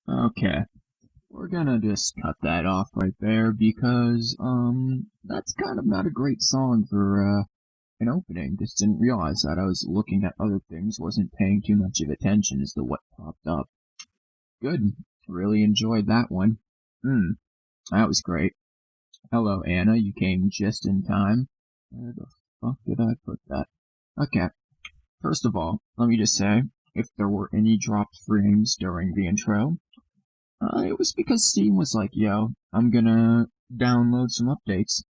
Okay, we're gonna just cut that off right there because, that's kind of not a great song for, an opening. Just didn't realize that. I was looking at other things, wasn't paying too much of attention as to what popped up. Good. Really enjoyed that one. That was great. Hello, Anna. You came just in time. Where the fuck did I put that? Okay. First of all, let me just say, if there were any dropped frames during the intro, it was because Steam was like, yo, I'm gonna download some updates.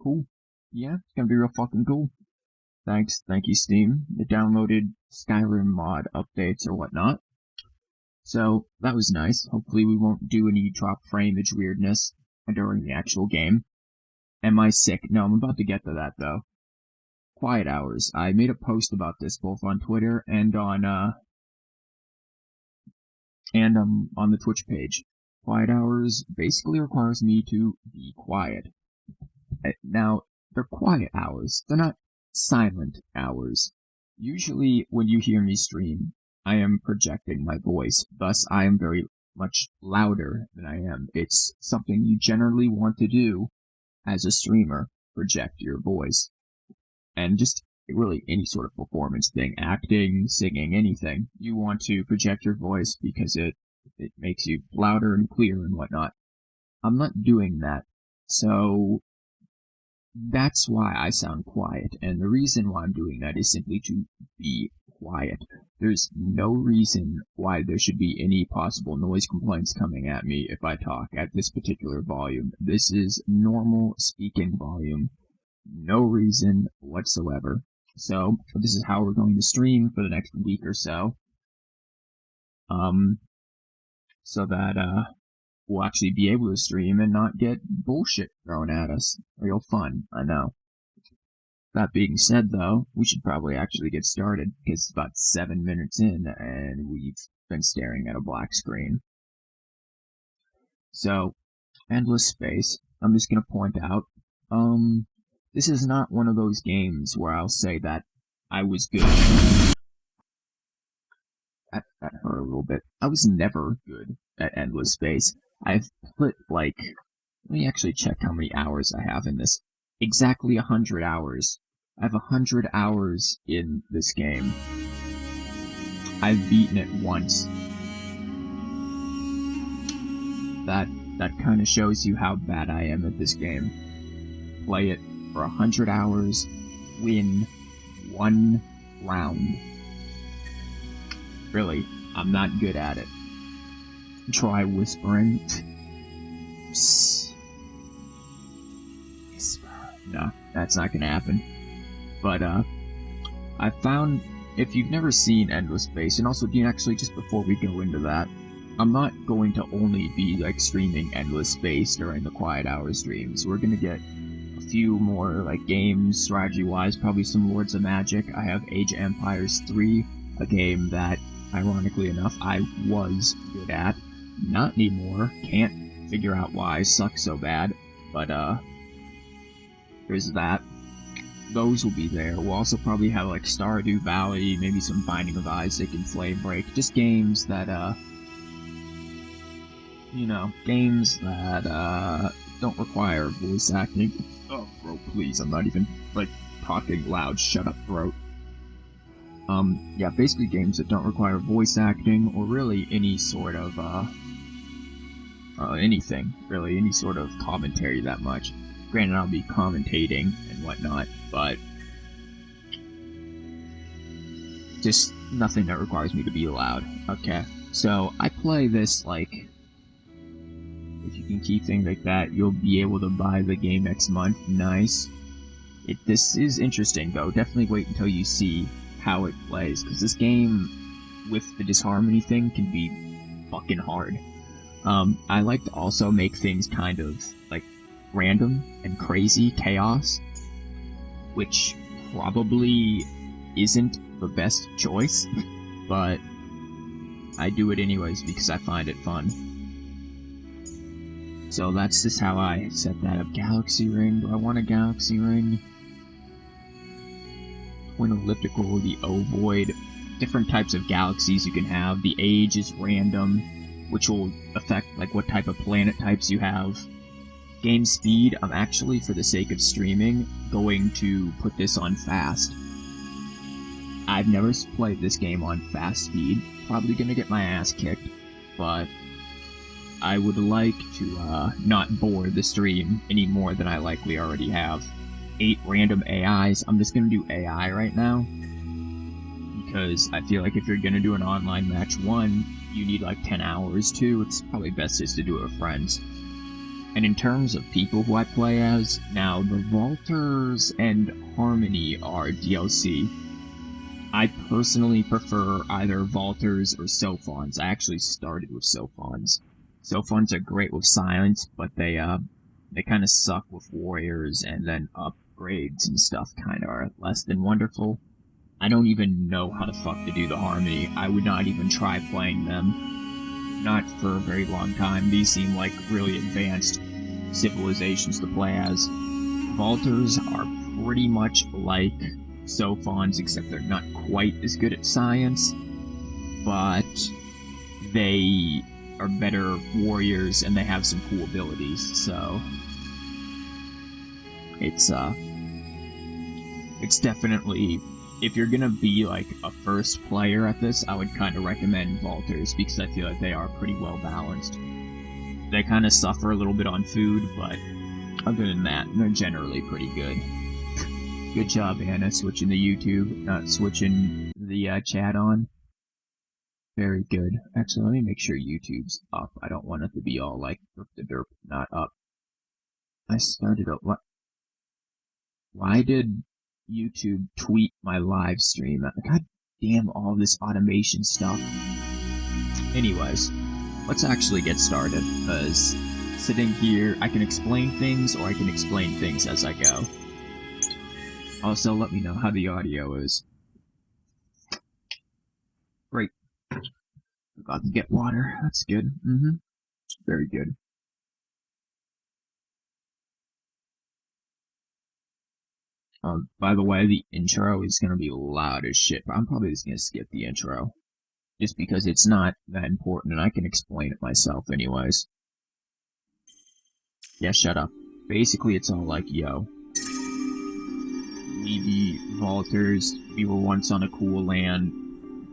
Cool. Yeah, it's gonna be real fucking cool. Thanks. Thank you, Steam. They downloaded Skyrim mod updates or whatnot. So, that was nice. Hopefully we won't do any drop frameage weirdness during the actual game. Am I sick? No, I'm about to get to that, though. Quiet hours. I made a post about this both on Twitter and on the Twitch page. Quiet hours basically requires me to be quiet. Now, they're quiet hours. They're not silent hours. Usually, when you hear me stream, I am projecting my voice. Thus, I am very much louder than I am. It's something you generally want to do as a streamer, project your voice. And just really any sort of performance thing, acting, singing, anything. You want to project your voice because it makes you louder and clearer and whatnot. I'm not doing that. So that's why I sound quiet, and the reason why I'm doing that is simply to be quiet. There's no reason why there should be any possible noise complaints coming at me if I talk at this particular volume. This is normal speaking volume. No reason whatsoever. So, this is how we're going to stream for the next week or so. So that, we'll actually be able to stream and not get bullshit thrown at us. Real fun, I know. That being said, though, we should probably actually get started, because it's about 7 minutes in, and we've been staring at a black screen. So, Endless Space, I'm just gonna point out, this is not one of those games where I'll say that I was good. That hurt a little bit. I was never good at Endless Space. I've put, like, let me actually check how many hours I have in this. Exactly 100 hours. I have 100 hours in this game. I've beaten it once. That kind of shows you how bad I am at this game. Play it for 100 hours, win 1 round. Really, I'm not good at it. Try whispering. Psst. Whisper. No, that's not gonna happen. But, I found, if you've never seen Endless Space, and also, actually, just before we go into that, I'm not going to only be, like, streaming Endless Space during the Quiet Hour streams. We're gonna get a few more, like, games, strategy-wise, probably some Lords of Magic. I have Age of Empires 3, a game that, ironically enough, I was good at. Not anymore. Can't figure out why I suck so bad. But, there's that. Those will be there. We'll also probably have, like, Stardew Valley, maybe some Binding of Isaac and Flame Break. Just games that, games that, don't require voice acting. Oh, bro, please, I'm not even, like, talking loud. Shut up, throat. Yeah, basically games that don't require voice acting, or really any sort of, anything, really, any sort of commentary that much. Granted, I'll be commentating and whatnot, but just nothing that requires me to be loud. Okay, so I play this, like, if you can keep things like that, you'll be able to buy the game next month. Nice. This is interesting, though. Definitely wait until you see how it plays, because this game, with the disharmony thing, can be fucking hard. I like to also make things kind of, like, random and crazy chaos, which probably isn't the best choice, but I do it anyways because I find it fun. So that's just how I set that up. Galaxy Ring, do I want a Galaxy Ring? Twin Elliptical, the Ovoid, different types of galaxies you can have. The age is random. which will affect like what type of planet types you have. Game speed, I'm actually, for the sake of streaming, going to put this on fast. I've never played this game on fast speed, probably gonna get my ass kicked, but I would like to not bore the stream any more than I likely already have. 8 random AIs, I'm just gonna do AI right now, because I feel like if you're gonna do an online match 1, you need like 10 hours. 2, it's probably best just to do it with friends. And in terms of people who I play as, now the Vaulters and Harmony are DLC. I personally prefer either Vaulters or Sophons. I actually started with Sophons. Sophons are great with silence, but they kind of suck with warriors, and then upgrades and stuff kind of are less than wonderful. I don't even know how the fuck to do the Harmony. I would not even try playing them. Not for a very long time. These seem like really advanced civilizations to play as. Vaulters are pretty much like Sophons, except they're not quite as good at science, but they are better warriors and they have some cool abilities, so it's definitely, if you're gonna be like a first player at this, I would kind of recommend Vaulters, because I feel like they are pretty well balanced. They kind of suffer a little bit on food, but other than that, they're generally pretty good. Good job, Anna, switching the YouTube, not switching the chat on. Very good. Actually, let me make sure YouTube's up. I don't want it to be all like the derp not up. I started a what? Why did YouTube tweet my live stream? God damn all this automation stuff. Anyways, let's actually get started, because sitting here, I can explain things, or I can explain things as I go. Also, let me know how the audio is. Great. Forgot to get water. That's good. Very good. By the way, the intro is gonna be loud as shit, but I'm probably just gonna skip the intro. Just because it's not that important, and I can explain it myself anyways. Yeah, shut up. Basically, it's all like, yo, we the Vaulters, we were once on a cool land,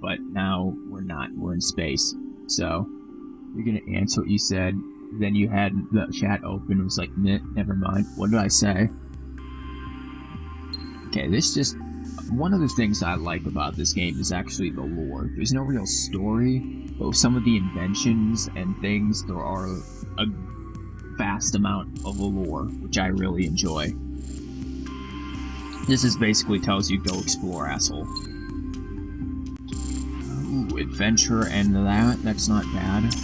but now we're not. We're in space. So, you're gonna answer what you said, then you had the chat open, it was like, meh, never mind. What did I say? Okay, this just... One of the things I like about this game is actually the lore. There's no real story, but with some of the inventions and things, there are a vast amount of lore, which I really enjoy. This is basically tells you go explore, asshole. Ooh, adventure and that's not bad.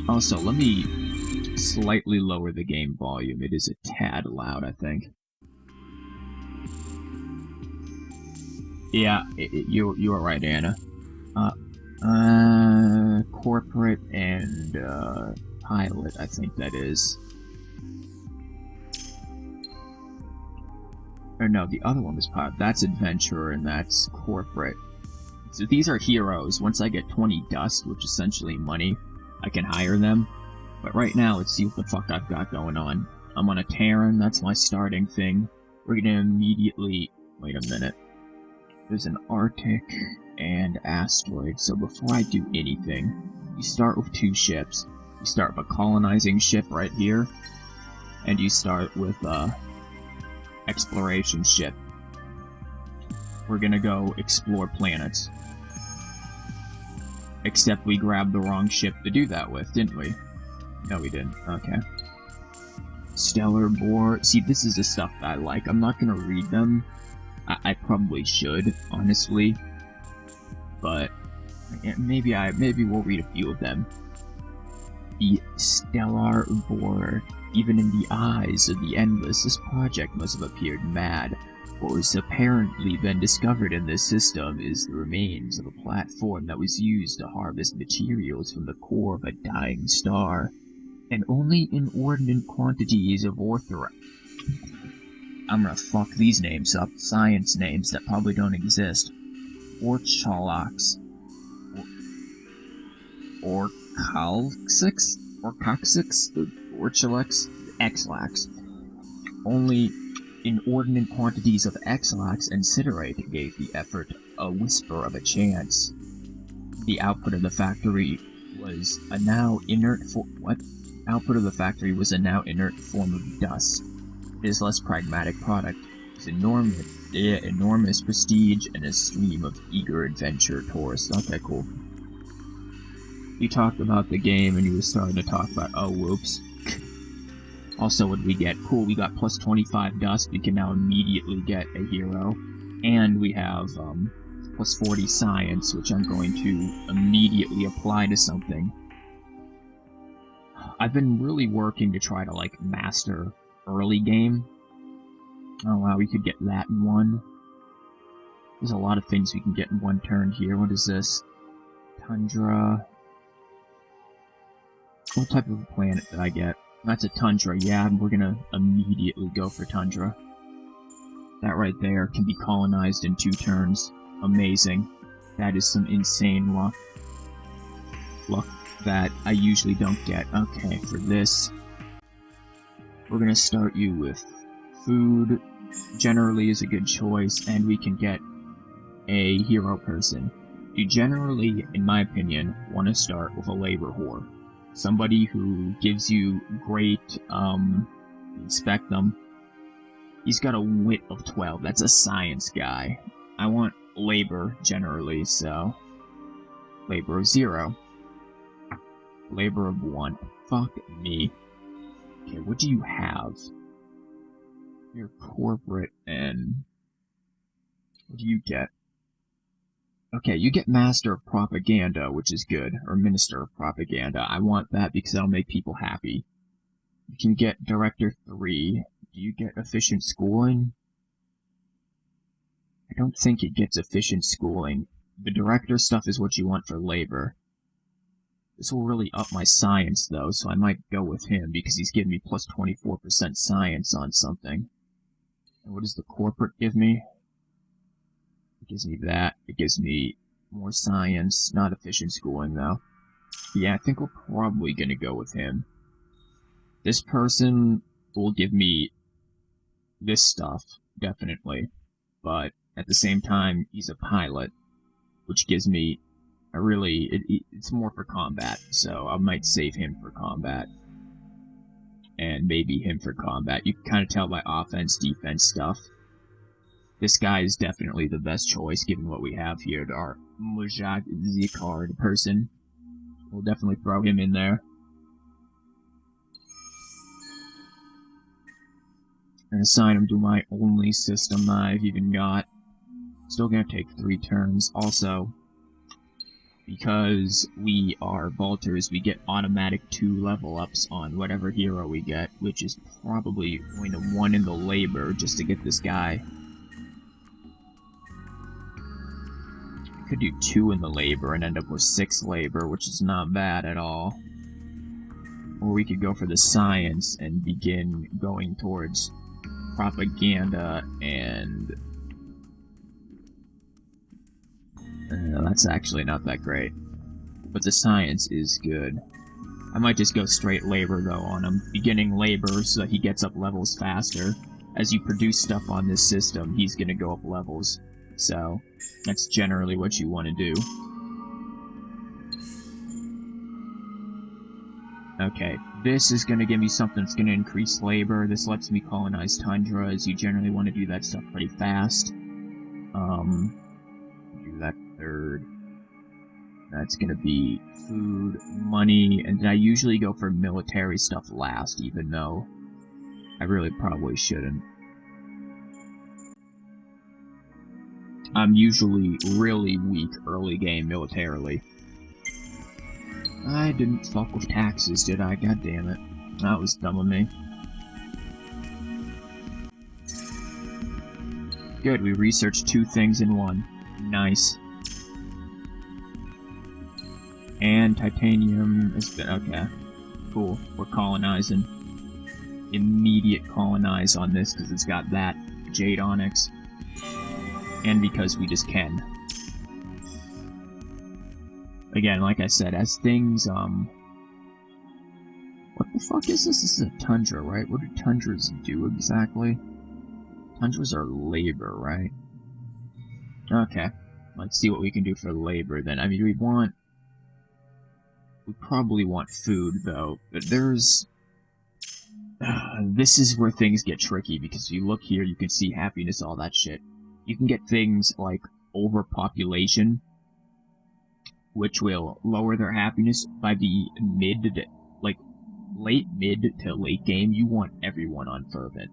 Also, let me slightly lower the game volume. It is a tad loud, I think. Yeah, you are right, Anna. Corporate and, pilot, I think that is. Or no, the other one was pilot. That's adventure and that's corporate. So these are heroes. Once I get 20 dust, which is essentially money, I can hire them. But right now, let's see what the fuck I've got going on. I'm on a Terran, that's my starting thing. We're gonna immediately... Wait a minute. There's an Arctic and asteroid, so before I do anything, you start with 2 ships. You start with a colonizing ship right here, and you start with a exploration ship. We're gonna go explore planets. Except we grabbed the wrong ship to do that with, didn't we? No, we didn't. Okay. Stellar Boar. See, this is the stuff that I like. I'm not gonna read them. I probably should, honestly, but maybe we'll read a few of them. The Stellar Boar. Even in the eyes of the Endless, this project must have appeared mad. What was apparently been discovered in this system is the remains of a platform that was used to harvest materials from the core of a dying star, and only inordinate quantities of orthorite. I'm gonna fuck these names up. Science names that probably don't exist. Orcholox. Orcalxix, Orchilex, Xlax. Only inordinate quantities of Xlax and Cinerate gave the effort a whisper of a chance. The output of the factory was a now inert Output of the factory was a now inert form of dust. His less pragmatic product was enormous prestige and a stream of eager adventure tourists. Okay, cool. You talked about the game and you were starting to talk about, oh, whoops. Also, what we get? Cool, we got plus 25 dust. We can now immediately get a hero. And we have plus 40 science, which I'm going to immediately apply to something. I've been really working to try to, like, master early game. Oh wow, we could get that in one. There's a lot of things we can get in one turn here. What is this? Tundra. What type of planet did I get? That's a tundra, yeah, we're gonna immediately go for tundra. That right there can be colonized in 2 turns. Amazing. That is some insane luck. Luck that I usually don't get. Okay, for this, we're gonna start you with food. Generally is a good choice, and we can get a hero person. You generally, in my opinion, want to start with a labor whore. Somebody who gives you great, inspect them. He's got a wit of 12. That's a science guy. I want labor, generally, so... labor of 0. Labor of 1. Fuck me. Okay, what do you have? You're corporate, and... what do you get? Okay, you get Master of Propaganda, which is good. Or Minister of Propaganda. I want that because that'll make people happy. You can get Director 3. Do you get Efficient Schooling? I don't think it gets Efficient Schooling. The Director stuff is what you want for labor. This will really up my science, though, so I might go with him because he's giving me plus 24% science on something. And what does the corporate give me? It gives me that. It gives me more science. Not efficient schooling, though. Yeah, I think we're probably gonna go with him. This person will give me this stuff, definitely. But at the same time, he's a pilot, which gives me a really... it's more for combat, so I might save him for combat. And maybe him for combat. You can kind of tell by offense, defense stuff. This guy is definitely the best choice, given what we have here. Our Mujak Zikard person. We'll definitely throw him in there. And assign him to my only system I've even got. Still gonna take 3 turns. Also, because we are Vaulters, we get automatic 2 level ups on whatever hero we get, which is probably going to 1 in the labor just to get this guy. I could do 2 in the labor and end up with 6 labor, which is not bad at all. Or we could go for the science and begin going towards propaganda and... that's actually not that great. But the science is good. I might just go straight labor, though, on him. Beginning labor so that he gets up levels faster. As you produce stuff on this system, he's gonna go up levels. So, that's generally what you want to do. Okay, this is gonna give me something that's gonna increase labor. This lets me colonize Tundra, as you generally want to do that stuff pretty fast. Do that 3rd. That's gonna be food, money, and I usually go for military stuff last, even though I really probably shouldn't. I'm usually really weak early game militarily. I didn't fuck with taxes, did I? God damn it. That was dumb of me. Good, we researched 2 things in 1. Nice. And titanium has been... okay. Cool. We're colonizing. Immediate colonize on this because it's got that jade onyx. And because we just can. Again, like I said, as things, what the fuck is this? This is a tundra, right? What do tundras do exactly? Tundras are labor, right? Okay. Let's see what we can do for labor then. I mean, we probably want food, though. But there's... this is where things get tricky, because if you look here, you can see happiness, all that shit. You can get things like overpopulation, which will lower their happiness by the late mid to late game. You want everyone on fervent.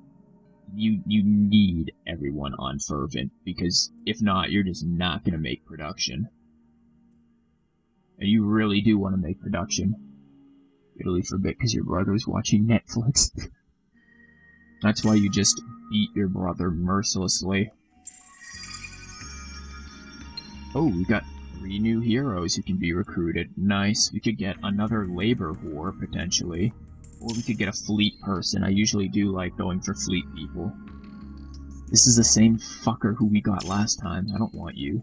You need everyone on fervent, because if not, you're just not gonna make production. And you really do want to make production. Italy for a bit because your brother's watching Netflix. That's why you just beat your brother mercilessly. Oh, we got 3 new heroes who can be recruited. Nice. We could get another labor whore, potentially. Or we could get a fleet person. I usually do like going for fleet people. This is the same fucker who we got last time. I don't want you.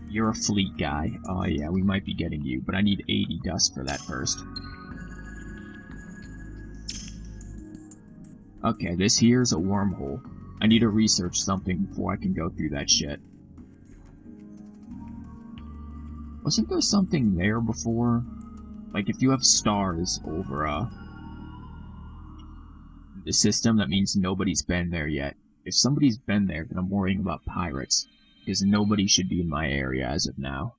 You're a fleet guy. Oh yeah, we might be getting you, but I need 80 dust for that first. Okay, this here's a wormhole. I need to research something before I can go through that shit. Wasn't there something there before? Like, if you have stars over, the system, that means nobody's been there yet. If somebody's been there, then I'm worrying about pirates, because nobody should be in my area as of now.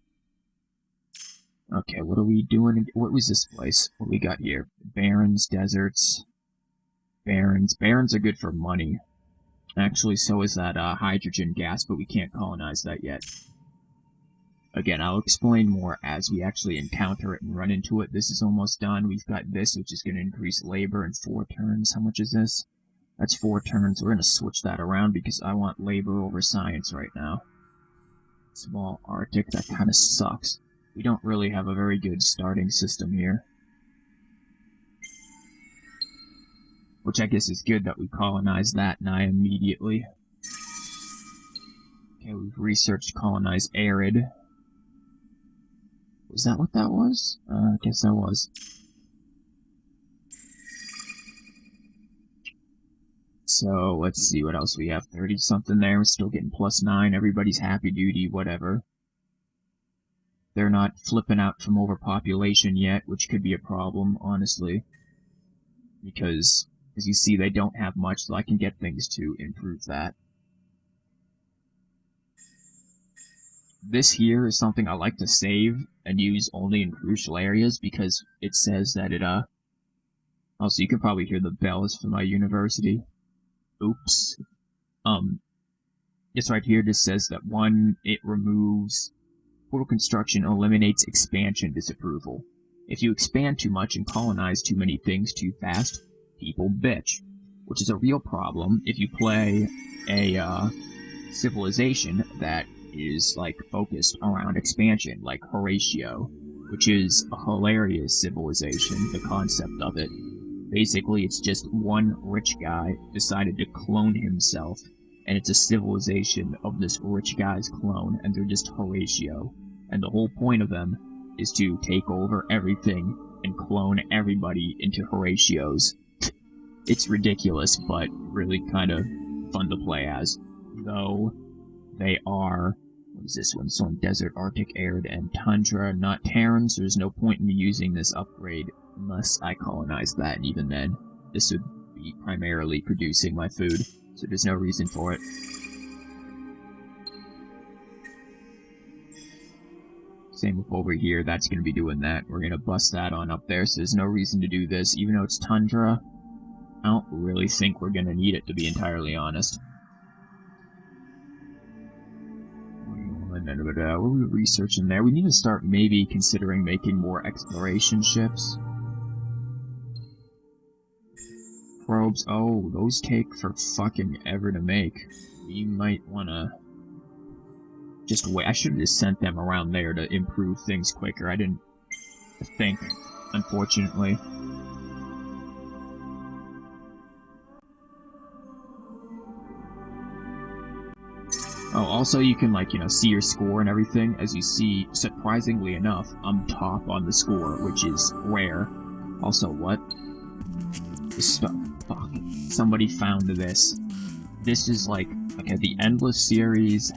Okay, what are we doing? What was this place? What we got here? Barrens, deserts... Barrens. Barrens are good for money. Actually, so is that hydrogen gas, but we can't colonize that yet. Again, I'll explain more as we actually encounter it and run into it. This is almost done. We've got this, which is going to increase labor in 4 turns. How much is this? That's 4 turns. We're going to switch that around because I want labor over science right now. Small Arctic, that kind of sucks. We don't really have a very good starting system here. Which I guess is good that we colonized that nigh immediately. Okay, we've researched colonize arid. Was that what that was? I guess that was. So, let's see what else we have. 30-something there. We're still getting +9. Everybody's happy duty, whatever. They're not flipping out from overpopulation yet, which could be a problem, honestly. Because... as you see, they don't have much, so I can get things to improve that. This here is something I like to save and use only in crucial areas, because it says that it, also, you can probably hear the bells from my university. Oops. This right here just says that 1, it removes portal construction, eliminates expansion disapproval. If you expand too much and colonize too many things too fast, people bitch, which is a real problem if you play a civilization that is like focused around expansion, like Horatio, which is a hilarious civilization, the concept of it. Basically, it's just one rich guy decided to clone himself, and it's a civilization of this rich guy's clone, and they're just Horatio. And the whole point of them is to take over everything and clone everybody into Horatios. It's ridiculous, but really kind of fun to play as. Though, they are... what is this one? So in Desert, Arctic, Arid, and Tundra, not Terrans. There's no point in me using this upgrade unless I colonize that, and even then, this would be primarily producing my food, so there's no reason for it. Same with over here, that's going to be doing that. We're going to bust that on up there, so there's no reason to do this. Even though it's Tundra, I don't really think we're going to need it, to be entirely honest. What are we researching there? We need to start maybe considering making more exploration ships. Probes, oh, those take for fucking ever to make. We might wanna just wait. I should have just sent them around there to improve things quicker. I didn't think, unfortunately. Oh, also you can, like, see your score and everything. As you see, surprisingly enough, I'm top on the score, which is rare. Also, what? This stuff. Fuck. Somebody found this. This is like, okay, the Endless series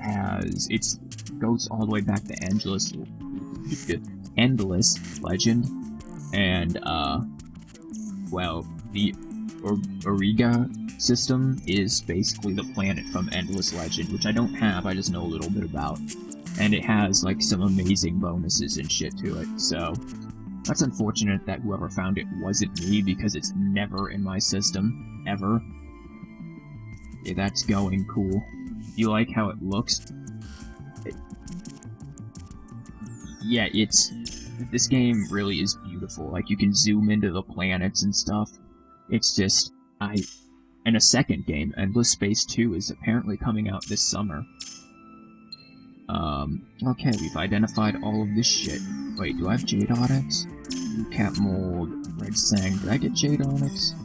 goes all the way back to Endless Legend, and, well, the Auriga system is basically the planet from Endless Legend, which I don't have, I just know a little bit about. And it has, like, some amazing bonuses and shit to it, so that's unfortunate that whoever found it wasn't me, because it's never in my system, ever. Yeah, that's going cool. You like how it looks? Yeah, this game really is beautiful. Like, you can zoom into the planets and stuff. It's just, and a second game, Endless Space 2, is apparently coming out this summer. Okay, we've identified all of this shit. Wait, do I have Jade Onyx? Blue Cap Mold, Red Sang. Did I get Jade Onyx?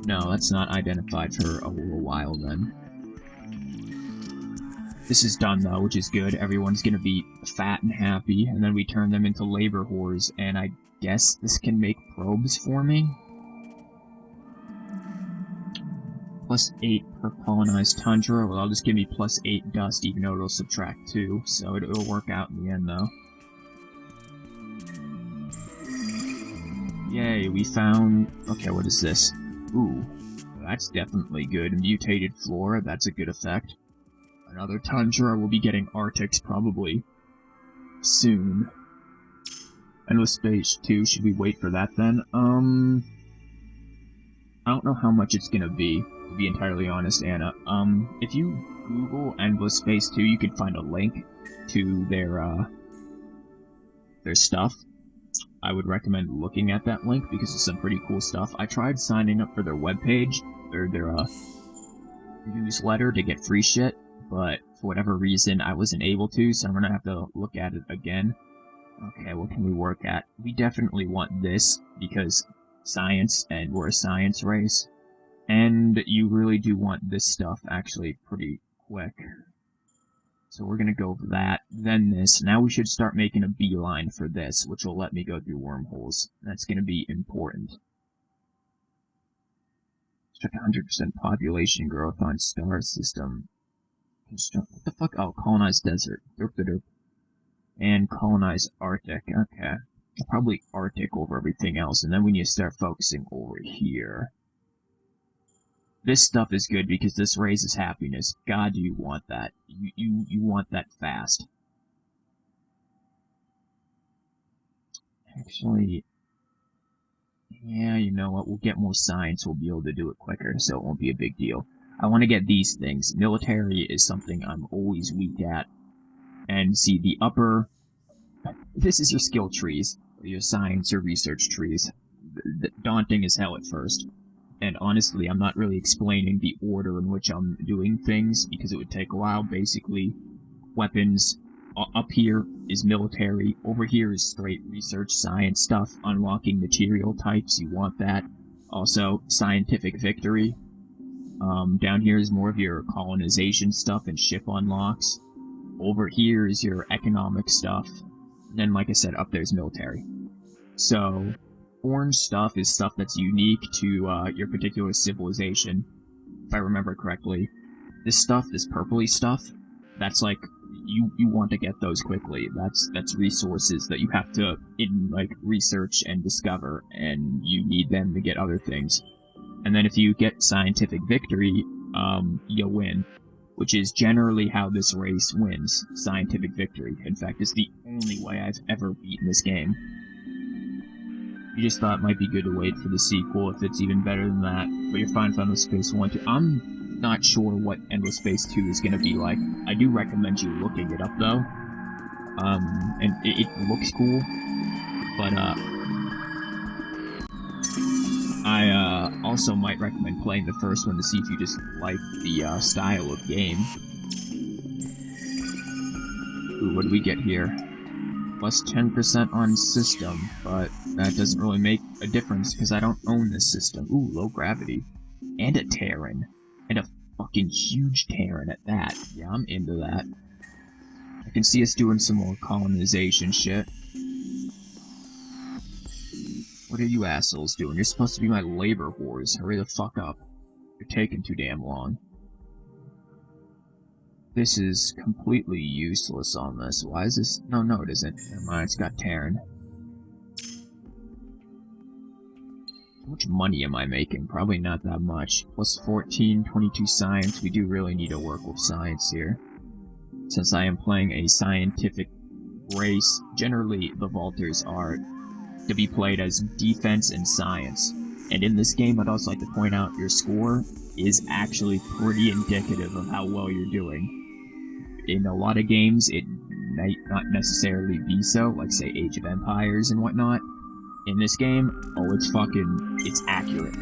No, that's not identified for a little while then. This is done though, which is good. Everyone's gonna be fat and happy, and then we turn them into labor whores, and I guess this can make probes for me? +8 per colonized tundra. Well, that'll just give me +8 dust, even though it'll subtract 2, so it'll work out in the end, though. Yay, we found... Okay, what is this? Ooh, that's definitely good. Mutated flora, that's a good effect. Another tundra, we'll be getting Arctics probably soon. Endless Space 2, should we wait for that then? I don't know how much it's gonna be, to be entirely honest, Anna. If you Google Endless Space 2, you can find a link to their stuff. I would recommend looking at that link because it's some pretty cool stuff. I tried signing up for their webpage, or their, newsletter to get free shit, but for whatever reason, I wasn't able to, so I'm gonna have to look at it again. Okay, what can we work at? We definitely want this, because science, and we're a science race. And you really do want this stuff actually pretty quick. So we're gonna go for that, then this. Now we should start making a beeline for this, which will let me go through wormholes. That's gonna be important. Check 100% population growth on star system. What the fuck? Oh, colonize desert. Derp the derp. And colonize Arctic. Okay. Probably Arctic over everything else, and then we need to start focusing over here. This stuff is good because this raises happiness. God, do you want that. You want that fast. Actually, yeah, you know what, we'll get more science, we'll be able to do it quicker, so it won't be a big deal. I want to get these things. Military is something I'm always weak at. And see, the upper... This is your skill trees, or your science or research trees. Daunting as hell at first. And honestly, I'm not really explaining the order in which I'm doing things, because it would take a while. Basically, weapons. Up here is military. Over here is straight research science stuff. Unlocking material types, you want that. Also, scientific victory. Down here is more of your colonization stuff and ship unlocks. Over here is your economic stuff. And then, like I said, up there's military. So, orange stuff is stuff that's unique to your particular civilization, if I remember correctly. This stuff, this purpley stuff, that's like, you want to get those quickly. That's resources that you have to, research and discover, and you need them to get other things. And then if you get scientific victory, you'll win. Which is generally how this race wins, scientific victory. In fact, it's the only way I've ever beaten this game. You just thought it might be good to wait for the sequel if it's even better than that, but you're fine with Endless Space 1 too. I'm not sure what Endless Space 2 is gonna be like. I do recommend you looking it up though. And it looks cool, but I also might recommend playing the first one to see if you just like the style of game. Ooh, what do we get here? Plus 10% on system, but that doesn't really make a difference because I don't own this system. Ooh, low gravity. And a Terran. And a fucking huge Terran at that. Yeah, I'm into that. I can see us doing some more colonization shit. What are you assholes doing? You're supposed to be my labor whores. Hurry the fuck up. You're taking too damn long. This is completely useless on this. Why is this? No, it isn't. Never mind, it's got Terran. How much money am I making? Probably not that much. Plus 14, 22 science. We do really need to work with science here. Since I am playing a scientific race, generally the Vaulters are to be played as defense and science. And in this game, I'd also like to point out your score is actually pretty indicative of how well you're doing. In a lot of games, it might not necessarily be so, like say Age of Empires and whatnot. In this game, oh, it's accurate.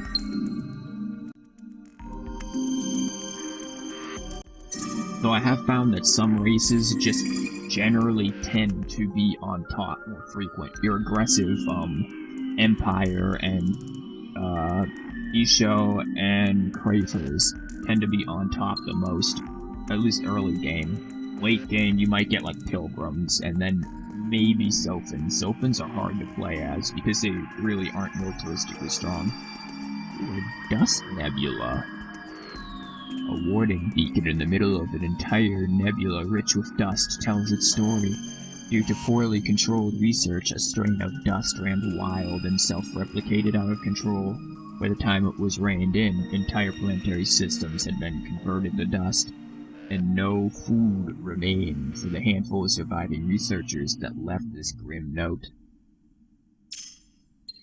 Though I have found that some races just generally tend to be on top more frequent. Your aggressive, Empire and, Isho and Crafers tend to be on top the most, at least early game. Late game, you might get, like, Pilgrims, and then maybe Sophins. Sophins are hard to play as, because they really aren't militaristically strong. A dust nebula. A warning beacon in the middle of an entire nebula rich with dust tells its story. Due to poorly controlled research, a strain of dust ran wild and self-replicated out of control. By the time it was reined in, entire planetary systems had been converted to dust, and no food remained for the handful of surviving researchers that left this grim note.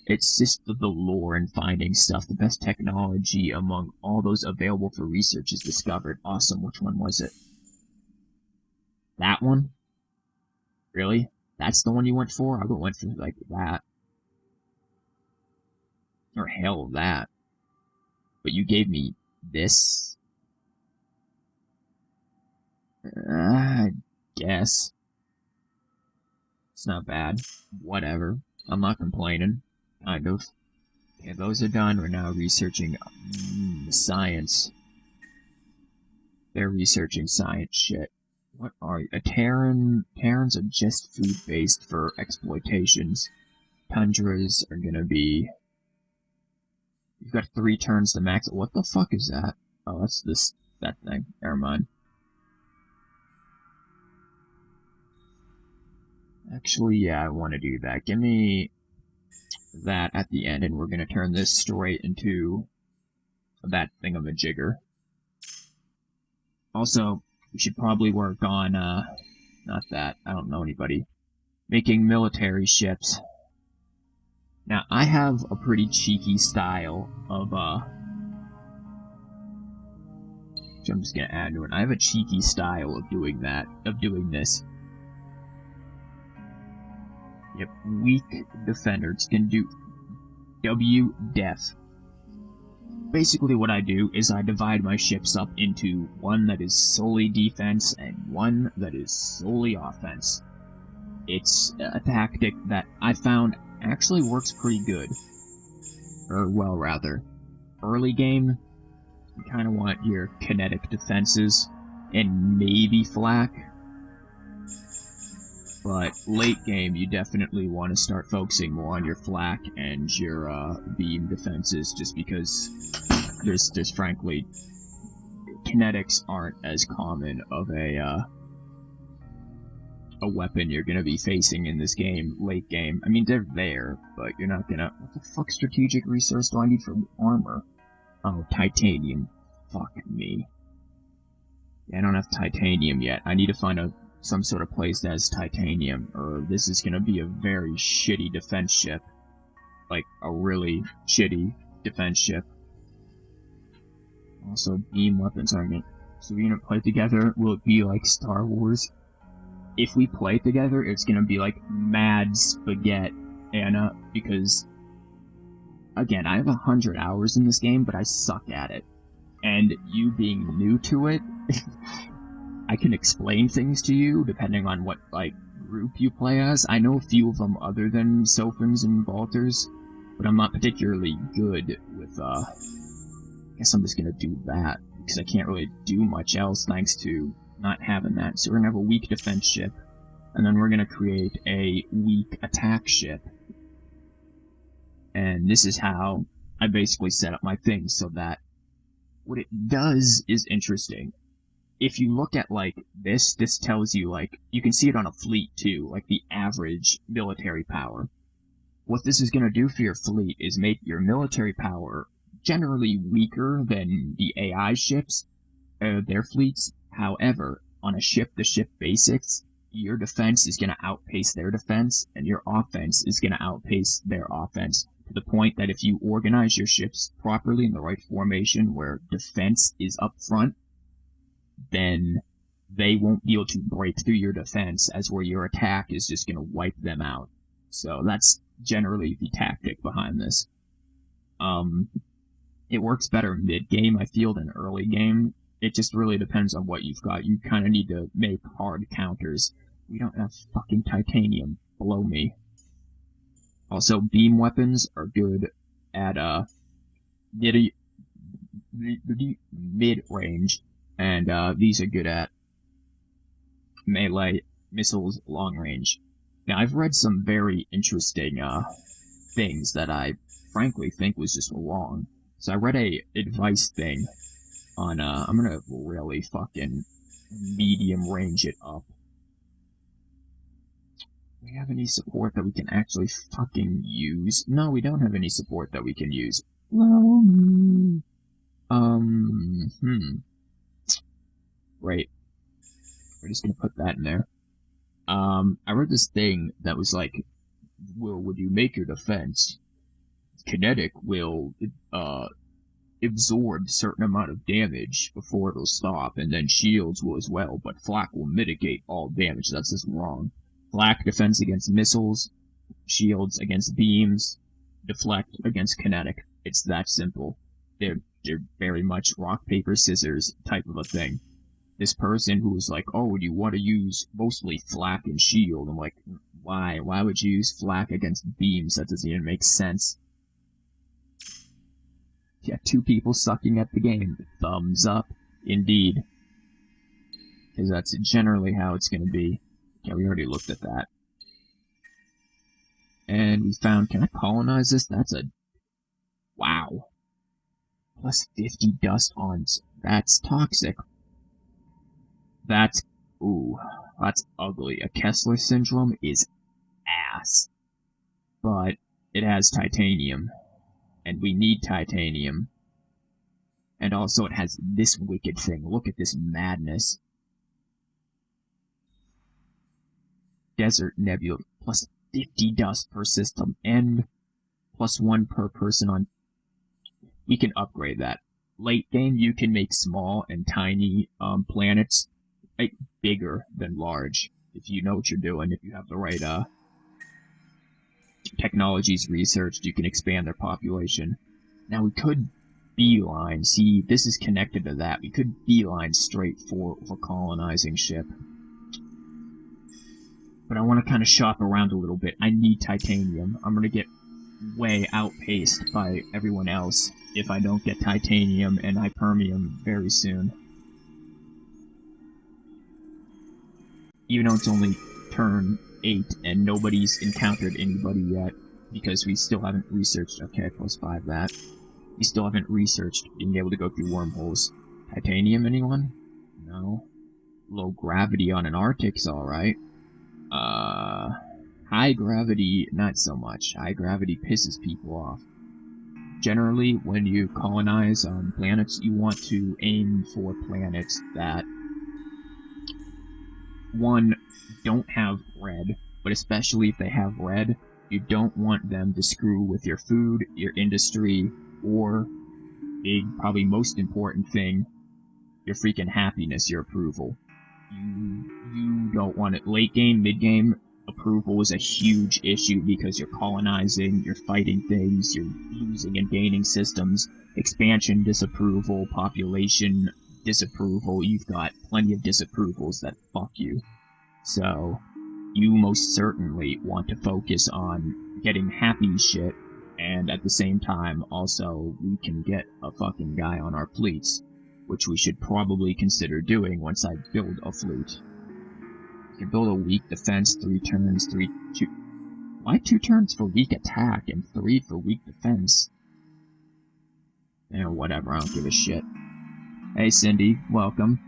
It's just the lore and finding stuff. The best technology among all those available for research is discovered. Awesome. Which one was it? That one? Really? That's the one you went for? I would have went for, like, that. Or hell, that. But you gave me this? I guess. It's not bad. Whatever. I'm not complaining. Kind of. Okay, those are done. We're now researching science. They're researching science shit. What are you? Terrans are just food-based for exploitations. Tundras are gonna be... You've got 3 turns to max. What the fuck is that? Oh, that's that thing. Never mind. Actually, yeah, I want to do that. Give me that at the end, and we're going to turn this straight into that thingamajigger. Also, we should probably work on, not that, I don't know anybody, making military ships. Now, I have a pretty cheeky style of, which I'm just going to add to it. I have a cheeky style of doing this. Yep, weak defenders can do W-def. Basically what I do is I divide my ships up into one that is solely defense and one that is solely offense. It's a tactic that I found actually works pretty good. Or, well, rather. Early game, you kind of want your kinetic defenses and maybe flak. But late game, you definitely want to start focusing more on your flak and your beam defenses, just because there's frankly kinetics aren't as common of a weapon you're gonna be facing in this game, late game. I mean, they're there, but you're not gonna... What the fuck strategic resource do I need for armor? Oh, titanium. Fuck me. Yeah, I don't have titanium yet. I need to find some sort of place that has titanium, or this is gonna be a very shitty defense ship. Like, a really shitty defense ship. Also, beam weapons aren't gonna... So we're gonna play together, will it be like Star Wars? If we play together, it's gonna be like mad spaghetti, Anna, because... Again, I have 100 hours in this game, but I suck at it. And you being new to it... I can explain things to you, depending on what, like, group you play as. I know a few of them other than Sophins and Vaulters, but I'm not particularly good with, I guess I'm just gonna do that, because I can't really do much else thanks to Not having that. So we're gonna have a weak defense ship, and then we're gonna create a weak attack ship. And this is how I basically set up my thing so that what it does is interesting. If you look at, like, this tells you, like, you can see it on a fleet, too, like the average military power. What this is going to do for your fleet is make your military power generally weaker than the AI ships, their fleets. However, on a ship-to-ship basics, your defense is going to outpace their defense, and your offense is going to outpace their offense, to the point that if you organize your ships properly in the right formation where defense is up front, then they won't be able to break through your defense, as where your attack is just going to wipe them out. So that's generally the tactic behind this. It works better mid-game, I feel, than early game. It just really depends on what you've got. You kind of need to make hard counters. We don't have fucking titanium. Below me. Also, beam weapons are good at mid-range, and these are good at melee missiles long range. Now, I've read some very interesting things that I frankly think was just wrong. So I read a advice thing on, I'm gonna really fucking medium range it up. Do we have any support that we can actually fucking use? No, we don't have any support that we can use. Right. We're just gonna put that in there. I read this thing that was like, well, when you make your defense, kinetic will, absorb a certain amount of damage before it'll stop, and then shields will as well, but flak will mitigate all damage. That's just wrong. Flak defense against missiles, shields against beams, deflect against kinetic. It's that simple. They're very much rock, paper, scissors type of a thing. This person who was like, oh, you want to use mostly flak and shield. I'm like, why? Why would you use flak against beams? That doesn't even make sense. Yeah, 2 people sucking at the game. Thumbs up. Indeed. Because that's generally how it's going to be. Yeah, we already looked at that. And we found, can I colonize this? That's a... Wow. Plus 50 dust ons. That's toxic. That's... Ooh. That's ugly. A Kessler syndrome is ass. But it has titanium. And we need titanium. And also it has this wicked thing. Look at this madness. Desert Nebula. Plus 50 dust per system. And plus 1 per person on... We can upgrade that. Late game, you can make small and tiny planets like bigger than large. If you know what you're doing. If you have the right technologies researched, you can expand their population. Now we could beeline. See, this is connected to that. We could beeline straight for colonizing ship. But I want to kind of shop around a little bit. I need titanium. I'm going to get way outpaced by everyone else if I don't get titanium and hypermium very soon. Even though it's only turn 8 and nobody's encountered anybody yet, because we still haven't researched... Okay, plus 5 that. We still haven't researched being able to go through wormholes. Titanium, anyone? No. Low gravity on an Arctic's alright. High gravity, not so much. High gravity pisses people off. Generally, when you colonize planets, you want to aim for planets that, one, don't have red, but especially if they have red, you don't want them to screw with your food, your industry, or, big, probably most important thing, your freaking happiness, your approval. You don't want it. Late game, mid game, approval is a huge issue because you're colonizing, you're fighting things, you're losing and gaining systems, expansion disapproval, population disapproval. You've got plenty of disapprovals that fuck you. So, you most certainly want to focus on getting happy shit, and at the same time, also, we can get a fucking guy on our fleets. which we should probably consider doing once I build a fleet. You can build a weak defense, 3 turns, 2... Why 2 turns for weak attack and 3 for weak defense? Whatever, I don't give a shit. Hey Cindy, welcome.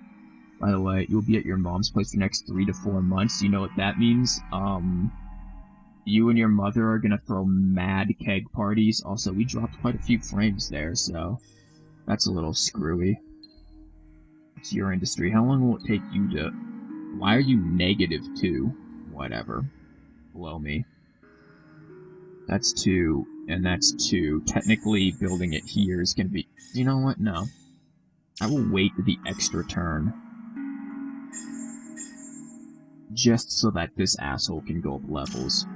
By the way, you'll be at your mom's place for the next 3 to 4 months. You know what that means? You and your mother are gonna throw mad keg parties. Also, we dropped quite a few frames there, so that's a little screwy. It's your industry. How long will it take you to... Why are you -2? Whatever. Below me. That's 2, and that's 2. Technically, building it here is gonna be... You know what? No. I will wait the extra turn. Just so that this asshole can go up levels.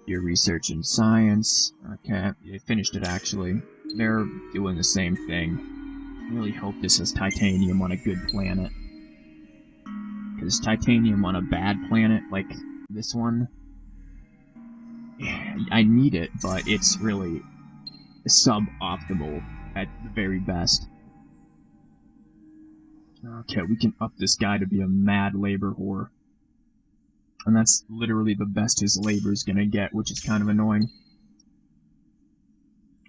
Your research in science. Okay, they finished it actually. They're doing the same thing. I really hope this is titanium on a good planet. Because titanium on a bad planet, like this one, I need it, but it's really suboptimal at the very best. Okay, we can up this guy to be a mad labor whore. And that's literally the best his labor's gonna get, which is kind of annoying.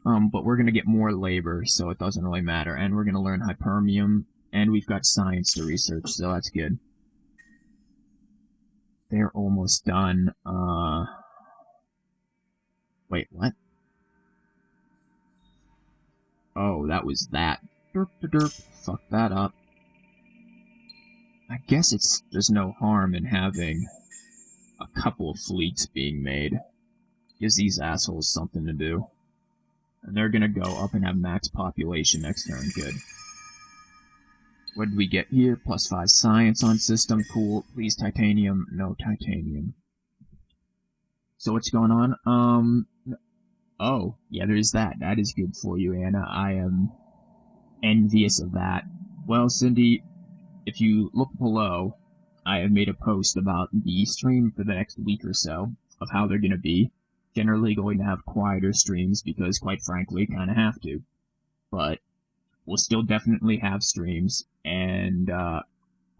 But we're gonna get more labor, so it doesn't really matter. And we're gonna learn hypermium, and we've got science to research, so that's good. They're almost done. Wait, what? Oh, that was that. Derp de derp. Fuck that up. I guess there's no harm in having a couple of fleets being made. Gives these assholes something to do. And they're gonna go up and have max population next turn. Good. What did we get here? +5 science on system. Cool. Please titanium. No titanium. So what's going on? Oh, yeah, there's that. That is good for you, Anna. I am envious of that. Well, Cindy, if you look below, I have made a post about the stream for the next week or so, of how they're going to be. Generally going to have quieter streams, because quite frankly, kind of have to. But we'll still definitely have streams, and,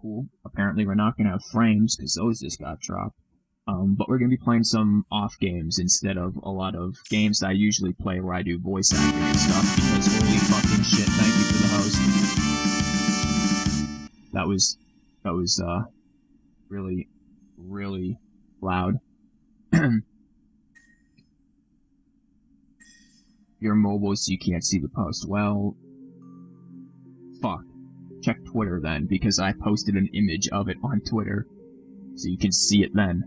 cool. Apparently we're not going to have frames, because those just got dropped. But we're going to be playing some off games instead of a lot of games that I usually play where I do voice acting and stuff, because holy fucking shit, thank you for the host. That was, really, really loud. You're mobile, so you can't see the post. Well, fuck. Check Twitter then, because I posted an image of it on Twitter, so you can see it then.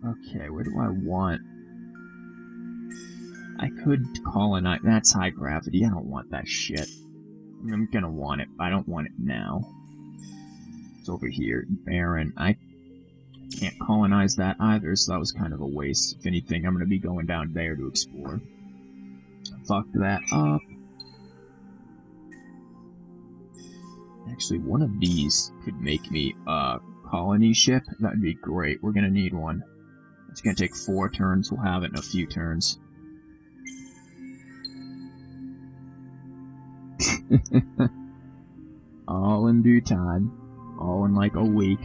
Okay, where do I want? I could colonize. That's high gravity. I don't want that shit. I'm gonna want it, but I don't want it now. It's over here. Barren. I can't colonize that either, so that was kind of a waste. If anything, I'm gonna be going down there to explore. Fuck that up. Actually, one of these could make me a colony ship. That'd be great. We're gonna need one. It's gonna take 4 turns. We'll have it in a few turns. All in due time. All in like a week.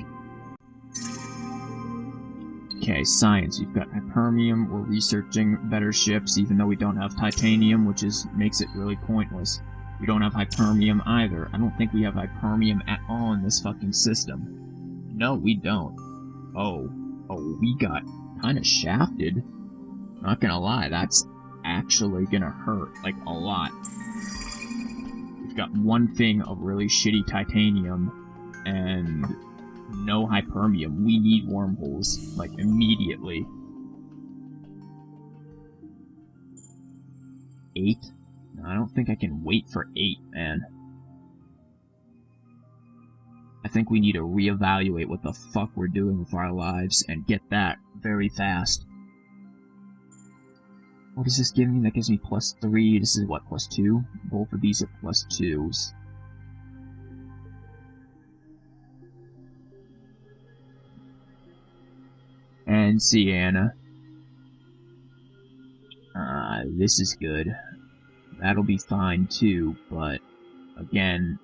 Okay, science. We've got hypermium. We're researching better ships, even though we don't have titanium, which makes it really pointless. We don't have hypermium either. I don't think we have hypermium at all in this fucking system. No, we don't. Oh, we got kind of shafted. Not gonna lie, that's actually gonna hurt, like, a lot. We've got one thing of really shitty titanium, and no hypermium. We need wormholes, like, immediately. 8? No, I don't think I can wait for 8, man. I think we need to reevaluate what the fuck we're doing with our lives, and get that very fast. What does this give me? That gives me +3. This is what, +2? Both of these are +2s. And see, Anna. This is good. That'll be fine too, but again,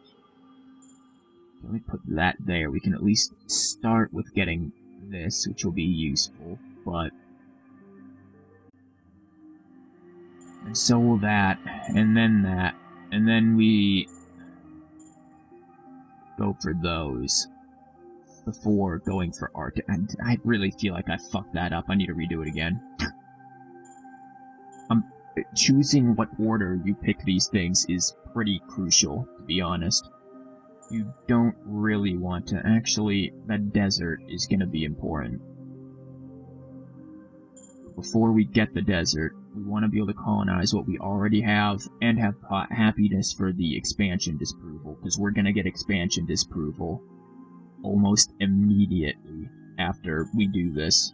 let me put that there. We can at least start with getting this, which will be useful, but... And so will that, and then we go for those before going for art. And I really feel like I fucked that up. I need to redo it again. Choosing what order you pick these things is pretty crucial, to be honest. You don't really want to... Actually, that desert is going to be important. Before we get the desert, we want to be able to colonize what we already have and have happiness for the expansion disapproval, because we're going to get expansion disapproval almost immediately after we do this.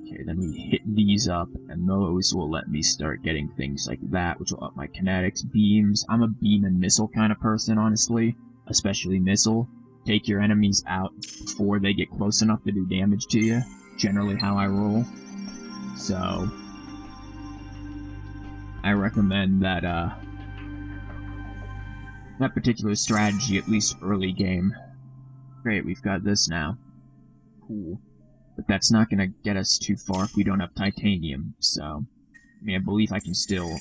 Okay, then we hit these up, and those will let me start getting things like that, which will up my kinetics. Beams. I'm a beam and missile kind of person, honestly. Especially missile. Take your enemies out before they get close enough to do damage to you. Generally how I roll. So, I recommend that, that particular strategy, at least early game. Great, we've got this now. Cool. But that's not gonna get us too far if we don't have titanium, so... I mean, I believe I can still,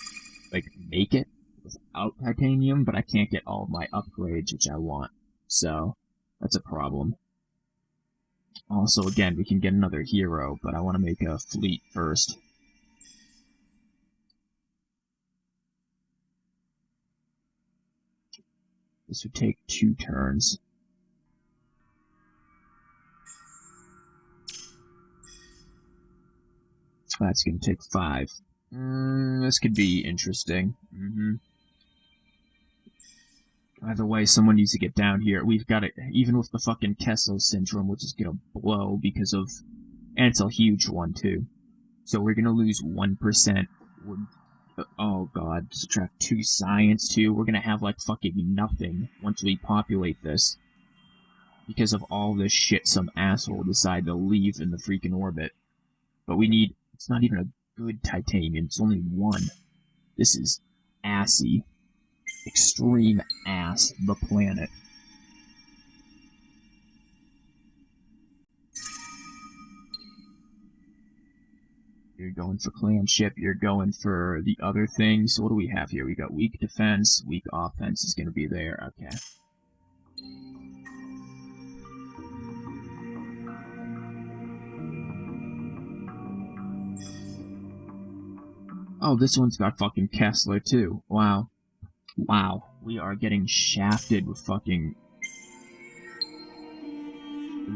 like, make it without titanium, but I can't get all of my upgrades, which I want. So, that's a problem. Also, again, we can get another hero, but I want to make a fleet first. This would take 2 turns. That's going to take 5. This could be interesting. Either way, someone needs to get down here. We've got it, even with the fucking Kessel syndrome, which is gonna blow because of... And it's a huge one, too. So we're gonna lose 1%. Oh god, subtract 2 science, too. We're gonna have, like, fucking nothing once we populate this. Because of all this shit some asshole decided to leave in the freaking orbit. But we need... It's not even a good titanium, it's only 1. This is assy. Extreme ass, the planet. You're going for clan ship, you're going for the other things. So what do we have here? We got weak defense, weak offense is going to be there. Okay. Oh, this one's got fucking Kessler too. Wow. Wow. We are getting shafted with fucking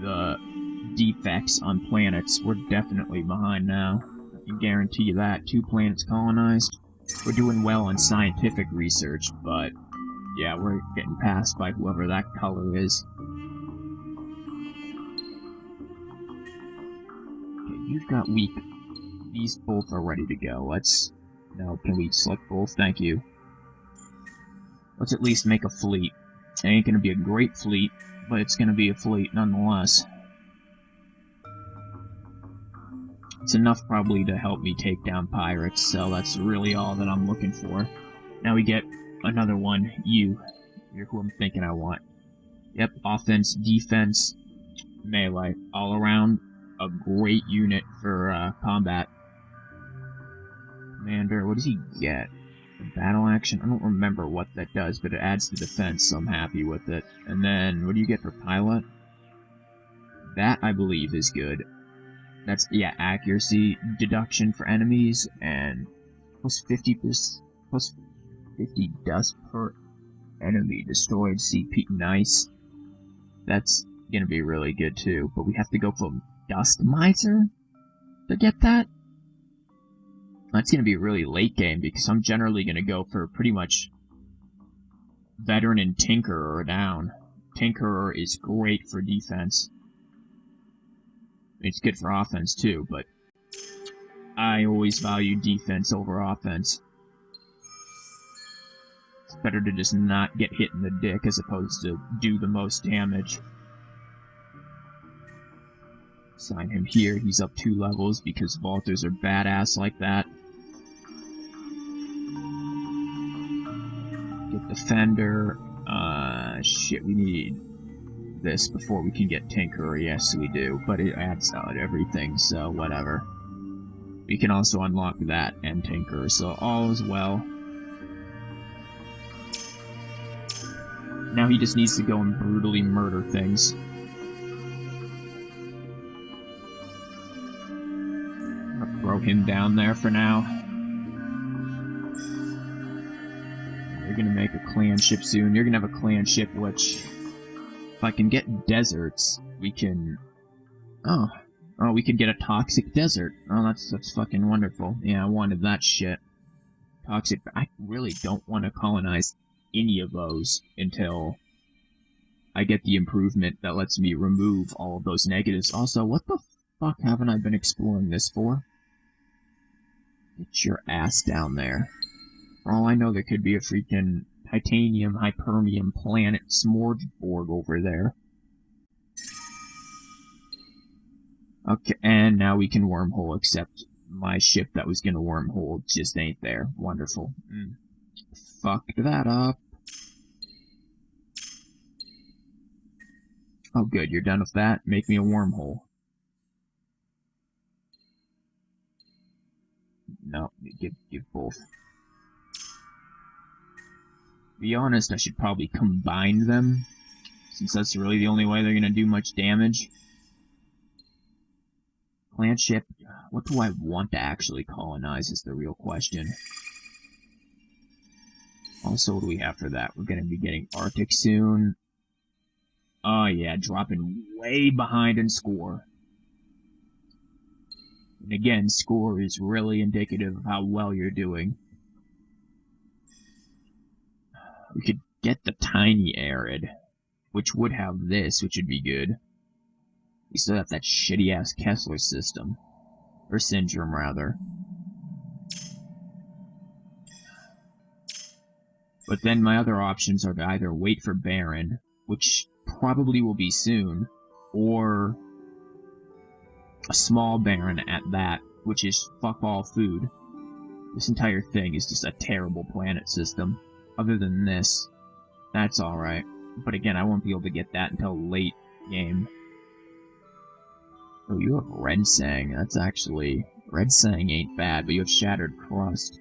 the defects on planets. We're definitely behind now. I can guarantee you that. 2 planets colonized. We're doing well on scientific research, but yeah, we're getting passed by whoever that color is. Okay, you've got weak. These both are ready to go. Let's... No, can we select both? Thank you. Let's at least make a fleet. It ain't gonna be a great fleet, but it's gonna be a fleet nonetheless. It's enough probably to help me take down pirates, so that's really all that I'm looking for. Now we get another one. You're who I'm thinking I want. Yep, offense, defense, melee. All around, a great unit for combat. Commander, what does he get? Battle action? I don't remember what that does, but it adds to defense, so I'm happy with it. And then, what do you get for pilot? That, I believe, is good. That's, yeah, accuracy deduction for enemies, and plus 50 dust per enemy destroyed CP. Nice. That's gonna be really good, too. But we have to go from Dust Miser to get that? That's going to be really late game, because I'm generally going to go for pretty much Veteran and Tinkerer down. Tinkerer is great for defense. It's good for offense, too, but I always value defense over offense. It's better to just not get hit in the dick as opposed to do the most damage. Assign him here. He's up 2 levels because Vaulters are badass like that. defender. Shit, we need this before we can get Tinkerer. Yes, we do, but it adds out everything, so whatever. We can also unlock that and Tinkerer, so all is well. Now he just needs to go and brutally murder things. I'll throw him down there for now. You're gonna make a clan ship soon. You're gonna have a clan ship, which... if I can get deserts, we can... Oh, we can get a toxic desert. Oh, that's fucking wonderful. Yeah, I wanted that shit. Toxic... I really don't want to colonize any of those until I get the improvement that lets me remove all of those negatives. Also, what the fuck haven't I been exploring this for? Get your ass down there. For all I know, there could be a freaking titanium hypermium planet smorgasbord over there. Okay, and now we can wormhole, except my ship that was gonna wormhole just ain't there. Wonderful. Fucked that up. Oh good, you're done with that? Make me a wormhole. No, give both. To be honest, I should probably combine them, since that's really the only way they're gonna do much damage. Clan ship, what do I want to actually colonize is the real question. Also, what do we have for that? We're gonna be getting Arctic soon. Oh yeah, dropping way behind in score. And again, score is really indicative of how well you're doing. We could get the tiny arid, which would have this, which would be good. We still have that shitty-ass Kessler system. Or syndrome, rather. But then my other options are to either wait for Baron, which probably will be soon, or a small Baron at that, which is fuck all food. This entire thing is just a terrible planet system. Other than this, that's alright. But again, I won't be able to get that until late game. Oh, you have Red Sang. That's actually... Red Sang ain't bad, but you have Shattered Crust.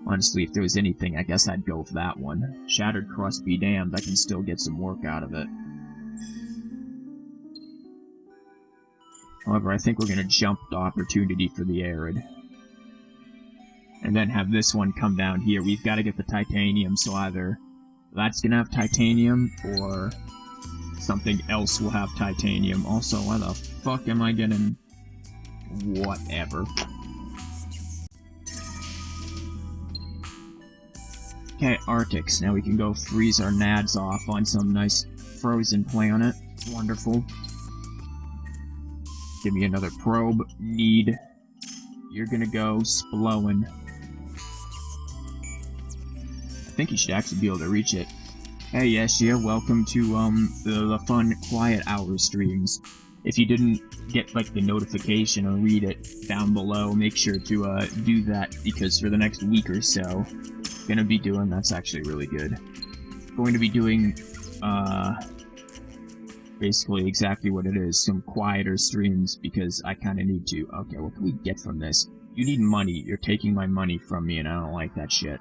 Honestly, if there was anything, I guess I'd go with that one. Shattered Crust be damned, I can still get some work out of it. However, I think we're gonna jump the opportunity for the Arid. And then have this one come down here. We've got to get the titanium, so either that's gonna have titanium, or something else will have titanium. Also, why the fuck am I getting... whatever. Okay, Arctics. Now we can go freeze our nads off on some nice frozen planet. Wonderful. Give me another probe. Need. You're gonna go Splowin. I think you should actually be able to reach it. Hey, Yeshia, welcome to, the fun Quiet Hour streams. If you didn't get, like, the notification or read it down below, make sure to, do that, because for the next week or so, gonna be doing, that's actually really good. Going to be doing, basically exactly what it is, some quieter streams, because I kinda need to. Okay, what can we get from this? You need money, you're taking my money from me, and I don't like that shit.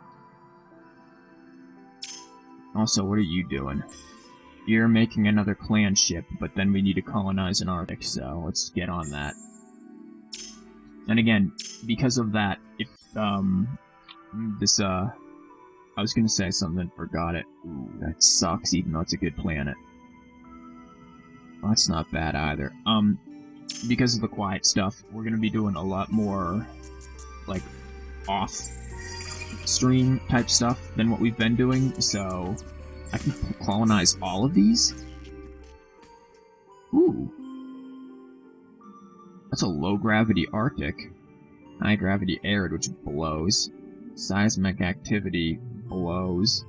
Also, what are you doing? You're making another clan ship, but then we need to colonize an Arctic, so let's get on that. And again, because of that, if, this, I was gonna say something and forgot it. Ooh, that sucks, even though it's a good planet. Well, that's not bad either. Because of the quiet stuff, we're gonna be doing a lot more, like, off-stream type stuff than what we've been doing, so I can colonize all of these? Ooh. That's a low-gravity Arctic. High-gravity arid, which blows. Seismic activity blows.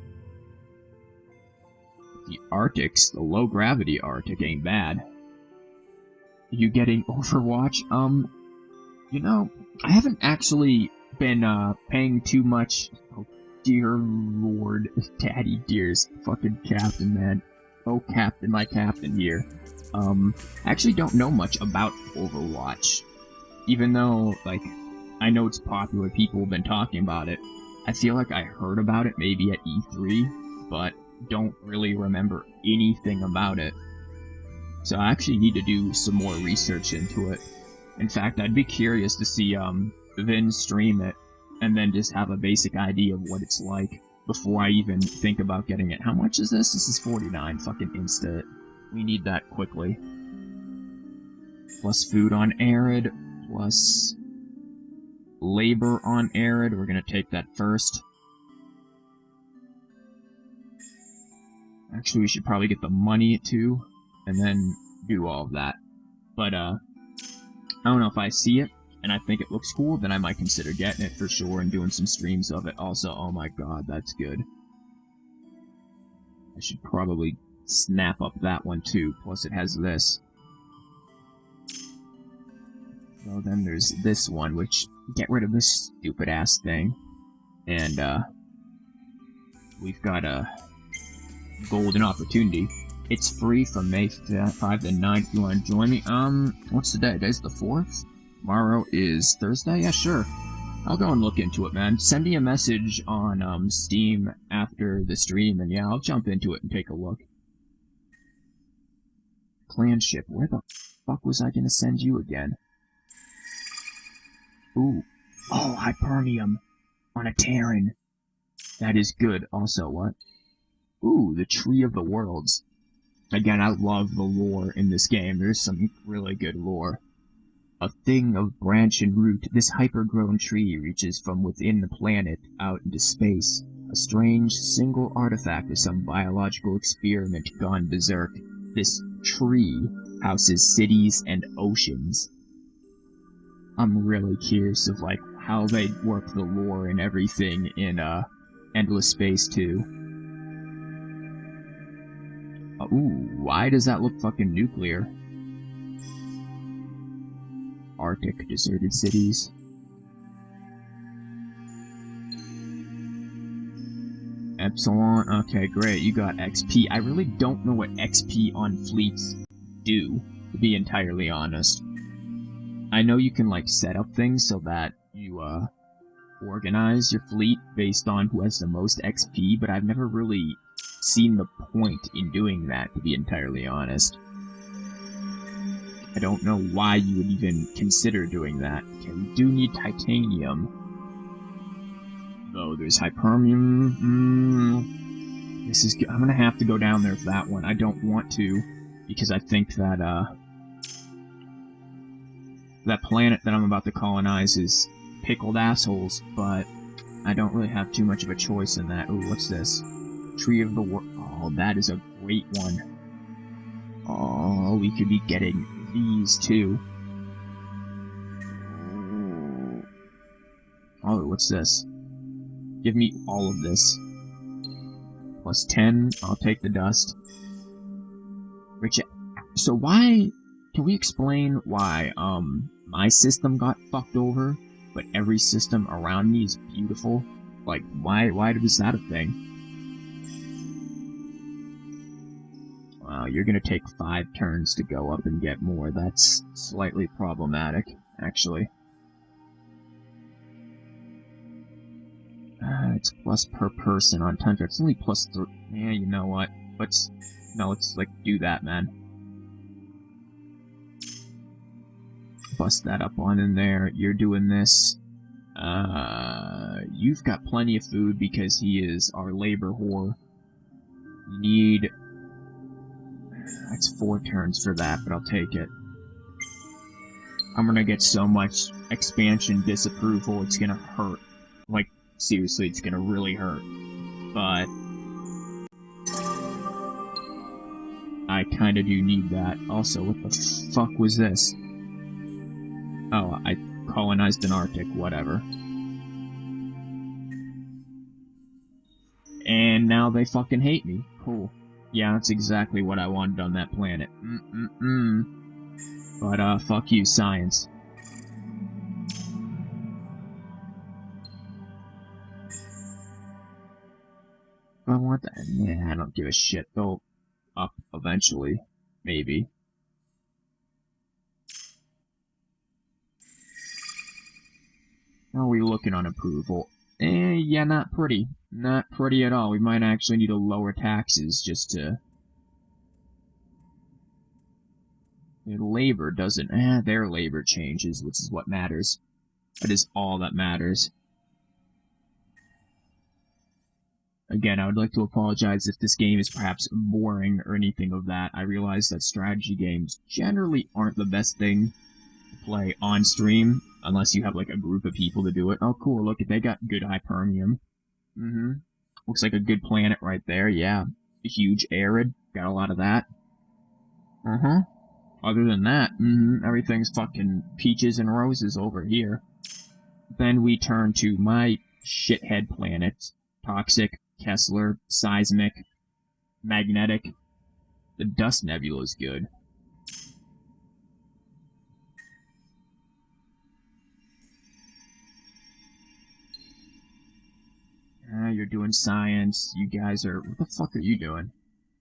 The Arctics, the low-gravity Arctic ain't bad. You getting Overwatch? You know, I haven't actually been, paying too much... Oh, Dear Lord, Daddy Dear's fucking captain, man. Oh, captain, my captain here. I actually don't know much about Overwatch. Even though, like, I know it's popular, people have been talking about it. I feel like I heard about it maybe at E3, but don't really remember anything about it. So I actually need to do some more research into it. In fact, I'd be curious to see, Vin stream it, and then just have a basic idea of what it's like before I even think about getting it. How much is this? This is 49, fucking insta. We need that quickly. Plus food on Arid, plus labor on Arid. We're gonna take that first. Actually, we should probably get the money too, and then do all of that. But, I don't know, if I see it, and I think it looks cool, then I might consider getting it for sure and doing some streams of it. Also, oh my god, that's good. I should probably snap up that one too, plus it has this. So then there's this one, which, get rid of this stupid ass thing. And, we've got a golden opportunity. It's free from May 5 to 9th if you want to join me. What's the day? Today's the 4th? Tomorrow is Thursday? Yeah, sure. I'll go and look into it, man. Send me a message on, Steam after the stream, and yeah, I'll jump into it and take a look. Clan ship. Where the fuck was I gonna send you again? Ooh. Oh, Hypernium. On a Terran. That is good. Also, what? Ooh, the Tree of the Worlds. Again, I love the lore in this game. There's some really good lore. A thing of branch and root, this hyper-grown tree reaches from within the planet out into space. A strange, single artifact of some biological experiment gone berserk. This tree houses cities and oceans. I'm really curious of, like, how they work the lore and everything in, Endless Space 2. Ooh, why does that look fucking nuclear? Arctic deserted cities. Epsilon, okay, great, you got XP. I really don't know what XP on fleets do, to be entirely honest. I know you can, like, set up things so that you, organize your fleet based on who has the most XP, but I've never really seen the point in doing that, to be entirely honest. I don't know why you would even consider doing that. Okay, we do need titanium. Though there's hypermium. This is good. I'm gonna have to go down there for that one. I don't want to, because I think that, that planet that I'm about to colonize is pickled assholes, but I don't really have too much of a choice in that. Ooh, what's this? Tree of the World. Oh, that is a great one. Oh, we could be getting these too. Oh, what's this? Give me all of this. Plus 10, I'll take the dust. Which, so why, can we explain why, my system got fucked over, but every system around me is beautiful? Like, why was that a thing? Wow, you're gonna take 5 turns to go up and get more. That's slightly problematic, actually. It's plus per person on Tundra. It's only plus 3. Yeah, you know what? Let's like do that, man. Bust that up on in there. You're doing this. You've got plenty of food because he is our labor whore. You need... That's 4 turns for that, but I'll take it. I'm gonna get so much expansion disapproval, it's gonna hurt. Like, seriously, it's gonna really hurt. But... I kinda do need that. Also, what the fuck was this? Oh, I colonized an Arctic, whatever. And now they fucking hate me. Cool. Yeah, that's exactly what I wanted on that planet. But, fuck you, science. I want that. Nah, I don't give a shit. They'll up eventually. Maybe. How are we looking on approval? Yeah, not pretty. Not pretty at all. We might actually need to lower taxes just to... Their labor doesn't... their labor changes, which is what matters. That is all that matters. Again, I would like to apologize if this game is perhaps boring or anything of that. I realize that strategy games generally aren't the best thing to play on stream, unless you have, like, a group of people to do it. Oh, cool, look, they got good hypermium. Looks like a good planet right there, yeah. A huge arid, got a lot of that. Other than that, everything's fucking peaches and roses over here. Then we turn to my shithead planet. Toxic, Kessler, Seismic, Magnetic. The Dust Nebula is good. You're doing science. You guys are... What the fuck are you doing?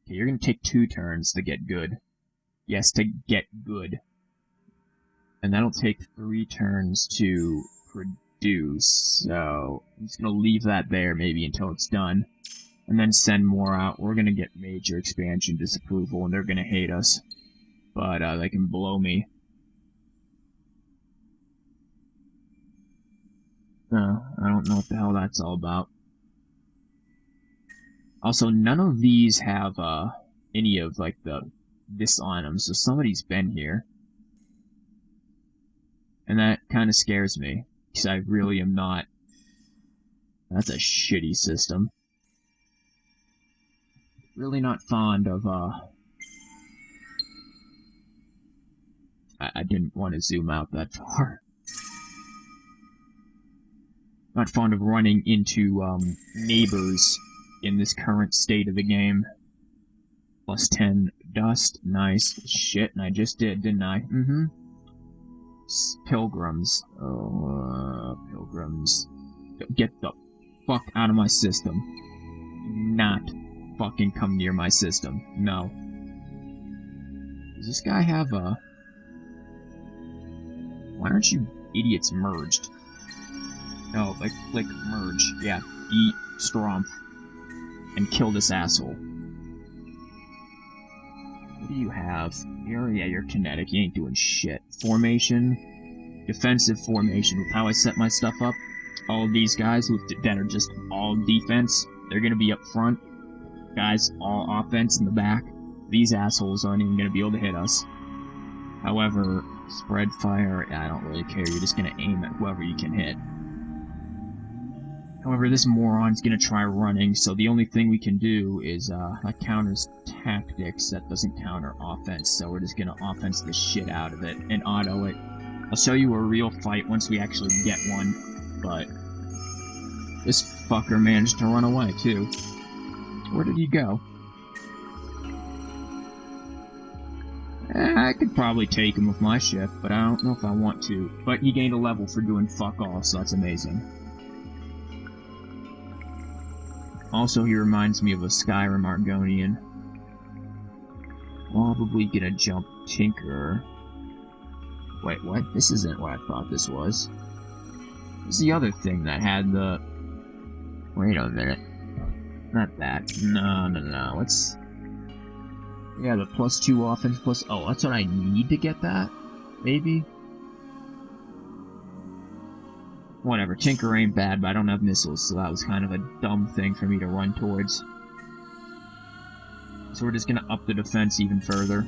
Okay, you're gonna take 2 turns to get good. Yes, to get good. And that'll take 3 turns to produce, so I'm just gonna leave that there maybe until it's done. And then send more out. We're gonna get major expansion disapproval, and they're gonna hate us. But, they can blow me. I don't know what the hell that's all about. Also, none of these have, any of, like, this on them, so somebody's been here. And that kind of scares me, because I really am not... That's a shitty system. Really not fond of, I didn't want to zoom out that far. Not fond of running into, neighbors in this current state of the game. Plus 10 dust, nice. Shit, and I just did, didn't I? Pilgrims. Oh, pilgrims. Get the fuck out of my system. Not fucking come near my system. No. Does this guy have a... Why aren't you idiots merged? No, like, click merge. Yeah, eat Stromp. And kill this asshole. What do you have? You're kinetic. You ain't doing shit. Formation. Defensive formation. With how I set my stuff up, all of these guys that are just all defense, they're gonna be up front. Guys, all offense in the back. These assholes aren't even gonna be able to hit us. However, spread fire, I don't really care. You're just gonna aim at whoever you can hit. However, this moron's gonna try running, so the only thing we can do is, that counters tactics, that doesn't counter offense, so we're just gonna offense the shit out of it, and auto it. I'll show you a real fight once we actually get one, but... This fucker managed to run away, too. Where did he go? I could probably take him with my ship, but I don't know if I want to. But he gained a level for doing fuck all, so that's amazing. Also, he reminds me of a Skyrim Argonian. Probably gonna jump Tinker. Wait, what? This isn't what I thought this was. This is the other thing that had the... Wait a minute. Not that. No. What's... Yeah, the +2 offense plus... Oh, that's what I need to get that? Maybe? Whatever, Tinker ain't bad, but I don't have missiles, so that was kind of a dumb thing for me to run towards. So we're just gonna up the defense even further.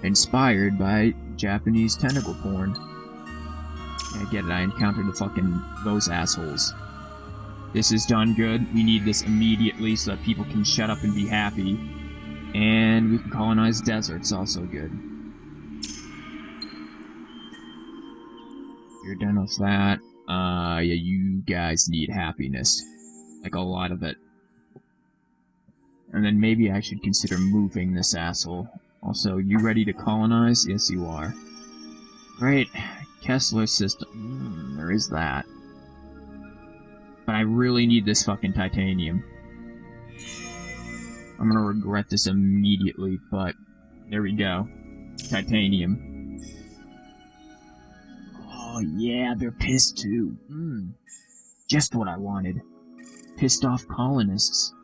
Inspired by Japanese tentacle porn. I get it, I encountered those assholes. This is done good. We need this immediately so that people can shut up and be happy. And we can colonize deserts, also good. You're done with that. Yeah, you guys need happiness. Like, a lot of it. And then maybe I should consider moving this asshole. Also, you ready to colonize? Yes, you are. Great. Kessler system. There is that. But I really need this fucking titanium. I'm gonna regret this immediately, but there we go. Titanium. Oh yeah, they're pissed too. Just what I wanted. Pissed off colonists.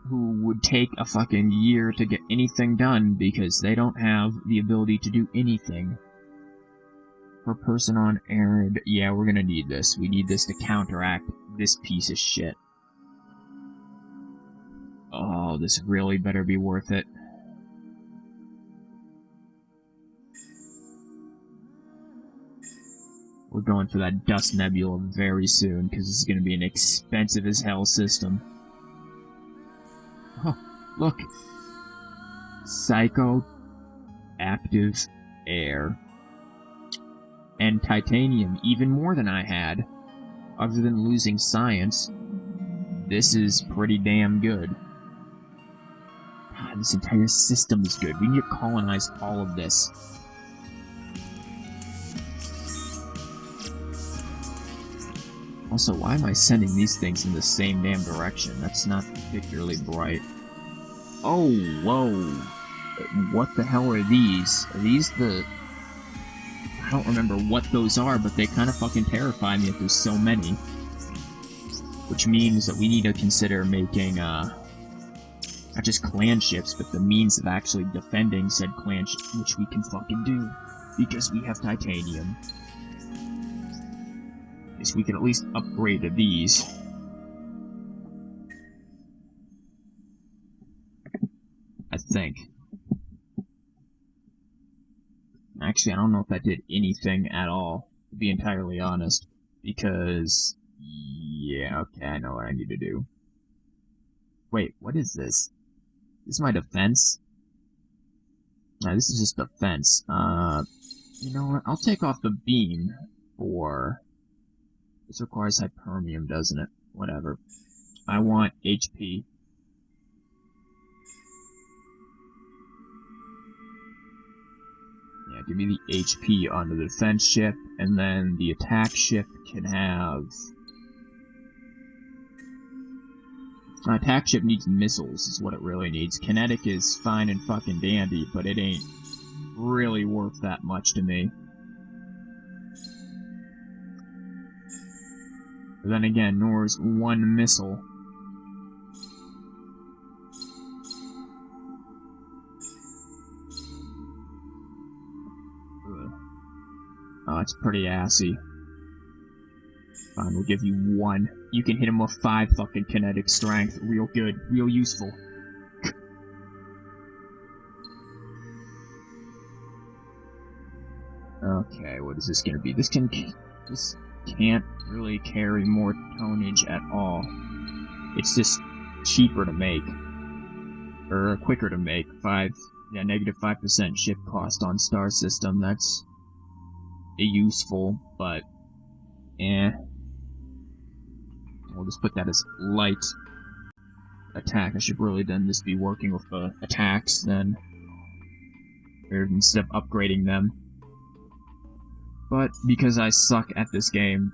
Who would take a fucking year to get anything done because they don't have the ability to do anything. Per person on errand, yeah, we're gonna need this. We need this to counteract this piece of shit. Oh, this really better be worth it. We're going for that dust nebula very soon, because this is going to be an expensive as hell system. Oh, look! Psychoactive air. And titanium, even more than I had. Other than losing science, this is pretty damn good. God, this entire system is good. We need to colonize all of this. Also, why am I sending these things in the same damn direction? That's not particularly bright. Oh, whoa. What the hell are these? Are these the... I don't remember what those are, but they kind of fucking terrify me if there's so many. Which means that we need to consider making, not just clan ships, but the means of actually defending said clan ship, which we can fucking do. Because we have titanium. We can at least upgrade to these. I think. Actually, I don't know if that did anything at all, to be entirely honest. Because... yeah, okay, I know what I need to do. Wait, what is this? This is my defense? No, this is just defense. You know what? I'll take off the beam for... This requires hypermium, doesn't it? Whatever. I want HP. Yeah, give me the HP on the defense ship, and then the attack ship can have... attack ship needs missiles, is what it really needs. Kinetic is fine and fucking dandy, but it ain't really worth that much to me. But then again, Nor's one missile. Ugh. Oh, it's pretty assy. Fine, we'll give you one. You can hit him with 5 fucking kinetic strength. Real good. Real useful. Okay, what is this gonna be? This can't really carry more tonnage at all. It's just cheaper to make. Or quicker to make. Negative 5% ship cost on star system. That's useful, but we'll just put that as light attack. I should really then just be working with the attacks then, instead of upgrading them. But because I suck at this game,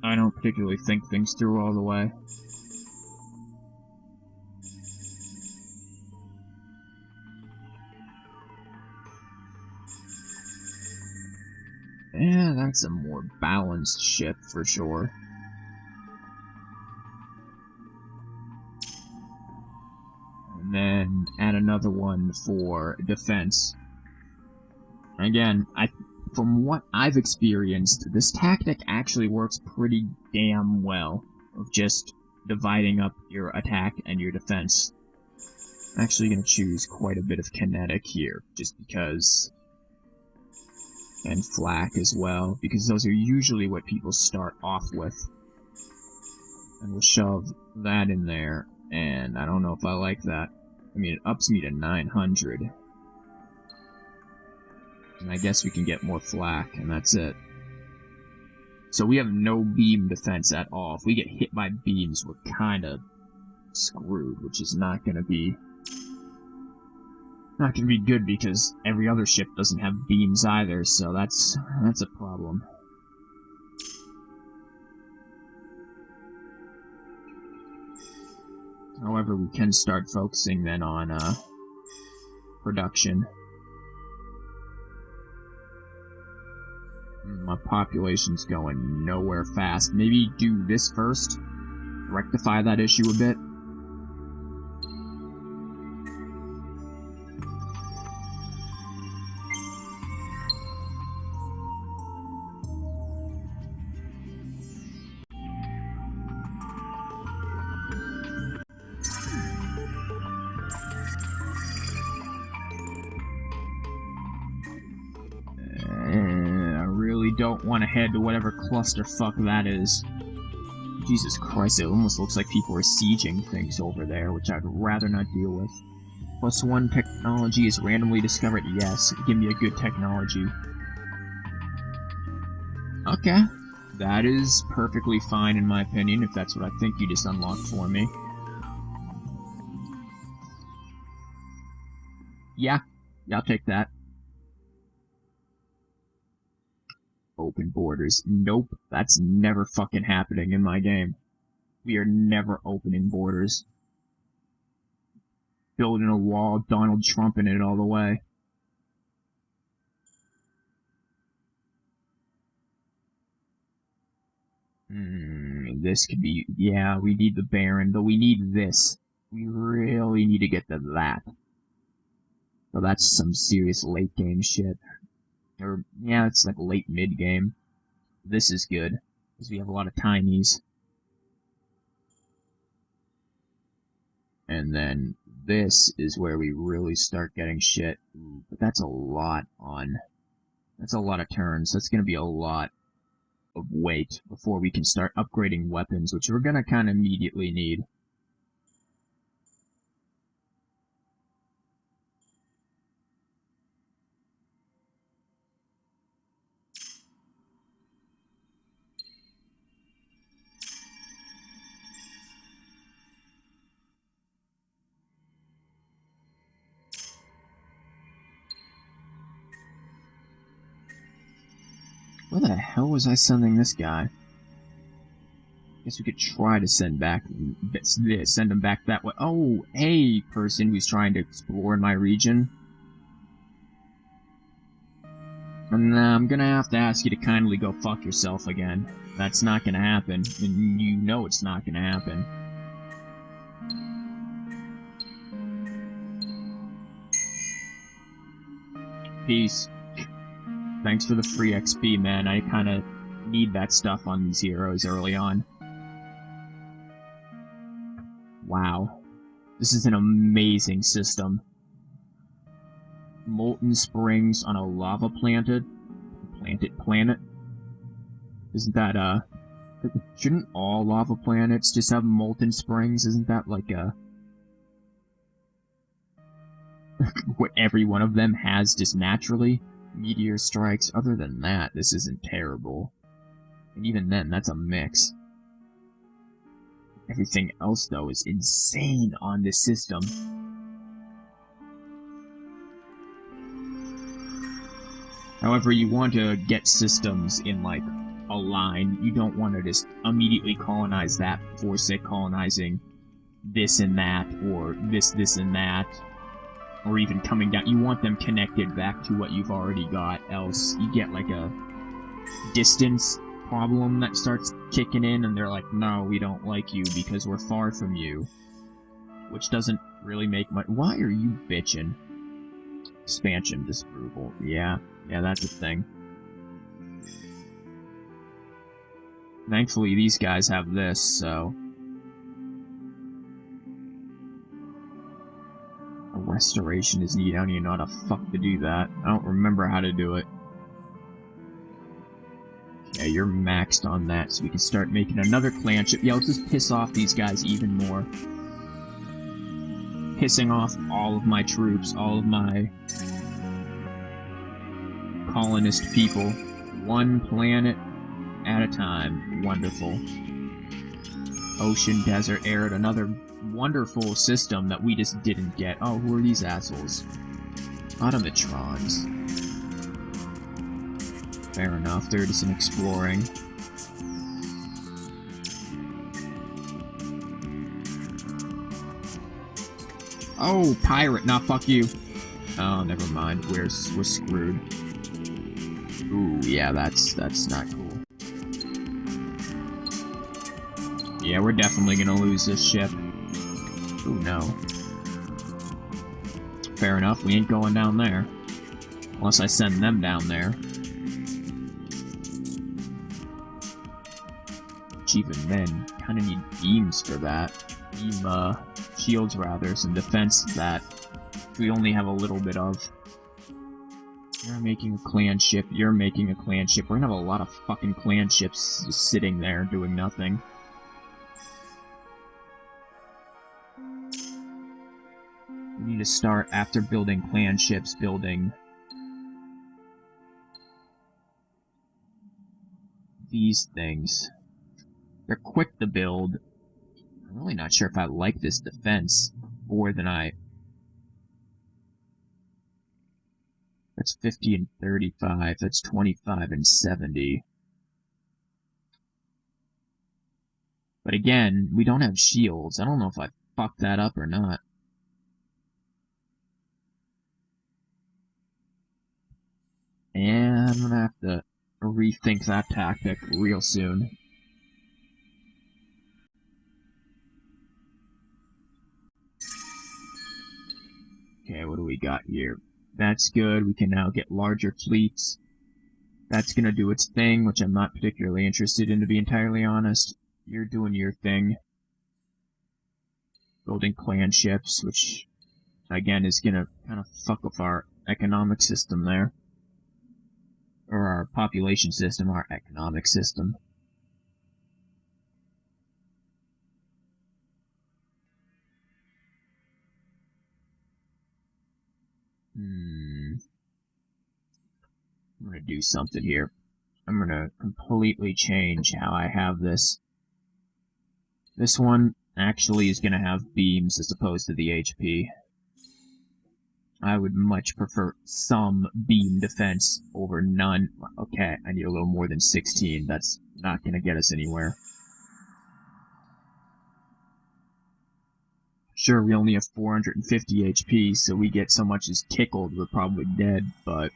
I don't particularly think things through all the way. Yeah, that's a more balanced ship for sure. And then add another one for defense. Again, from what I've experienced, this tactic actually works pretty damn well, of just dividing up your attack and your defense. I'm actually going to choose quite a bit of kinetic here, just because, and flak as well, because those are usually what people start off with. And we'll shove that in there, and I don't know if I like that. I mean, it ups me to 900. And I guess we can get more flak, and that's it. So we have no beam defense at all. If we get hit by beams, we're kinda screwed, which is not gonna be Not gonna be good because every other ship doesn't have beams either, so that's a problem. However, we can start focusing then on production. My population's going nowhere fast. Maybe do this first. Rectify that issue a bit. Don't want to head to whatever clusterfuck that is. Jesus Christ, it almost looks like people are sieging things over there, which I'd rather not deal with. +1 technology is randomly discovered. Yes, give me a good technology. Okay. That is perfectly fine in my opinion, if that's what I think you just unlocked for me. Yeah, I'll take that. Open borders. Nope, that's never fucking happening in my game. We are never opening borders. Building a wall, Donald Trump in it all the way. This could be... Yeah, we need the Baron, but we need this. We really need to get to that. So that's some serious late game shit. Or, yeah, it's like late mid-game. This is good, because we have a lot of tinies. And then this is where we really start getting shit. But that's a lot on... That's a lot of turns. That's going to be a lot of weight before we can start upgrading weapons, which we're going to kind of immediately need. Where the hell was I sending this guy? Guess we could try to send him back that way. Oh, hey, person who's trying to explore in my region. And I'm gonna have to ask you to kindly go fuck yourself again. That's not gonna happen, and you know it's not gonna happen. Peace. Thanks for the free XP, man. I kinda need that stuff on these heroes early on. Wow. This is an amazing system. Molten springs on a lava planet? Isn't that, shouldn't all lava planets just have molten springs? Isn't that like what every one of them has just naturally? Meteor strikes. Other than that, this isn't terrible. And even then, that's a mix. Everything else, though, is insane on this system. However, you want to get systems in, like, a line. You don't want to just immediately colonize that before, say, colonizing this and that, or this and that. Or even coming down. You want them connected back to what you've already got, else you get like a distance problem that starts kicking in, and they're like, no, we don't like you because we're far from you. Which doesn't really make much... Why are you bitching? Expansion disapproval. Yeah, that's a thing. Thankfully, these guys have this, so... Restoration is needed. I don't even know how the fuck to do that. I don't remember how to do it. Yeah, you're maxed on that, so we can start making another clan ship. Yeah, let's just piss off these guys even more. Pissing off all of my troops, all of my colonist people. One planet at a time. Wonderful. Ocean, desert, arid, another wonderful system that we just didn't get. Oh, who are these assholes? Automatrons. Fair enough, they're just exploring. Oh, pirate! Nah, fuck you. Oh, never mind. We're screwed. Ooh, yeah, that's not cool. Yeah, we're definitely gonna lose this ship. Ooh, no. Fair enough, we ain't going down there. Unless I send them down there. Which even then, kinda need beams for that. Beam, shields rather, some defense that we only have a little bit of. You're making a clan ship, you're making a clan ship. We're gonna have a lot of fucking clan ships just sitting there doing nothing. We need to start, after building clan ships, building these things. They're quick to build. I'm really not sure if I like this defense more than I... That's 50 and 35, that's 25 and 70. But again, we don't have shields. I don't know if I fucked that up or not. And I'm gonna have to rethink that tactic real soon. Okay, what do we got here? That's good, we can now get larger fleets. That's gonna do its thing, which I'm not particularly interested in, to be entirely honest. You're doing your thing. Building clan ships, which, again, is gonna kind of fuck with our economic system there. Or our population system, our economic system. I'm gonna do something here. I'm gonna completely change how I have this. This one actually is gonna have beams as opposed to the HP. I would much prefer some beam defense over none. Okay, I need a little more than 16. That's not gonna get us anywhere. Sure, we only have 450 HP, so we get so much as tickled, we're probably dead, but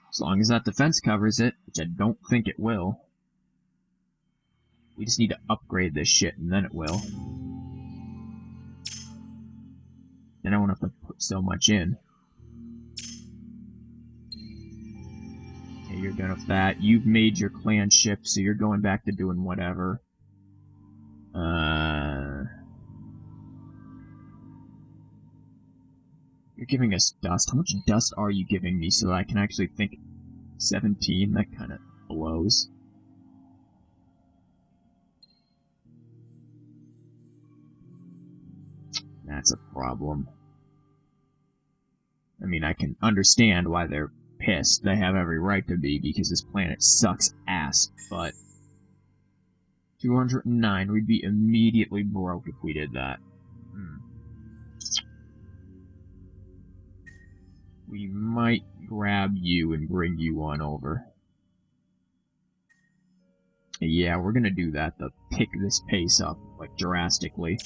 as long as that defense covers it, which I don't think it will, we just need to upgrade this shit, and then it will. And I won't have to put so much in. Okay, you're done with that. You've made your clan ship, so you're going back to doing whatever. You're giving us dust. How much dust are you giving me so that I can actually think? 17? That kind of blows. That's a problem. I mean, I can understand why they're pissed. They have every right to be, because this planet sucks ass, but 209, we'd be immediately broke if we did that. We might grab you and bring you on over. Yeah, we're gonna do that to pick this pace up, like, drastically.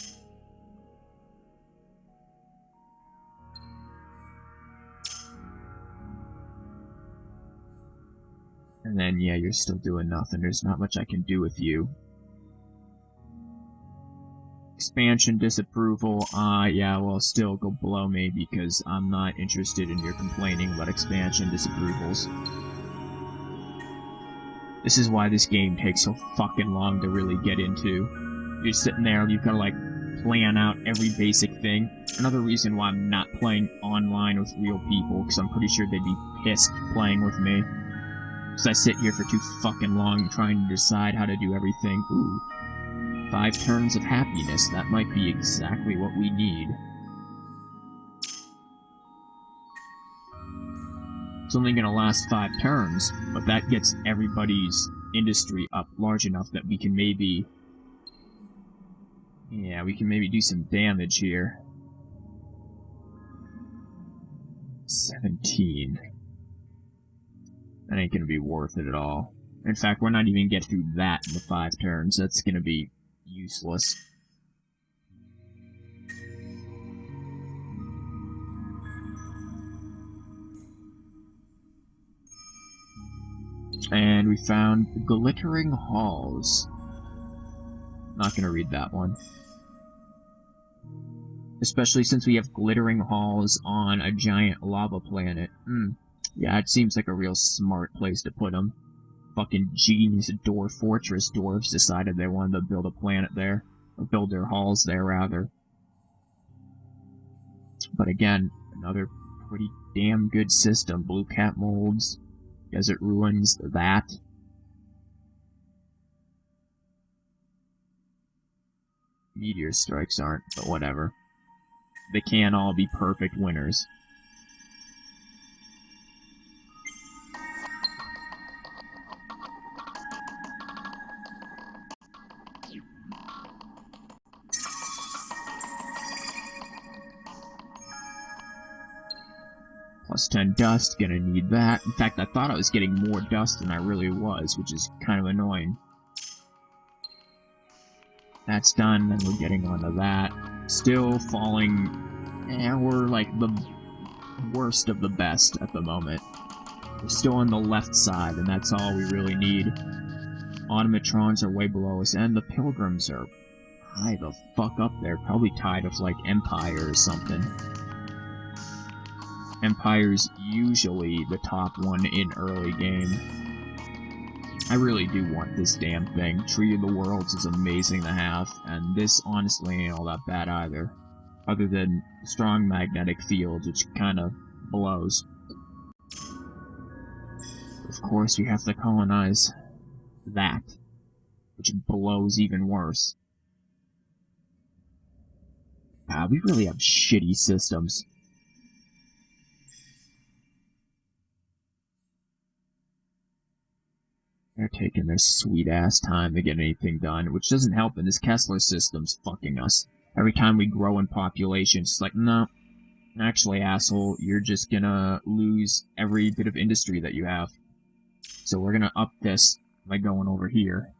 And then, yeah, you're still doing nothing. There's not much I can do with you. Expansion disapproval, yeah, well, still go below me, because I'm not interested in your complaining about expansion disapprovals. This is why this game takes so fucking long to really get into. You're sitting there, you've gotta, like, plan out every basic thing. Another reason why I'm not playing online with real people, because I'm pretty sure they'd be pissed playing with me. Because I sit here for too fucking long trying to decide how to do everything. Ooh. 5 turns of happiness, that might be exactly what we need. It's only gonna last 5 turns, but that gets everybody's industry up large enough that we can maybe... Yeah, we can maybe do some damage here. 17. That ain't gonna be worth it at all. In fact, we're not even get through that in the 5 turns. That's gonna be useless. And we found Glittering Halls. Not gonna read that one. Especially since we have glittering halls on a giant lava planet. Yeah, it seems like a real smart place to put them. Fucking genius dwarf fortress dwarves decided they wanted to build a planet there. Or build their halls there, rather. But again, another pretty damn good system. Blue cat molds, desert ruins, that. Meteor strikes aren't, but whatever. They can't all be perfect winners. Plus 10 dust, gonna need that. In fact, I thought I was getting more dust than I really was, which is kind of annoying. That's done, and we're getting onto that. Still falling... we're like the worst of the best at the moment. We're still on the left side, and that's all we really need. Automatrons are way below us, and the Pilgrims are high the fuck up there. Probably tied with, like, Empire or something. Empire's usually the top one in early game. I really do want this damn thing. Tree of the Worlds is amazing to have, and this honestly ain't all that bad either. Other than strong magnetic fields, which kinda blows. Of course, we have to colonize that, which blows even worse. God, we really have shitty systems. They're taking their sweet-ass time to get anything done, which doesn't help, and this Kessler system's fucking us. Every time we grow in population, it's like, no, actually, asshole, you're just gonna lose every bit of industry that you have. So we're gonna up this by going over here.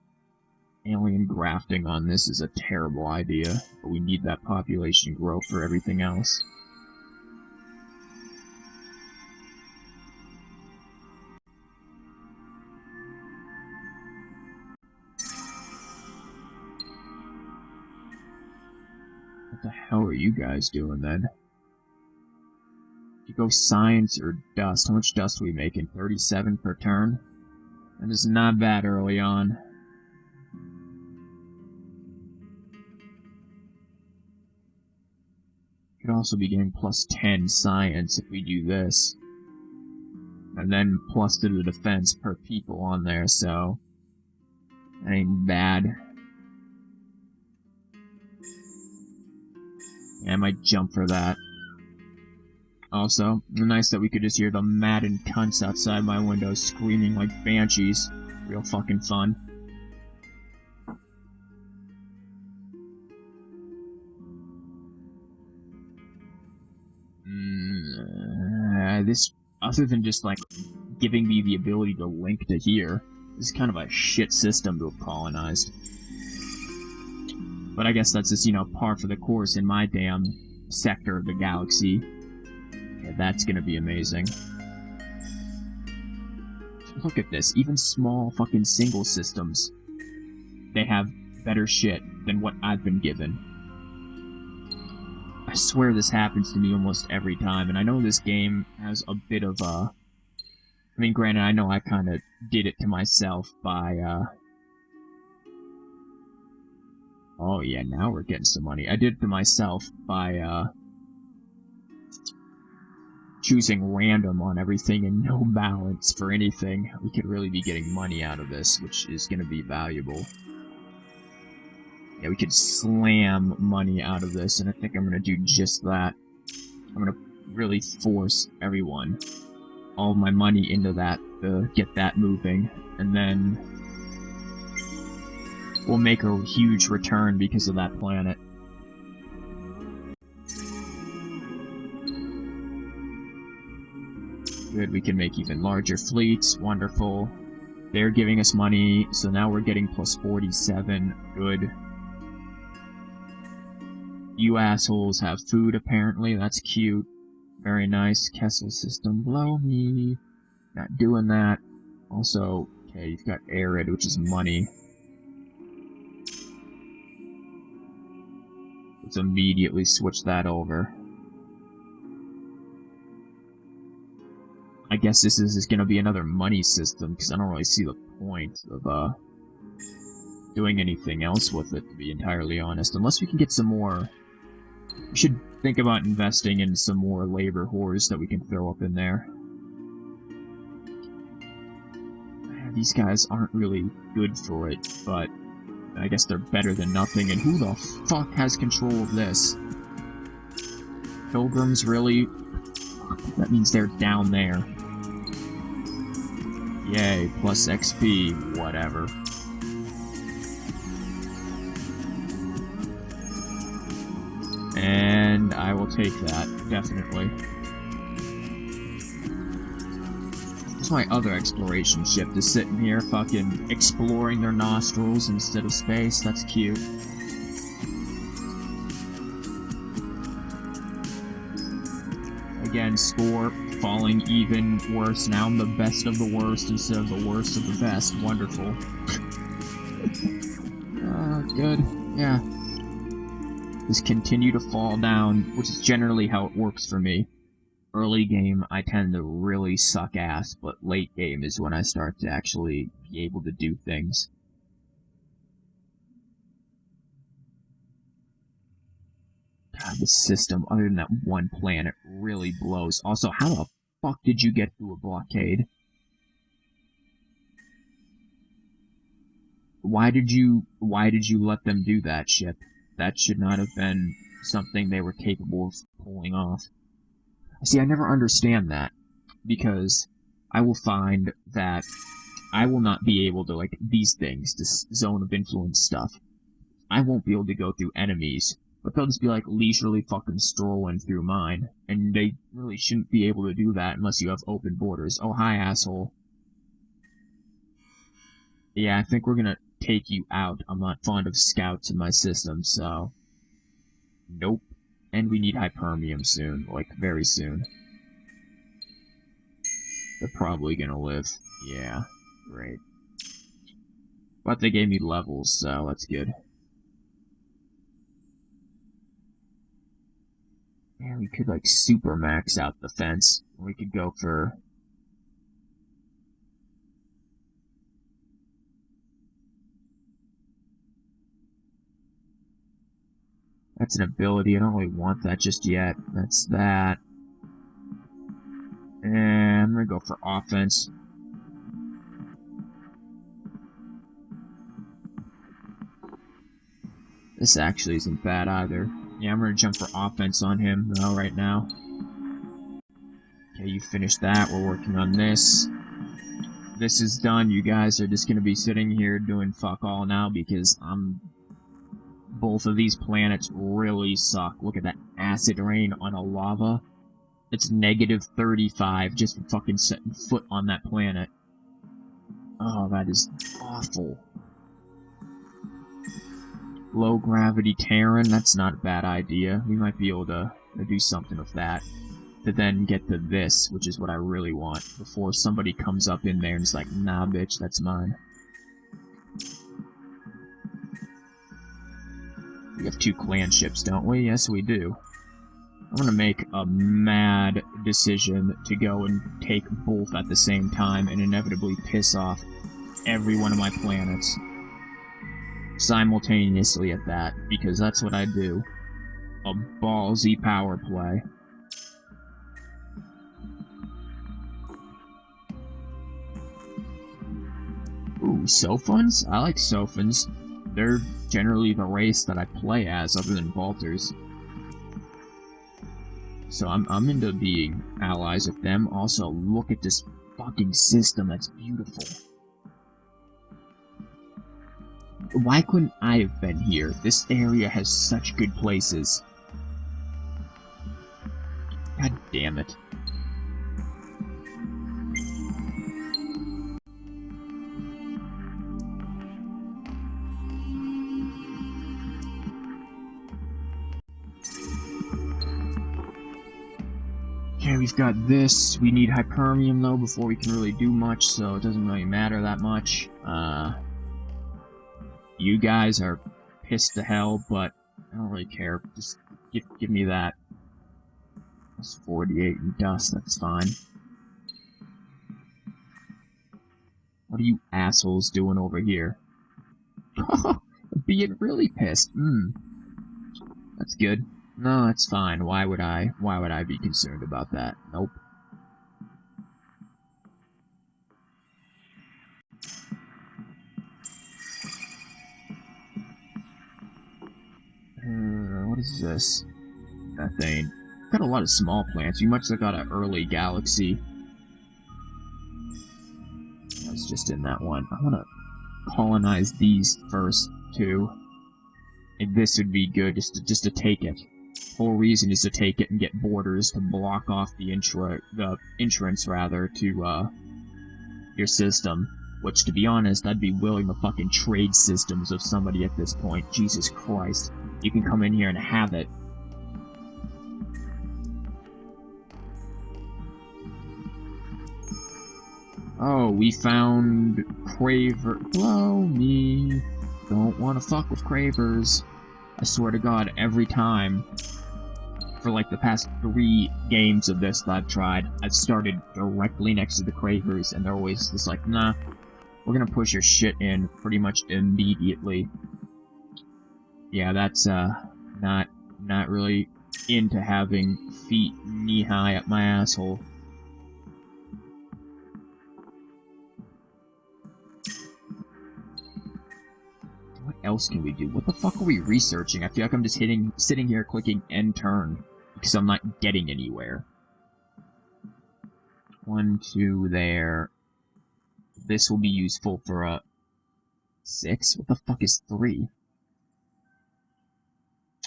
Alien grafting on this is a terrible idea, but we need that population growth for everything else. What the hell are you guys doing, then? You go science or dust. How much dust are we making? 37 per turn? That is not bad early on. Could also be getting plus 10 science if we do this. And then plus to the defense per people on there, so... that ain't bad. Yeah, I might jump for that. Also, nice that we could just hear the maddened cunts outside my window screaming like banshees. Real fucking fun. This, other than just like giving me the ability to link to here, this is kind of a shit system to have colonized. But I guess that's just, you know, par for the course in my damn sector of the galaxy. Yeah, that's gonna be amazing. Look at this. Even small fucking single systems, they have better shit than what I've been given. I swear this happens to me almost every time, and I know this game has a bit of a... I mean, granted, I know I kinda did it to myself by, oh yeah, now we're getting some money. I did it to myself by, choosing random on everything and no balance for anything. We could really be getting money out of this, which is gonna be valuable. Yeah, we could slam money out of this, and I think I'm gonna do just that. I'm gonna really force everyone, all of my money into that to get that moving, and then we'll make a huge return because of that planet. Good, we can make even larger fleets. Wonderful. They're giving us money, so now we're getting plus 47. Good. You assholes have food, apparently. That's cute. Very nice. Kessel system. Blow me. Not doing that. Also, okay, you've got arid, which is money. Let's immediately switch that over. I guess this is going to be another money system, because I don't really see the point of, doing anything else with it, to be entirely honest. Unless we can get some more... We should think about investing in some more labor whores that we can throw up in there. These guys aren't really good for it, but I guess they're better than nothing, and who the fuck has control of this? Pilgrims, really? That means they're down there. Yay, plus XP, whatever. And I will take that, definitely. Where's my other exploration ship? Just sitting here fucking exploring their nostrils instead of space. That's cute. Again, score falling even worse. Now I'm the best of the worst instead of the worst of the best. Wonderful. Good. Yeah. Just continue to fall down, which is generally how it works for me. Early game, I tend to really suck ass, but late game is when I start to actually be able to do things. God, this system, other than that one planet, really blows. Also, how the fuck did you get through a blockade? Why did you let them do that, ship? That should not have been something they were capable of pulling off. See, I never understand that, because I will find that I will not be able to, like, these things, this zone of influence stuff. I won't be able to go through enemies, but they'll just be, like, leisurely fucking strolling through mine, and they really shouldn't be able to do that unless you have open borders. Oh, hi, asshole. Yeah, I think we're gonna take you out. I'm not fond of scouts in my system, so... Nope. And we need hypermium soon, like, very soon. They're probably gonna live. Yeah, great. But they gave me levels, so that's good. Yeah, we could, like, super max out the fence. We could go for... That's an ability. I don't really want that just yet. That's that. And I'm gonna go for offense. This actually isn't bad either. Yeah, I'm gonna jump for offense on him, though, right now. Okay, you finished that. We're working on this. This is done. You guys are just gonna be sitting here doing fuck all now because both of these planets really suck. Look at that acid rain on a lava. It's negative 35 just for fucking setting foot on that planet. Oh, that is awful. Low gravity Terran, that's not a bad idea. We might be able to do something with that. To then get to this, which is what I really want, before somebody comes up in there and is like, nah bitch, that's mine. We have 2 clan ships, don't we? Yes, we do. I'm gonna make a mad decision to go and take both at the same time and inevitably piss off every one of my planets. Simultaneously at that, because that's what I do. A ballsy power play. Ooh, Sophons? I like Sophons. They're generally the race that I play as, other than Balters. So I'm into being allies with them. Also, look at this fucking system, that's beautiful. Why couldn't I have been here? This area has such good places. God damn it. Okay, we've got this. We need hypermium, though, before we can really do much, so it doesn't really matter that much. You guys are pissed to hell, but I don't really care. Just give me that. That's 48 in dust, that's fine. What are you assholes doing over here? Being really pissed. That's good. No, that's fine. Why would I be concerned about that? Nope. What is this? Methane. Got a lot of small plants. You must have got an early galaxy. I was just in that one. I want to colonize these first, too. And this would be good, just to take it. Whole reason is to take it and get borders to block off the entrance rather to your system. Which, to be honest, I'd be willing to fucking trade systems with somebody at this point. Jesus Christ, you can come in here and have it. Oh, we found Craver. Blow me. Don't want to fuck with Cravers. I swear to God, every time. For like the past 3 games of this that I've tried, I've started directly next to the Cravers, and they're always just like, nah, we're gonna push your shit in pretty much immediately. Yeah, that's, not really into having feet knee-high up my asshole. What else can we do? What the fuck are we researching? I feel like I'm just sitting here clicking end turn, because I'm not getting anywhere. 1, 2, there. This will be useful for 6? What the fuck is 3?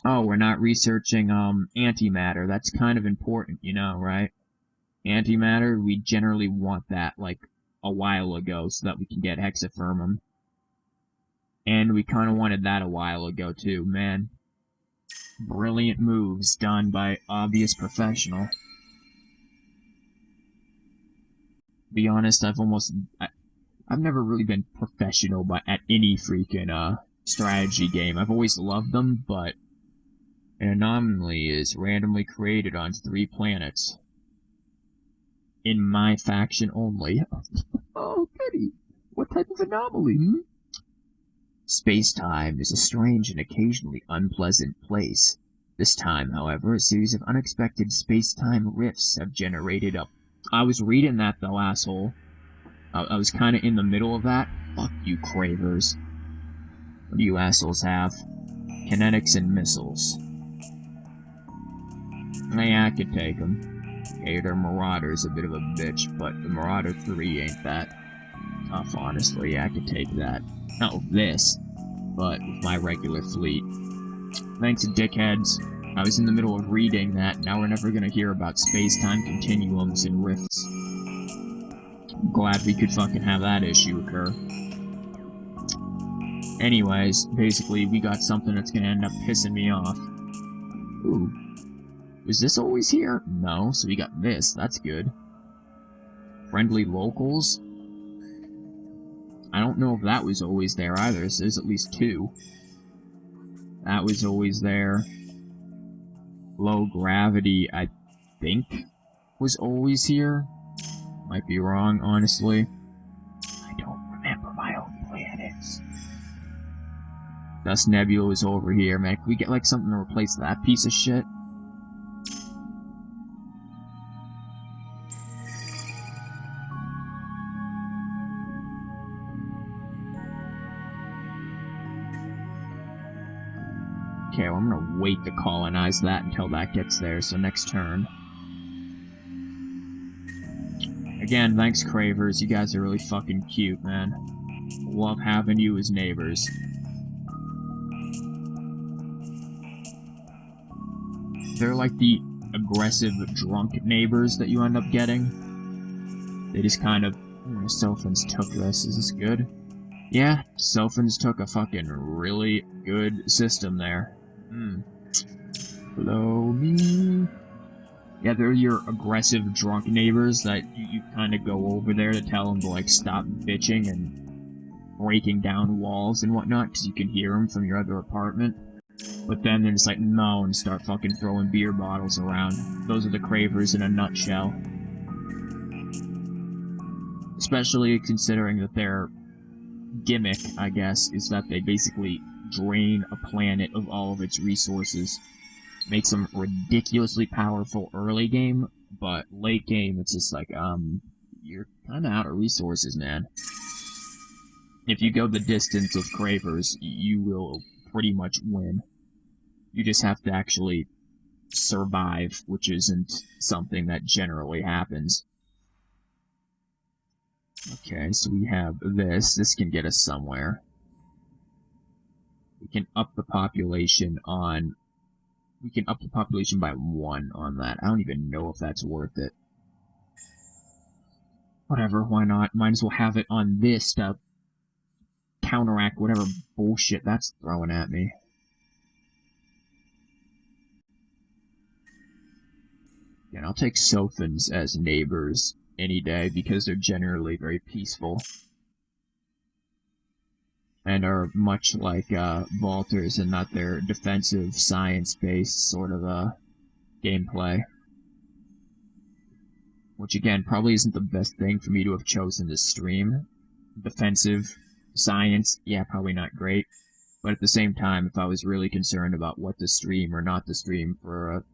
Oh, we're not researching, antimatter. That's kind of important, you know, right? Antimatter, we generally want that, like, a while ago, so that we can get hexafermum. And we kind of wanted that a while ago, too, man. Brilliant moves done by obvious professional. To be honest, I've never really been professional at any freaking, strategy game. I've always loved them, but an anomaly is randomly created on 3 planets. In my faction only. Oh, goody. What type of anomaly, Space-time is a strange and occasionally unpleasant place. This time, however, a series of unexpected space-time rifts have generated up. I was reading that, though, asshole. I was kind of in the middle of that. Fuck you, Cravers. What do you assholes have? Kinetics and missiles. Yeah, I could take them. Okay, their Marauder's a bit of a bitch, but the Marauder 3 ain't that tough, honestly. Yeah, I could take that. Not with this, but with my regular fleet. Thanks, dickheads. I was in the middle of reading that, now we're never gonna hear about space-time continuums and rifts. I'm glad we could fucking have that issue occur. Anyways, basically, we got something that's gonna end up pissing me off. Ooh. Was this always here? No, so we got this, that's good. Friendly locals? I don't know if that was always there either, so there's at least 2. That was always there. Low gravity, I think, was always here. Might be wrong, honestly. I don't remember my own planets. Dust Nebula is over here, man. Can we get, like, something to replace that piece of shit? Okay, well, I'm gonna wait to colonize that until that gets there, so next turn. Again, thanks, Cravers. You guys are really fucking cute, man. Love having you as neighbors. They're like the aggressive, drunk neighbors that you end up getting. They just kind of... Sophins took this. Is this good? Yeah, Sophins took a fucking really good system there. Blow me. Yeah, they're your aggressive drunk neighbors that you kind of go over there to tell them to, like, stop bitching and breaking down walls and whatnot, because you can hear them from your other apartment. But then they're just like, no, and start fucking throwing beer bottles around. Those are the cravers in a nutshell. Especially considering that their gimmick, I guess, is that they basically drain a planet of all of its resources. Makes them ridiculously powerful early game, but late game, it's just like, you're kinda out of resources, man. If you go the distance of cravers, you will pretty much win. You just have to actually survive, which isn't something that generally happens. Okay, so we have this. This can get us somewhere. We can up the population on... We can up the population by 1 on that. I don't even know if that's worth it. Whatever, why not? Might as well have it on this to counteract whatever bullshit that's throwing at me. And I'll take Sophans as neighbors any day, because they're generally very peaceful. And are much like Valters and not their defensive, science-based sort of gameplay. Which again, probably isn't the best thing for me to have chosen to stream. Defensive, science, yeah, probably not great. But at the same time, if I was really concerned about what to stream or not to stream for a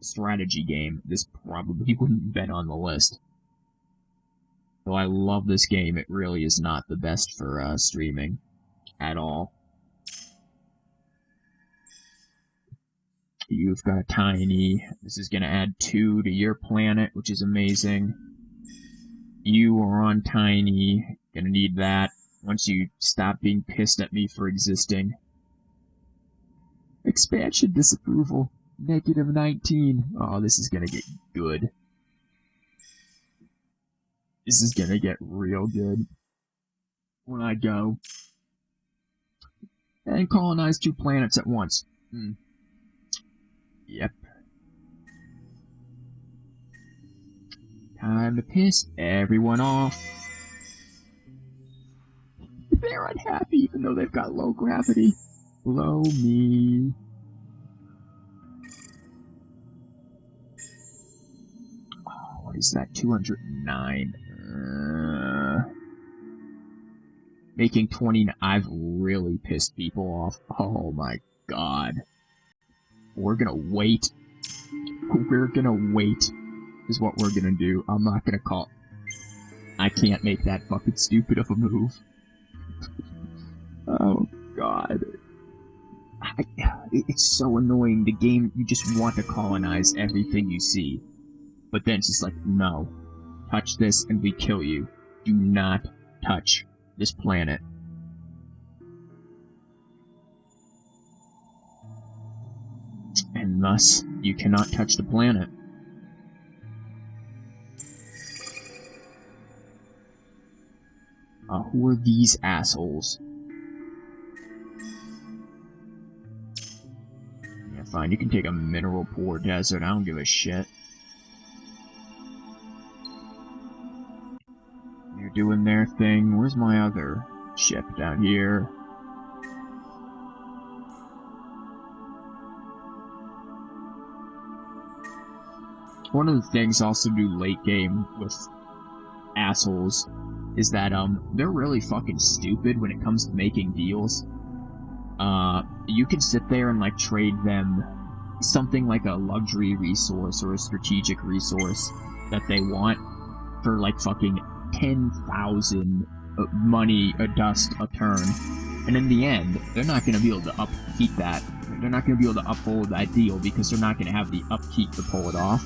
strategy game, this probably wouldn't have been on the list. Though I love this game, it really is not the best for streaming at all. You've got a tiny... This is going to add 2 to your planet, which is amazing. You are on tiny. Gonna need that once you stop being pissed at me for existing. Expansion disapproval. -19. Oh, this is gonna get good. This is gonna get real good. When I go and colonize 2 planets at once. Yep. Time to piss everyone off. They're unhappy even though they've got low gravity. Blow me. Oh, what is that? 209. Making 20. I've really pissed people off. Oh my god. We're gonna wait. We're gonna wait, is what we're gonna do. I'm not gonna call. I can't make that fucking stupid of a move. Oh god. It's so annoying. The game, you just want to colonize everything you see. But then it's just like, no. Touch this and we kill you. Do not touch this planet. And thus, you cannot touch the planet. Who are these assholes? Yeah, fine, you can take a mineral poor desert, I don't give a shit. They're doing their thing. Where's my other ship down here? One of the things also do late game with assholes is that they're really fucking stupid when it comes to making deals. You can sit there and like trade them something like a luxury resource or a strategic resource that they want for like fucking 10,000 money a dust a turn, and in the end they're not going to be able to upkeep that. They're not going to be able to uphold that deal because they're not going to have the upkeep to pull it off.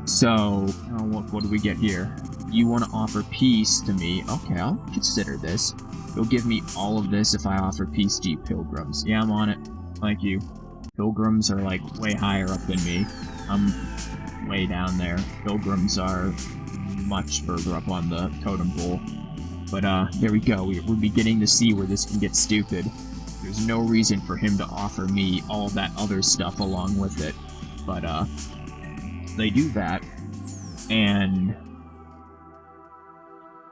So, what do we get here? You want to offer peace to me? Okay, I'll consider this. You'll give me all of this if I offer peace to you pilgrims. Yeah, I'm on it. Thank you. Pilgrims are like way higher up than me. I'm way down there. Pilgrims are much further up on the totem pole. But there we go. We're beginning to see where this can get stupid. There's no reason for him to offer me all that other stuff along with it. But they do that, and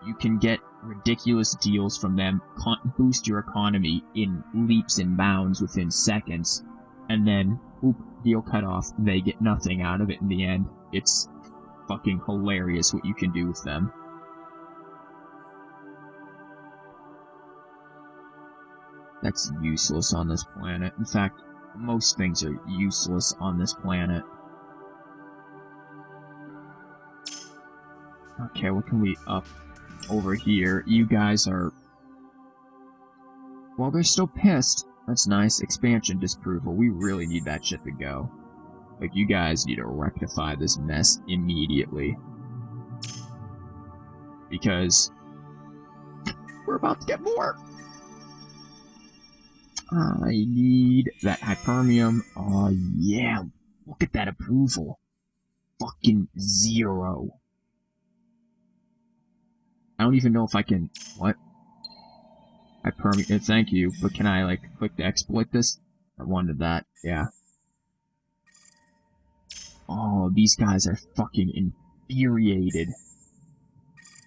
you can get ridiculous deals from them, boost your economy in leaps and bounds within seconds, and then, oop, deal cut off, they get nothing out of it in the end. It's fucking hilarious what you can do with them. That's useless on this planet. In fact, most things are useless on this planet. Okay, what can we up over here? You guys are... Well, they're still pissed. That's nice. Expansion disapproval. We really need that shit to go. Like, you guys need to rectify this mess immediately. Because we're about to get more. I need that hypermium. Oh, yeah. Look at that approval. Fucking 0. I don't even know if I can... What? Hypermium. Thank you, but can I, like, click to exploit this? I wanted that. Yeah. Oh, these guys are fucking infuriated.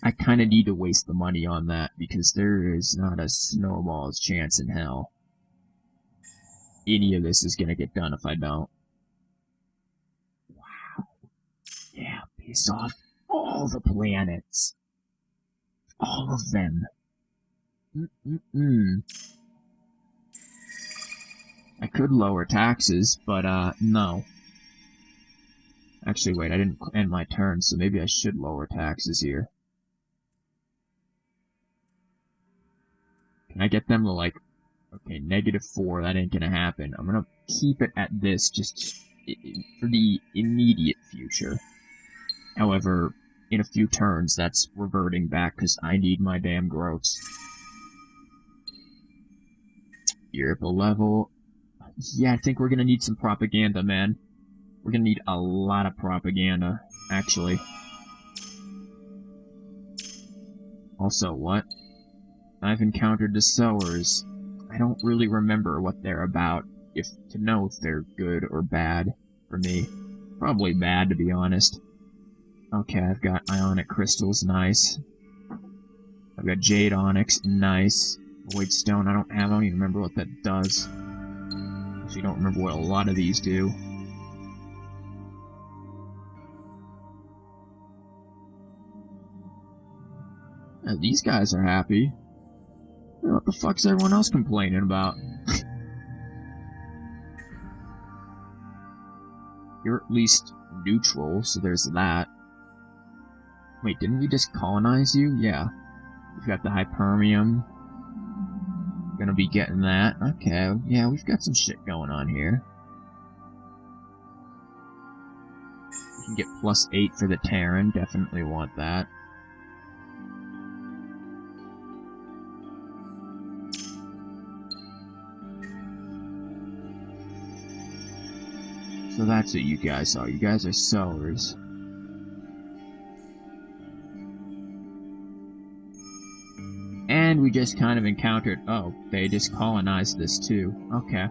I kinda need to waste the money on that, because there is not a snowball's chance in hell any of this is gonna get done if I don't. Wow. Yeah, piss off all the planets. All of them. I could lower taxes, but, no. Actually, wait, I didn't end my turn, so maybe I should lower taxes here. Can I get them to, like... Okay, -4, that ain't gonna happen. I'm gonna keep it at this, just for the immediate future. However, in a few turns, that's reverting back, because I need my damn growths. Europe level. Yeah, I think we're gonna need some propaganda, man. We're gonna need a lot of propaganda, actually. Also, what? I've encountered the sowers. I don't really remember what they're about, to know if they're good or bad for me. Probably bad, to be honest. Okay, I've got ionic crystals, nice. I've got jade onyx, nice. Void stone, I don't even remember what that does. Actually, don't remember what a lot of these do. These guys are happy. What the fuck's everyone else complaining about? You're at least neutral, so there's that. Wait, didn't we just colonize you? Yeah. We've got the hypermium. Gonna be getting that. Okay, yeah, we've got some shit going on here. We can get +8 for the Terran, definitely want that. So that's what you guys are. You guys are sowers. And we just kind of encountered... Oh, they just colonized this too. Okay.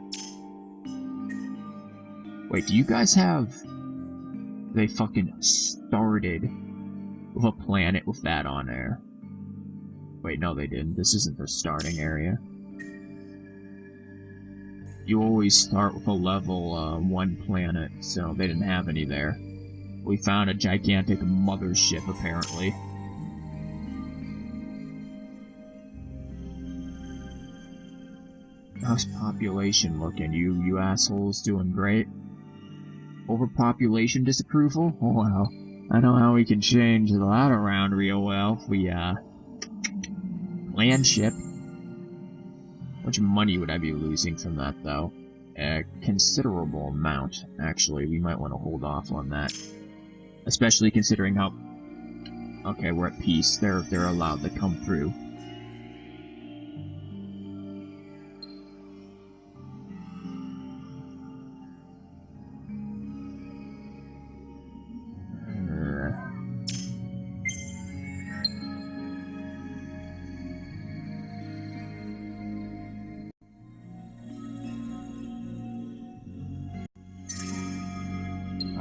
Wait, do you guys have... They fucking started with a planet with that on there. Wait, no they didn't. This isn't their starting area. You always start with a level 1 planet, so they didn't have any there. We found a gigantic mothership, apparently. How's population looking? You assholes doing great? Overpopulation disapproval? Oh, wow. I know how we can change that around real well if we, land ship. How much money would I be losing from that, though? A considerable amount, actually. We might want to hold off on that. Especially considering how... Okay, we're at peace. They're allowed to come through.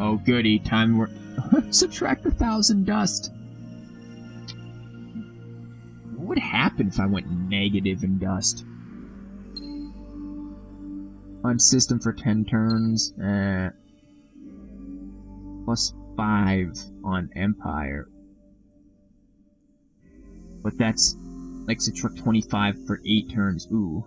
Oh goody, time work. Subtract 1,000 dust. What would happen if I went negative in dust? On system for 10 turns, plus 5 on Empire. But that's like subtract 25 for 8 turns. Ooh.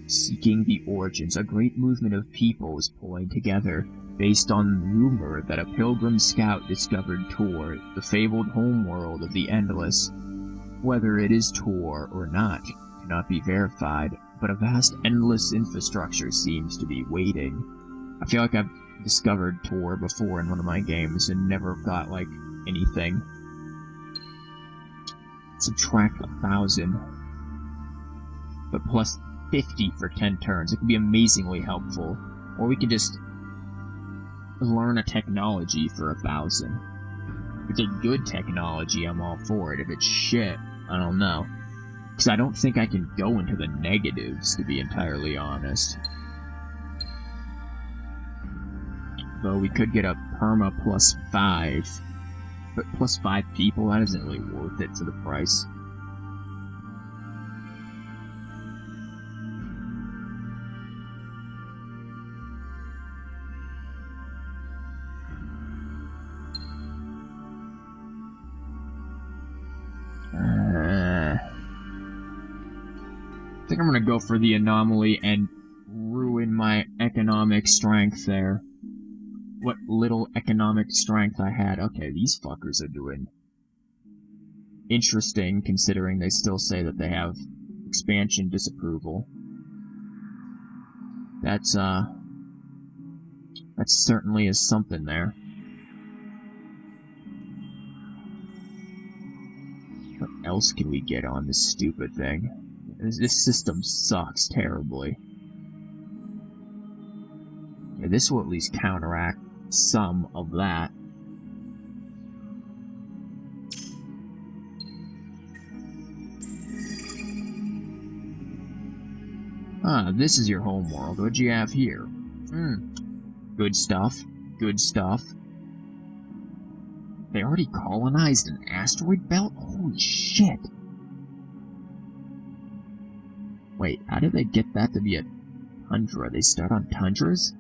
Seeking the origins, a great movement of peoples pulling together, based on rumor that a pilgrim scout discovered Tor, the fabled homeworld of the Endless. Whether it is Tor or not cannot be verified, but a vast endless infrastructure seems to be waiting. I feel like I've discovered Tor before in one of my games and never got, like, anything. Subtract 1,000. But plus 50 for 10 turns. It could be amazingly helpful. Or we could just learn a technology for 1,000. If it's a good technology, I'm all for it. If it's shit, I don't know. Because I don't think I can go into the negatives, to be entirely honest. Though we could get a perma plus 5. But plus 5 people, that isn't really worth it for the price. I think I'm gonna go for the anomaly and ruin my economic strength there. What little economic strength I had. Okay, these fuckers are doing interesting, considering they still say that they have expansion disapproval. That certainly is something there. What else can we get on this stupid thing? This system sucks terribly. Yeah, this will at least counteract some of that. Ah, this is your homeworld. What'd you have here? Good stuff. Good stuff. They already colonized an asteroid belt? Holy shit! Wait, how did they get that to be a tundra? They start on tundras?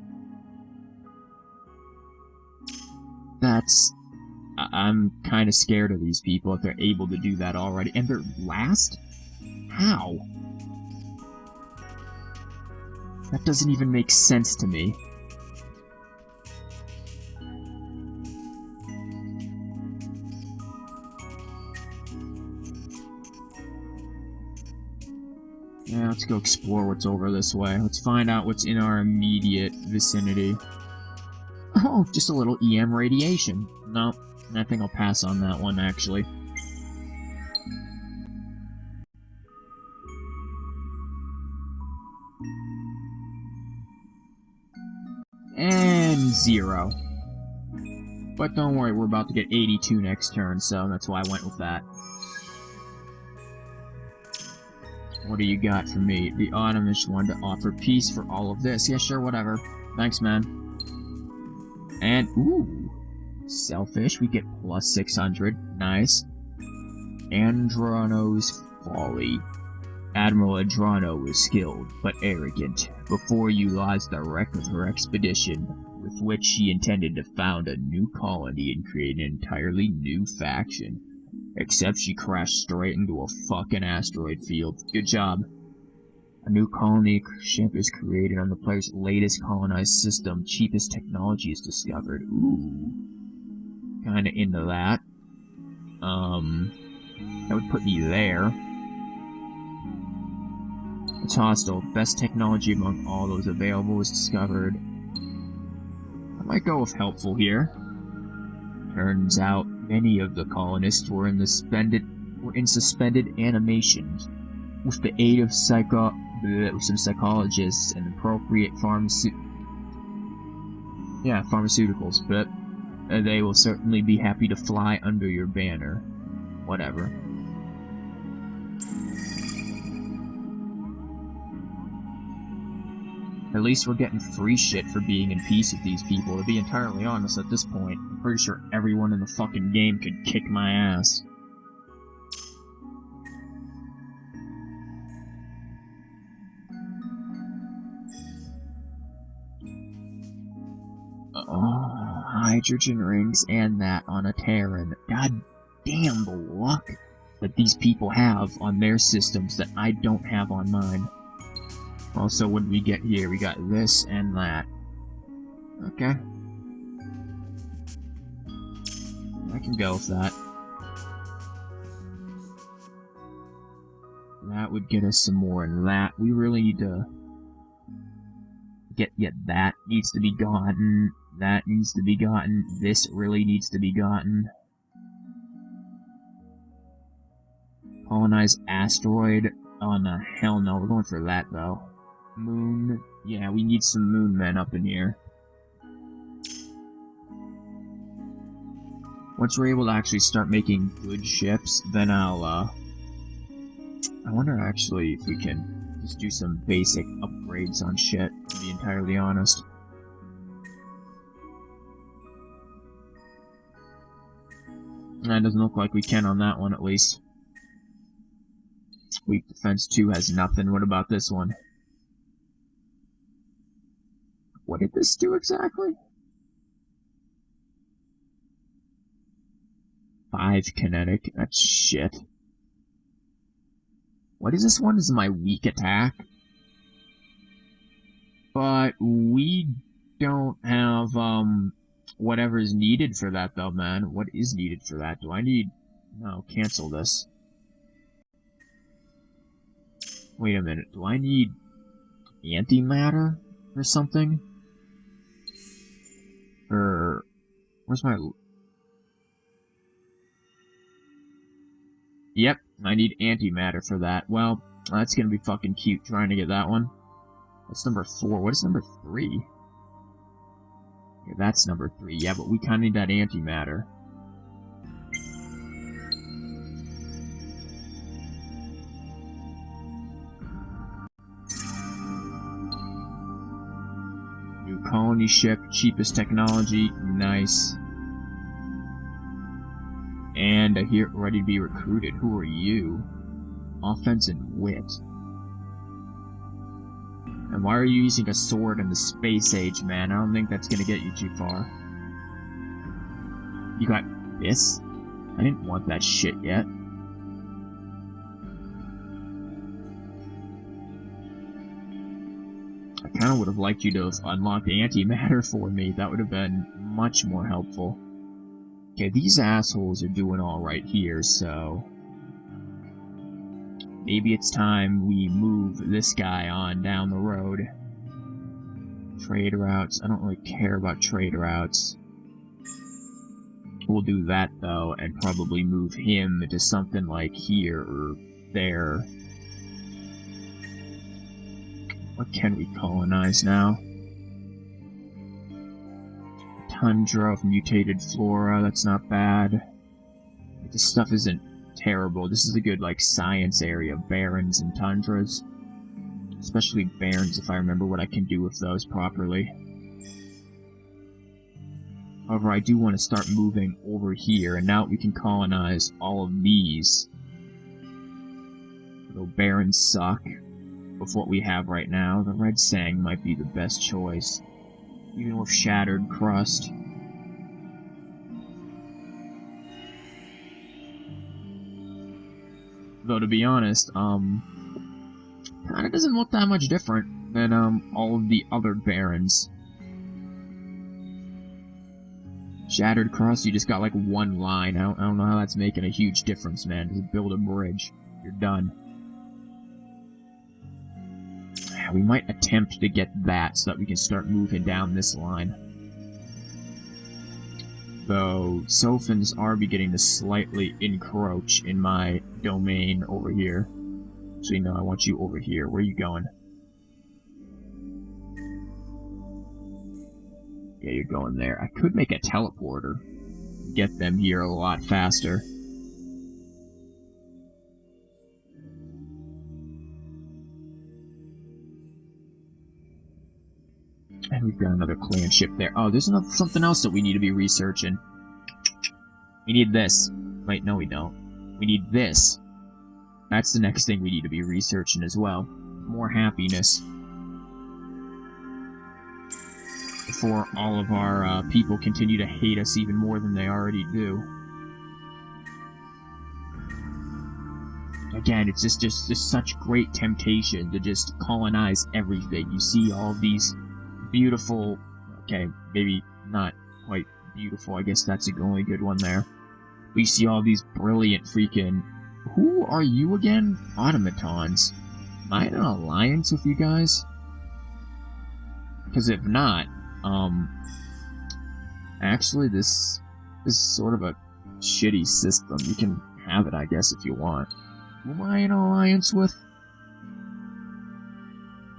I'm kind of scared of these people if they're able to do that already. And they're last? How? That doesn't even make sense to me. Yeah, let's go explore what's over this way. Let's find out what's in our immediate vicinity. Oh, just a little EM radiation. No, I think I'll pass on that one, actually. And 0. But don't worry, we're about to get 82 next turn, so that's why I went with that. What do you got for me? The Automish one to offer peace for all of this. Yeah, sure, whatever. Thanks, man. And, ooh, selfish. We get plus 600. Nice. Androno's Folly. Admiral Adrono was skilled, but arrogant. Before you lies the wreck of her expedition, with which she intended to found a new colony and create an entirely new faction. Except she crashed straight into a fucking asteroid field. Good job. A new colony ship is created on the player's latest colonized system. Cheapest technology is discovered. Ooh. Kinda into that. That would put me there. It's hostile. Best technology among all those available is discovered. I might go with helpful here. Turns out many of the colonists were in suspended animations. With the aid of some psychologists and appropriate pharmaceuticals, but they will certainly be happy to fly under your banner. Whatever. At least we're getting free shit for being in peace with these people. To be entirely honest, at this point, I'm pretty sure everyone in the fucking game could kick my ass. Oh, hydrogen rings and that on a Terran. God damn the luck that these people have on their systems that I don't have on mine. Also, what did we get here? We got this and that. Okay. I can go with that. That would get us some more, and that we really need to get. That needs to be gotten. That needs to be gotten. This really needs to be gotten. Colonize asteroid. Oh no, hell no, we're going for that though. Moon. Yeah, we need some moon men up in here. Once we're able to actually start making good ships, then I wonder actually if we can just do some basic upgrades on shit, to be entirely honest. That doesn't look like we can on that one, at least. Weak defense 2 has nothing. What about this one? What did this do exactly? 5 kinetic. That's shit. What is this one? This is my weak attack. But we don't have, whatever is needed for that, though, man. What is needed for that? Do I need... No, cancel this. Wait a minute. Do I need antimatter or something? Or... Where's my... Yep, I need antimatter for that. Well, that's gonna be fucking cute trying to get that one. That's number 4. What is number 3? Yeah, that's number 3. Yeah, but we kinda need that antimatter. New colony ship, cheapest technology, nice. And here, ready to be recruited. Who are you? Offense and wit. And why are you using a sword in the space age, man? I don't think that's gonna get you too far. You got this? I didn't want that shit yet. I kinda would have liked you to have unlocked antimatter for me. That would have been much more helpful. Okay, these assholes are doing alright here, so... maybe it's time we move this guy on down the road. Trade routes. I don't really care about trade routes. We'll do that, though, and probably move him to something like here or there. What can we colonize now? Tundra of mutated flora, that's not bad. This stuff isn't terrible. This is a good, like, science area. Barrens and tundras. Especially barrens, if I remember what I can do with those properly. However, I do want to start moving over here, and now we can colonize all of these. Though barrens suck. With what we have right now, the Red Sang might be the best choice. Even with shattered crust. Though, to be honest, kinda doesn't look that much different than, all of the other barons. Shattered crust, you just got, like, one line. I don't know how that's making a huge difference, man. Just build a bridge. You're done. We might attempt to get that so that we can start moving down this line. Though, Sophins are beginning to slightly encroach in my domain over here. Actually, no, I want you over here. Where are you going? Yeah, you're going there. I could make a teleporter. Get them here a lot faster. And we've got another clan ship there. Oh, there's something else that we need to be researching. We need this. Wait, no we don't. We need this. That's the next thing we need to be researching as well. More happiness. Before all of our people continue to hate us even more than they already do. Again, it's just such great temptation to just colonize everything. You see all these beautiful... Okay, maybe not quite beautiful. I guess that's the only good one there. We see all these brilliant freaking... Who are you again? Automatons. Am I in an alliance with you guys? Because if not, actually this is sort of a shitty system. You can have it, I guess, if you want. Who am I in an alliance with?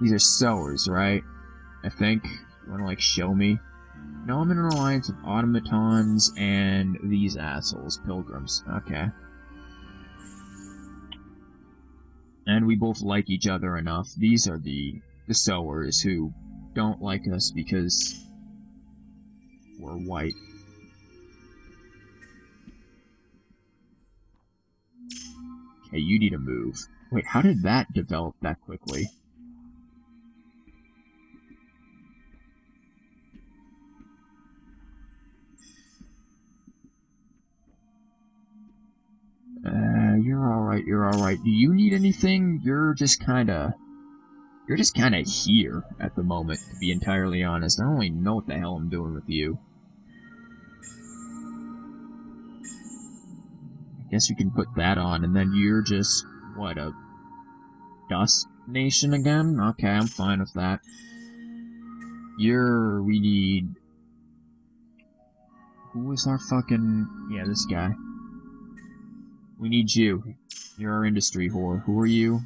These are sowers, right? I think. You wanna, like, show me? No, I'm in an alliance with automatons and these assholes, pilgrims. Okay. And we both like each other enough. These are the sowers who don't like us because we're white. Okay, you need to move. Wait, how did that develop that quickly? You're alright, you're alright. Do you need anything? You're just kinda here at the moment, to be entirely honest. I don't really know what the hell I'm doing with you. I guess we can put that on, and then you're just, what, a dust nation again? Okay, I'm fine with that. We need... Who is our fucking... Yeah, this guy. We need you. You're our industry whore. Who are you?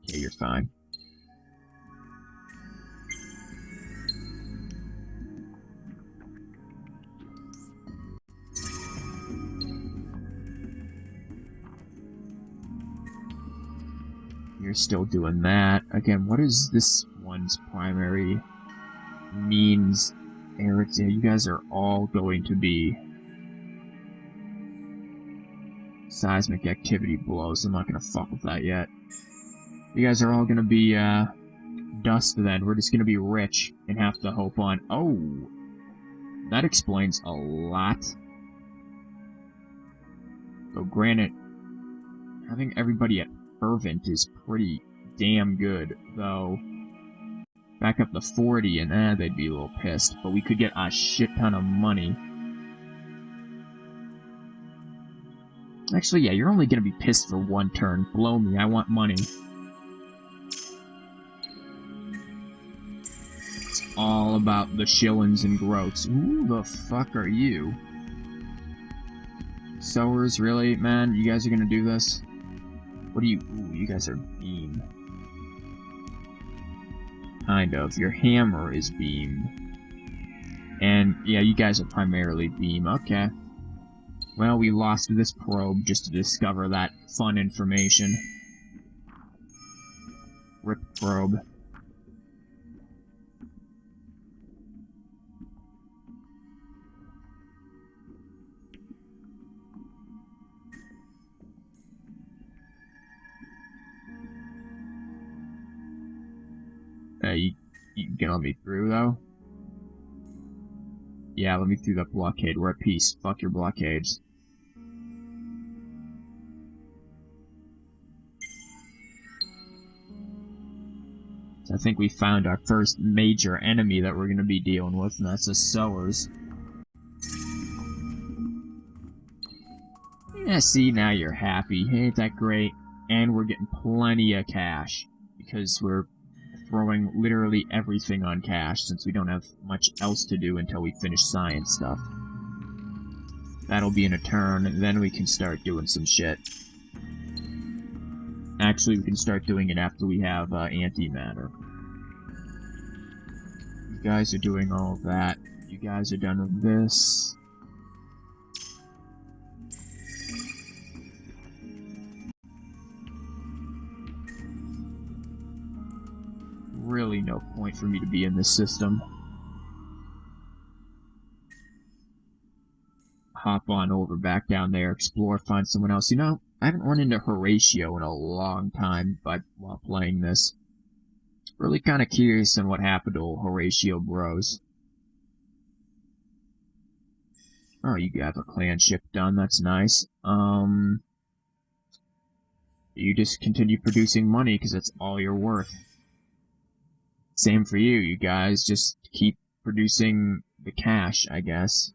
Okay, you're fine. You're still doing that. Again, what is this one's primary means? Eric, yeah, you guys are all going to be seismic activity blows. I'm not gonna fuck with that yet. You guys are all gonna be dust then. We're just gonna be rich and have to hope on... Oh! That explains a lot. So granted, having everybody at fervent is pretty damn good, though. Back up to 40 and they'd be a little pissed. But we could get a shit ton of money. Actually, yeah, you're only gonna be pissed for one turn. Blow me, I want money. It's all about the shillings and groats. Who the fuck are you? Sowers, really? Man, you guys are gonna do this? What are you... Ooh, you guys are beam. Kind of. Your hammer is beam. And, yeah, you guys are primarily beam. Okay. Well, we lost this probe just to discover that fun information. Rip probe. You can let me through, though? Yeah, let me through that blockade. We're at peace. Fuck your blockades. So I think we found our first major enemy that we're gonna be dealing with, and that's the sowers. Yeah, see, now you're happy. Ain't that great? And we're getting plenty of cash, because we're throwing literally everything on cash, since we don't have much else to do until we finish science stuff. That'll be in a turn, and then we can start doing some shit. Actually, we can start doing it after we have antimatter. You guys are doing all of that. You guys are done with this. really no point for me to be in this system. Hop on over back down there, explore, find someone else. You know, I haven't run into Horatio in a long time, but while playing this, really kind of curious on what happened to Horatio Bros. Oh, you got a clan ship done. That's nice. You just continue producing money because that's all you're worth. Same for you. You guys just keep producing the cash, I guess.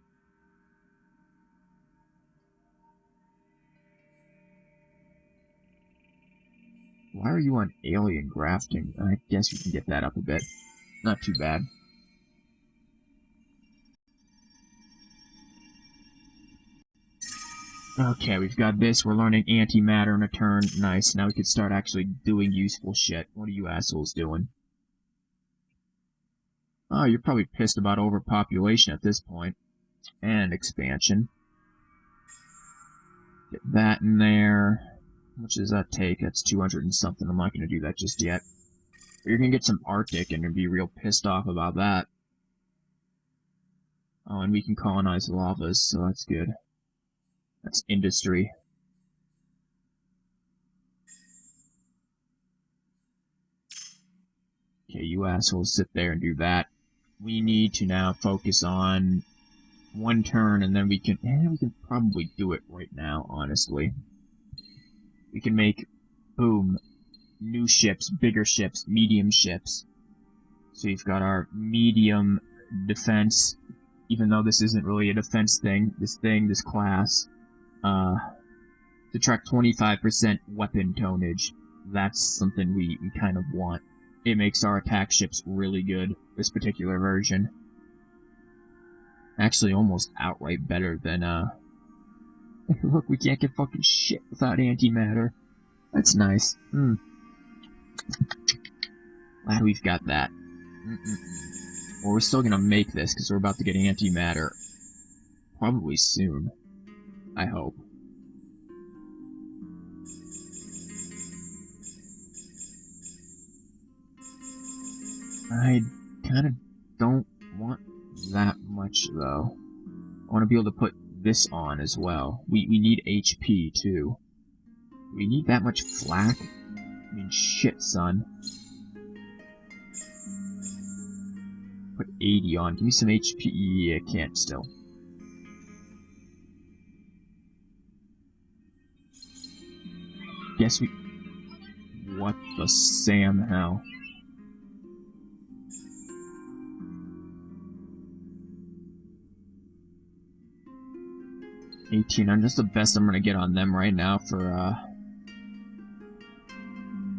Why are you on alien grafting? I guess you can get that up a bit. Not too bad. Okay, we've got this. We're learning antimatter in a turn. Nice. Now we can start actually doing useful shit. What are you assholes doing? Oh, you're probably pissed about overpopulation at this point. And expansion. Get that in there. How much does that take? That's 200 and something. I'm not going to do that just yet. But you're going to get some Arctic and be real pissed off about that. Oh, and we can colonize lavas, so that's good. That's industry. Okay, you assholes sit there and do that. We need to now focus on one turn, and then we can probably do it right now, honestly. We can make, boom, new ships, bigger ships, medium ships. So you've got our medium defense, even though this isn't really a defense thing, this class. Detract 25% weapon tonnage. That's something we kind of want. It makes our attack ships really good, this particular version. Actually, almost outright better than, Look, we can't get fucking shit without antimatter. That's nice. Glad we've got that. Well, we're still gonna make this, because we're about to get antimatter. Probably soon. I hope. I kind of don't want that much, though. I want to be able to put this on as well. We need HP, too. We need that much flak? I mean, shit, son. Put 80 on. Give me some HP. Yeah, can't still. Guess we... What the Sam hell? $18. That's the best I'm gonna get on them right now for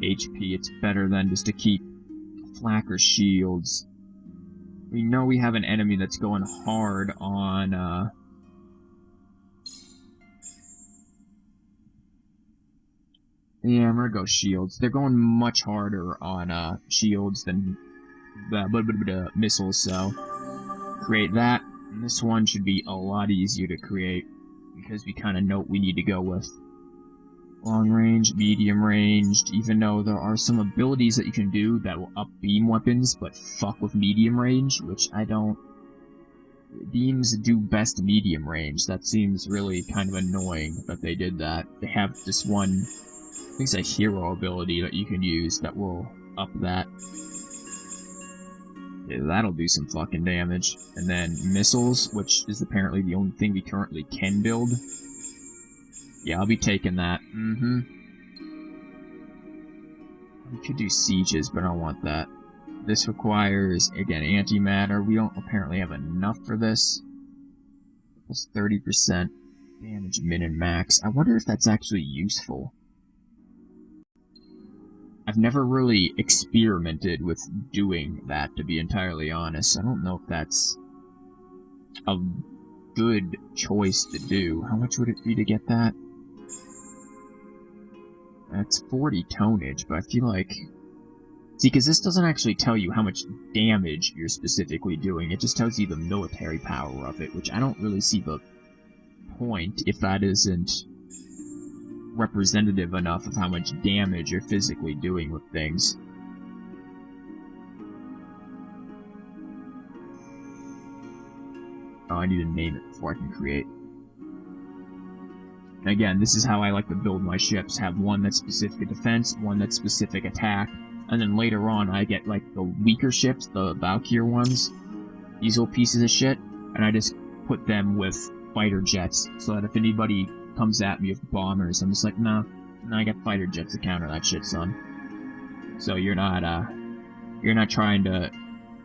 HP. It's better than just to keep flak or shields. We know we have an enemy that's going hard on yeah, I'm gonna go shields. They're going much harder on shields than missiles, so create that. And this one should be a lot easier to create because we kind of know what we need to go with. Long range, medium ranged, even though there are some abilities that you can do that will up beam weapons, but fuck with medium range, which I don't... Beams do best medium range. That seems really kind of annoying that they did that. They have this one... I think it's a hero ability that you can use that will up that. Yeah, that'll do some fucking damage. And then missiles, which is apparently the only thing we currently can build. Yeah, I'll be taking that. We could do sieges, but I don't want that. This requires, again, antimatter. We don't apparently have enough for this. Plus 30% damage min and max. I wonder if that's actually useful. I've never really experimented with doing that, to be entirely honest. I don't know if that's a good choice to do. How much would it be to get that? That's 40 tonnage, but I feel like... See, because this doesn't actually tell you how much damage you're specifically doing. It just tells you the military power of it, which I don't really see the point if that isn't representative enough of how much damage you're physically doing with things. Oh, I need to name it before I can create. Again, this is how I like to build my ships. Have one that's specific defense, one that's specific attack, and then later on I get like the weaker ships, the Valkyr ones, these little pieces of shit, and I just put them with fighter jets, so that if anybody comes at me with bombers, I'm just like, nah, I got fighter jets to counter that shit, son. So you're not trying to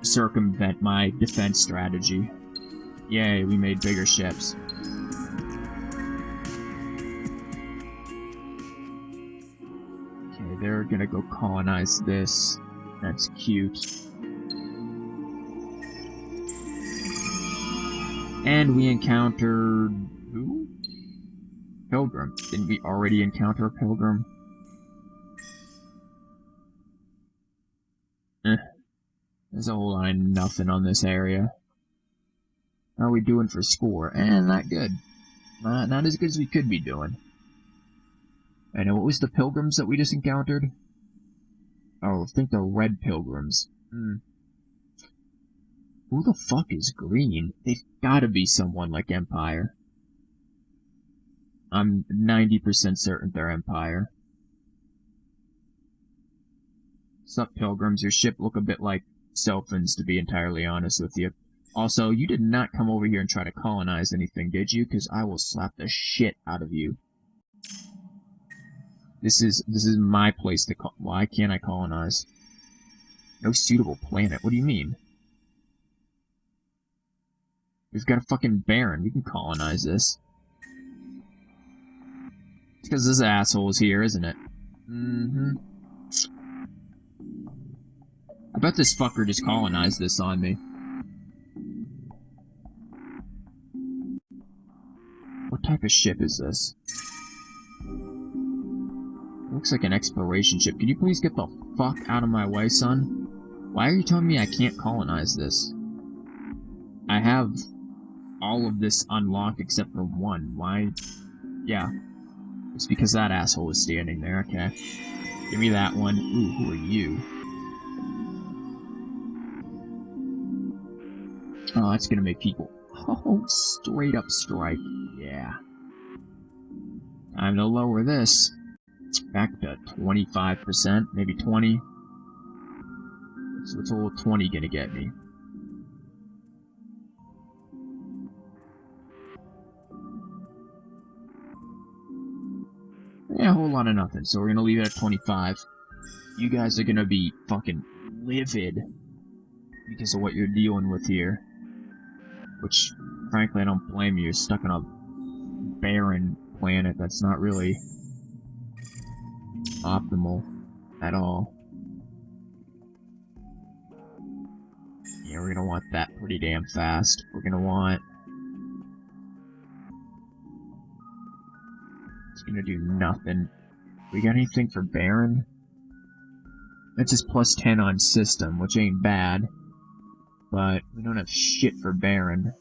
circumvent my defense strategy. Yay, we made bigger ships. Okay, they're gonna go colonize this. That's cute. And we encountered... who? Pilgrim. Didn't we already encounter a Pilgrim? There's a whole lot of nothing on this area. How are we doing for score? Not good. Not as good as we could be doing. I know, what was the Pilgrims that we just encountered? Oh, I think they're red Pilgrims. Who the fuck is green? They've gotta be someone like Empire. I'm 90% certain they're Empire. Sup, Pilgrims? Your ship look a bit like Selphins, to be entirely honest with you. Also, you did not come over here and try to colonize anything, did you? Because I will slap the shit out of you. This is my place to why can't I colonize? No suitable planet? What do you mean? We've got a fucking Baron. We can colonize this. It's because this asshole is here, isn't it? I bet this fucker just colonized this on me. What type of ship is this? It looks like an exploration ship. Can you please get the fuck out of my way, son? Why are you telling me I can't colonize this? I have all of this unlocked except for one. Why? Yeah. It's because that asshole is standing there. Okay. Give me that one. Ooh, who are you? Oh, that's gonna make people... oh, straight up strike. Yeah. Time to lower this. Back to 25%, maybe 20. So what's a little 20 gonna get me? Yeah, a whole lot of nothing. So we're gonna leave it at 25. You guys are gonna be fucking livid because of what you're dealing with here. Which, frankly, I don't blame you. You're stuck on a barren planet that's not really optimal at all. Yeah, we're gonna want that pretty damn fast. We're gonna want... it's gonna do nothing. We got anything for Baron? That's just plus 10 on system, which ain't bad. But we don't have shit for Baron.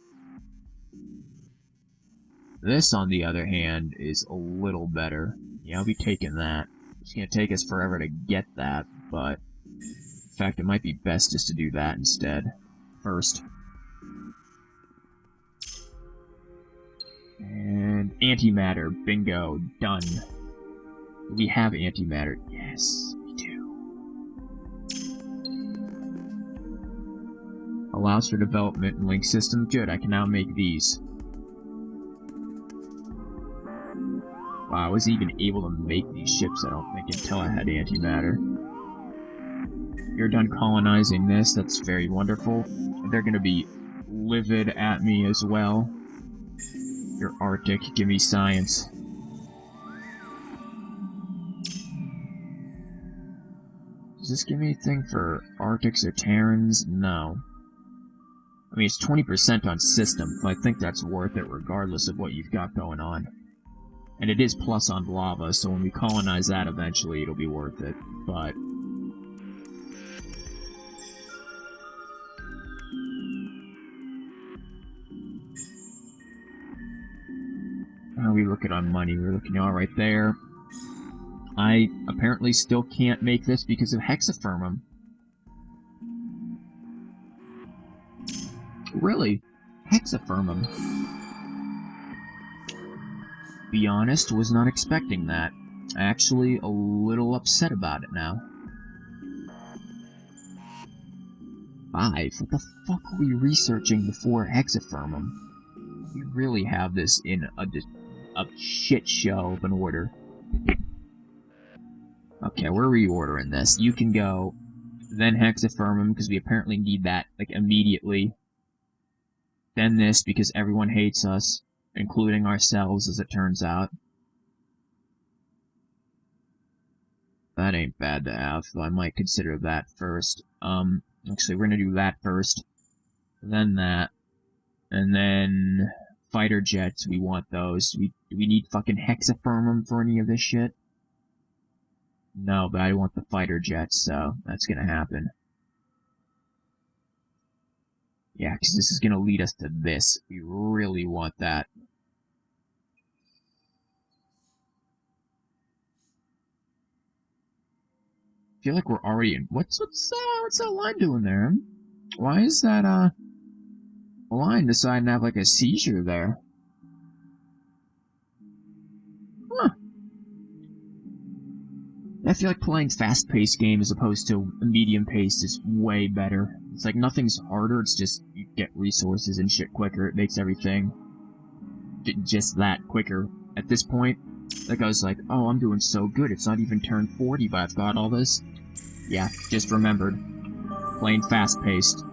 This, on the other hand, is a little better. Yeah, I'll be taking that. It's gonna take us forever to get that, but... in fact, it might be best just to do that instead. First. And antimatter. Bingo. Done. We have antimatter. Yes, we do. Allows for development in link system. Good, I can now make these. Wow, I wasn't even able to make these ships, I don't think, until I had antimatter. You're done colonizing this, that's very wonderful. They're gonna be livid at me as well. You're Arctic, give me science. Does this give me anything for Arctics or Terrans? No. I mean, it's 20% on system, but I think that's worth it regardless of what you've got going on. And it is plus on lava, so when we colonize that eventually, it'll be worth it, but... how are we looking on money? We're looking all right there. I apparently still can't make this because of hexafermum. Really? hexafermum. Be honest, was not expecting that. Actually, a little upset about it now. 5? What the fuck are we researching before hexafermum? We really have this in a shit show of an order. Okay, we're reordering this. You can go, then hexafermum, because we apparently need that, like, immediately. Then this, because everyone hates us, including ourselves, as it turns out. That ain't bad to have, though I might consider that first. Actually, we're gonna do that first. Then that. And then fighter jets, we want those. Do we need fucking hexafermum for any of this shit? No, but I want the fighter jets, so that's gonna happen. Yeah, because this is gonna lead us to this. We really want that. I feel like we're already in... What's that line doing there? Why is that, line deciding to have, like, a seizure there? Huh. I feel like playing fast-paced games as opposed to medium-paced is way better. It's like nothing's harder, it's just you get resources and shit quicker. It makes everything just that quicker. At this point, like I was like, oh, I'm doing so good, it's not even turned 40, but I've got all this. Yeah, just remembered. Playing fast-paced.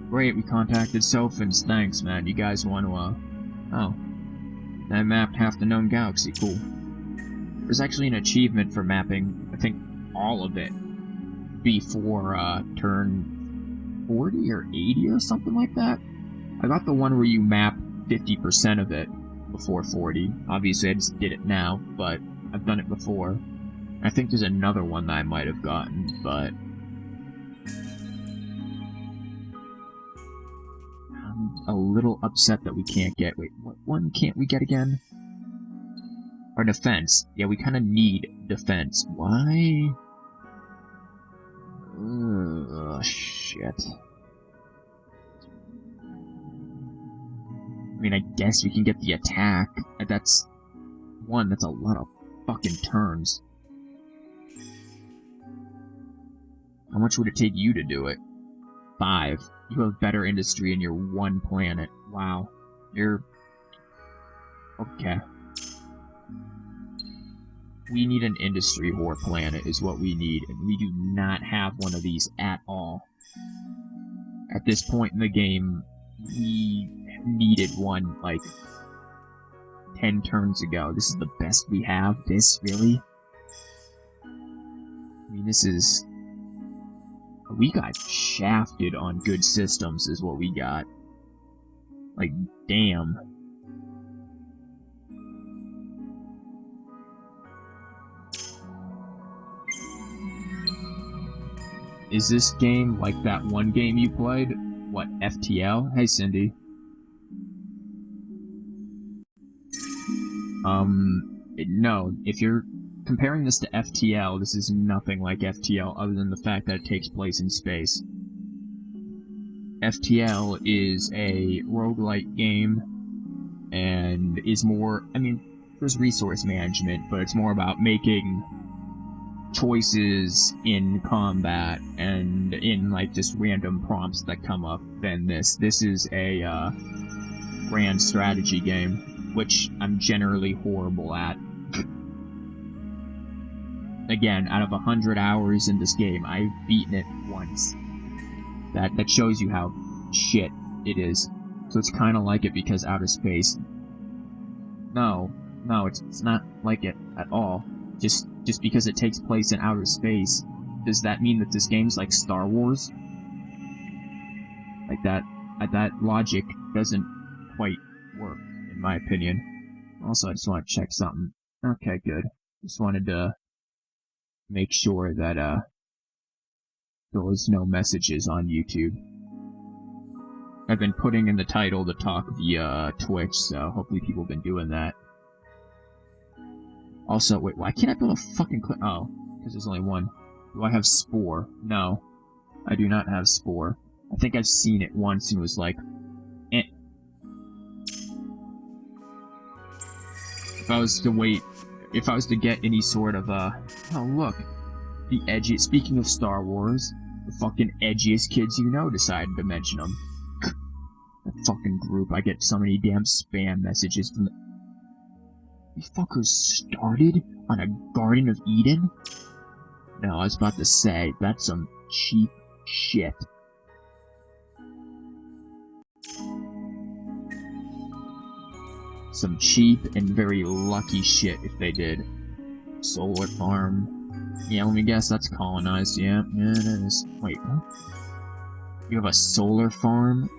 Great, we contacted Sophins, thanks, man. You guys want to, oh. I mapped half the known galaxy, cool. There's actually an achievement for mapping, I think, all of it before, turn 40 or 80 or something like that. I got the one where you map 50% of it before 40. Obviously, I just did it now, but I've done it before. I think there's another one that I might have gotten, but... I'm a little upset that we can't get... Wait, what one can't we get again? Or defense. Yeah, we kind of need defense. Why? Ugh, shit. I mean, I guess we can get the attack. That's... One, that's a lot of fucking turns. How much would it take you to do it? 5. You have better industry in your one planet. Wow. You're... Okay. We need an industry whore planet is what we need, and we do not have one of these at all. At this point in the game, we needed one, like, 10 turns ago. This is the best we have? This, really? I mean, this is... We got shafted on good systems, is what we got. Like, damn. Is this game like that one game you played? What, FTL? Hey, Cindy. No. If you're comparing this to FTL, this is nothing like FTL other than the fact that it takes place in space. FTL is a roguelike game, and is more, I mean, there's resource management, but it's more about making choices in combat and in, like, just random prompts that come up than this. This is a, grand strategy game, which I'm generally horrible at. Again, out of 100 hours in this game, I've beaten it once. That shows you how shit it is. So it's kind of like it because outer space. No, it's not like it at all. Just because it takes place in outer space, does that mean that this game's like Star Wars? Like that logic doesn't quite work, in my opinion. Also, I just want to check something. Okay, good. Just wanted to make sure that, there was no messages on YouTube. I've been putting in the title to talk via Twitch, so hopefully people have been doing that. Also, wait, why can't I build a fucking oh, because there's only one. Do I have Spore? No. I do not have Spore. I think I've seen it once and was like, If I was to wait, if I was to get any sort of, oh look, the edgiest, speaking of Star Wars, the fucking edgiest kids you know decided to mention them. That fucking group, I get so many damn spam messages from these fuckers started on a Garden of Eden? No, I was about to say, that's some cheap shit. Some cheap and very lucky shit if they did. Solar farm. Yeah, let me guess, that's colonized. Yeah, it is. Wait, what? You have a solar farm?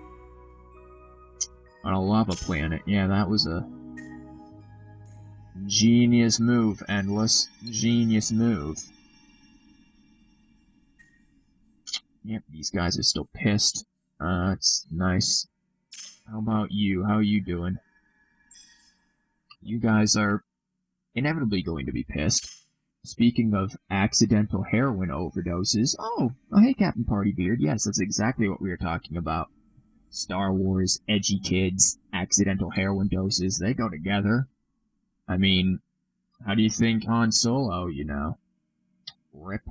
On a lava planet. Yeah, that was a genius move, Endless. Genius move. Yep, these guys are still pissed. It's nice. How about you? How are you doing? You guys are inevitably going to be pissed. Speaking of accidental heroin overdoses, oh, hey, Captain Partybeard, yes, that's exactly what we were talking about. Star Wars, edgy kids, accidental heroin doses, they go together. I mean, how do you think Han Solo, you know? Rip.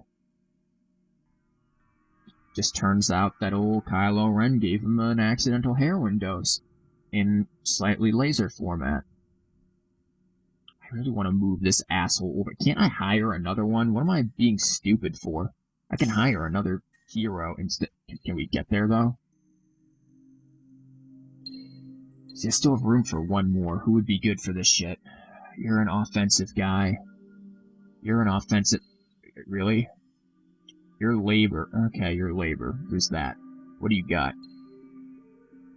Just turns out that old Kylo Ren gave him an accidental heroin dose in slightly laser format. I really want to move this asshole over. Can't I hire another one? What am I being stupid for? I can hire another hero instead. Can we get there, though? See, I still have room for one more. Who would be good for this shit? You're an offensive guy. You're an offensive... Really? You're labor. Okay, you're labor. Who's that? What do you got?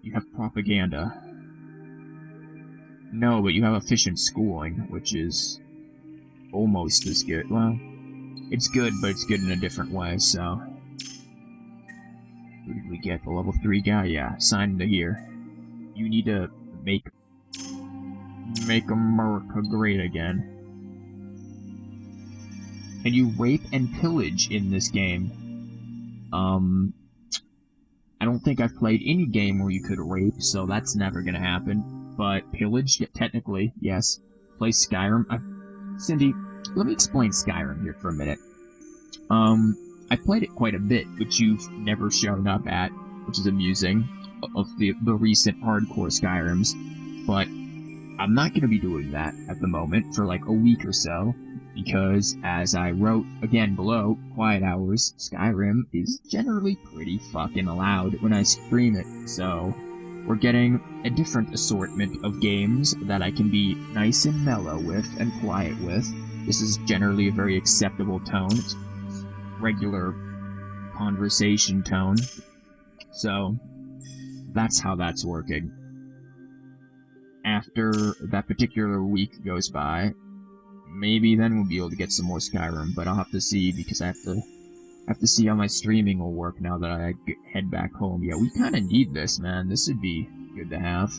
You have propaganda. No, but you have efficient schooling, which is almost as good. Well, it's good, but it's good in a different way, so... Who did we get? The level 3 guy? Yeah, sign to here. You need to make America great again. And you rape and pillage in this game. I don't think I've played any game where you could rape, so that's never gonna happen. But pillage, technically, yes. Play Skyrim. Cindy, let me explain Skyrim here for a minute. I played it quite a bit, which you've never shown up at, which is amusing, of the recent hardcore Skyrims. But I'm not gonna be doing that at the moment for like a week or so, because as I wrote again below, Quiet Hours, Skyrim is generally pretty fucking loud when I stream it, so we're getting a different assortment of games that I can be nice and mellow with and quiet with. This is generally a very acceptable tone. It's regular conversation tone. So, that's how that's working. After that particular week goes by, maybe then we'll be able to get some more Skyrim, but I'll have to see because I have to see how my streaming will work now that I head back home. Yeah, we kind of need this, man. This would be good to have.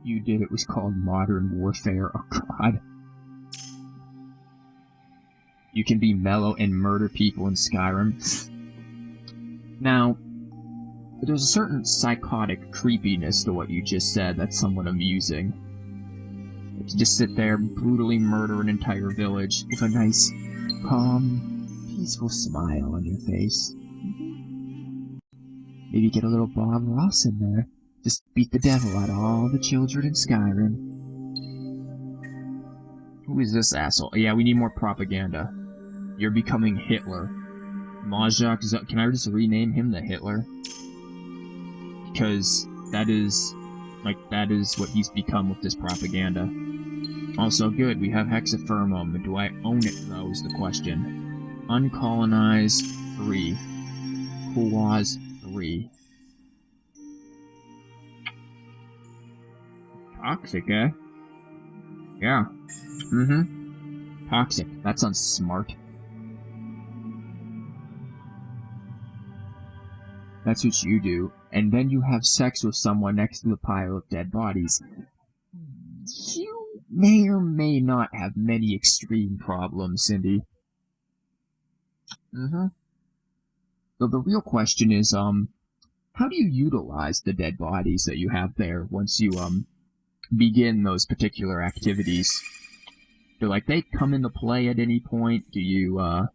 You did. It was called Modern Warfare. Oh, God. You can be mellow and murder people in Skyrim. Now, there's a certain psychotic creepiness to what you just said that's somewhat amusing. To just sit there and brutally murder an entire village with a nice, calm, peaceful smile on your face. Maybe get a little Bob Ross in there. Just beat the devil out of all the children in Skyrim. Who is this asshole? Yeah, we need more propaganda. You're becoming Hitler. Majak, can I just rename him the Hitler? Because that is what he's become with this propaganda. Also good, we have Hexafermum. Do I own it, though, is the question. Uncolonized 3. Clause 3. Toxic, eh? Yeah. Toxic. That sounds smart. That's what you do. And then you have sex with someone next to a pile of dead bodies. You may or may not have many extreme problems, Cindy. So the real question is, how do you utilize the dead bodies that you have there once you begin those particular activities? Do, like, they come into play at any point? Do you,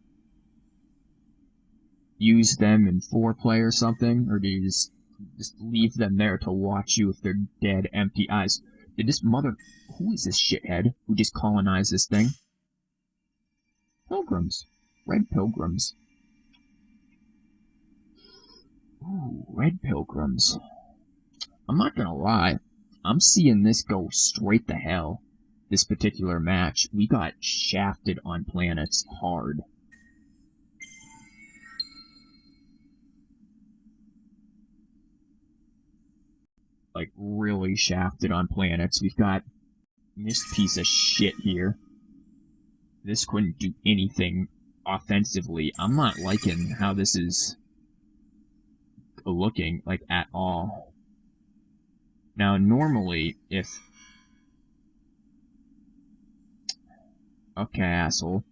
use them in foreplay or something? Or do you just leave them there to watch you with their dead, empty eyes? Did this who is this shithead who just colonized this thing? Pilgrims. Red pilgrims. Ooh, red pilgrims. I'm not gonna lie. I'm seeing this go straight to hell. This particular match. We got shafted on planets hard. Like, really shafted on planets. We've got this piece of shit here. This couldn't do anything offensively. I'm not liking how this is looking, like, at all. Now, normally, if... Okay, asshole.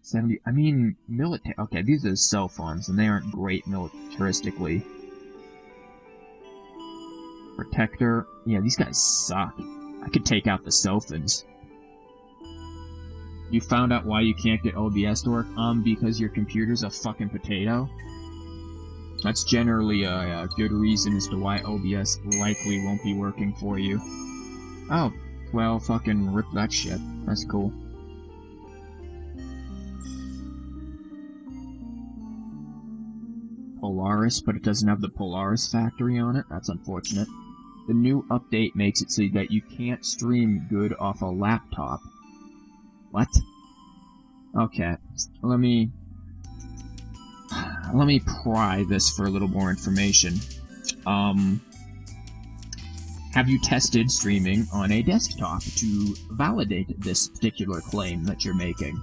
70... I mean, military... Okay, these are cell phones, and they aren't great militaristically. Protector... Yeah, these guys suck. I could take out the Sophons. You found out why you can't get OBS to work? Because your computer's a fucking potato? That's generally a good reason as to why OBS likely won't be working for you. Oh, well, fucking rip that shit. That's cool. Polaris, but it doesn't have the Polaris factory on it. That's unfortunate. The new update makes it so that you can't stream good off a laptop. What? Okay, let me pry this for a little more information. Have you tested streaming on a desktop to validate this particular claim that you're making?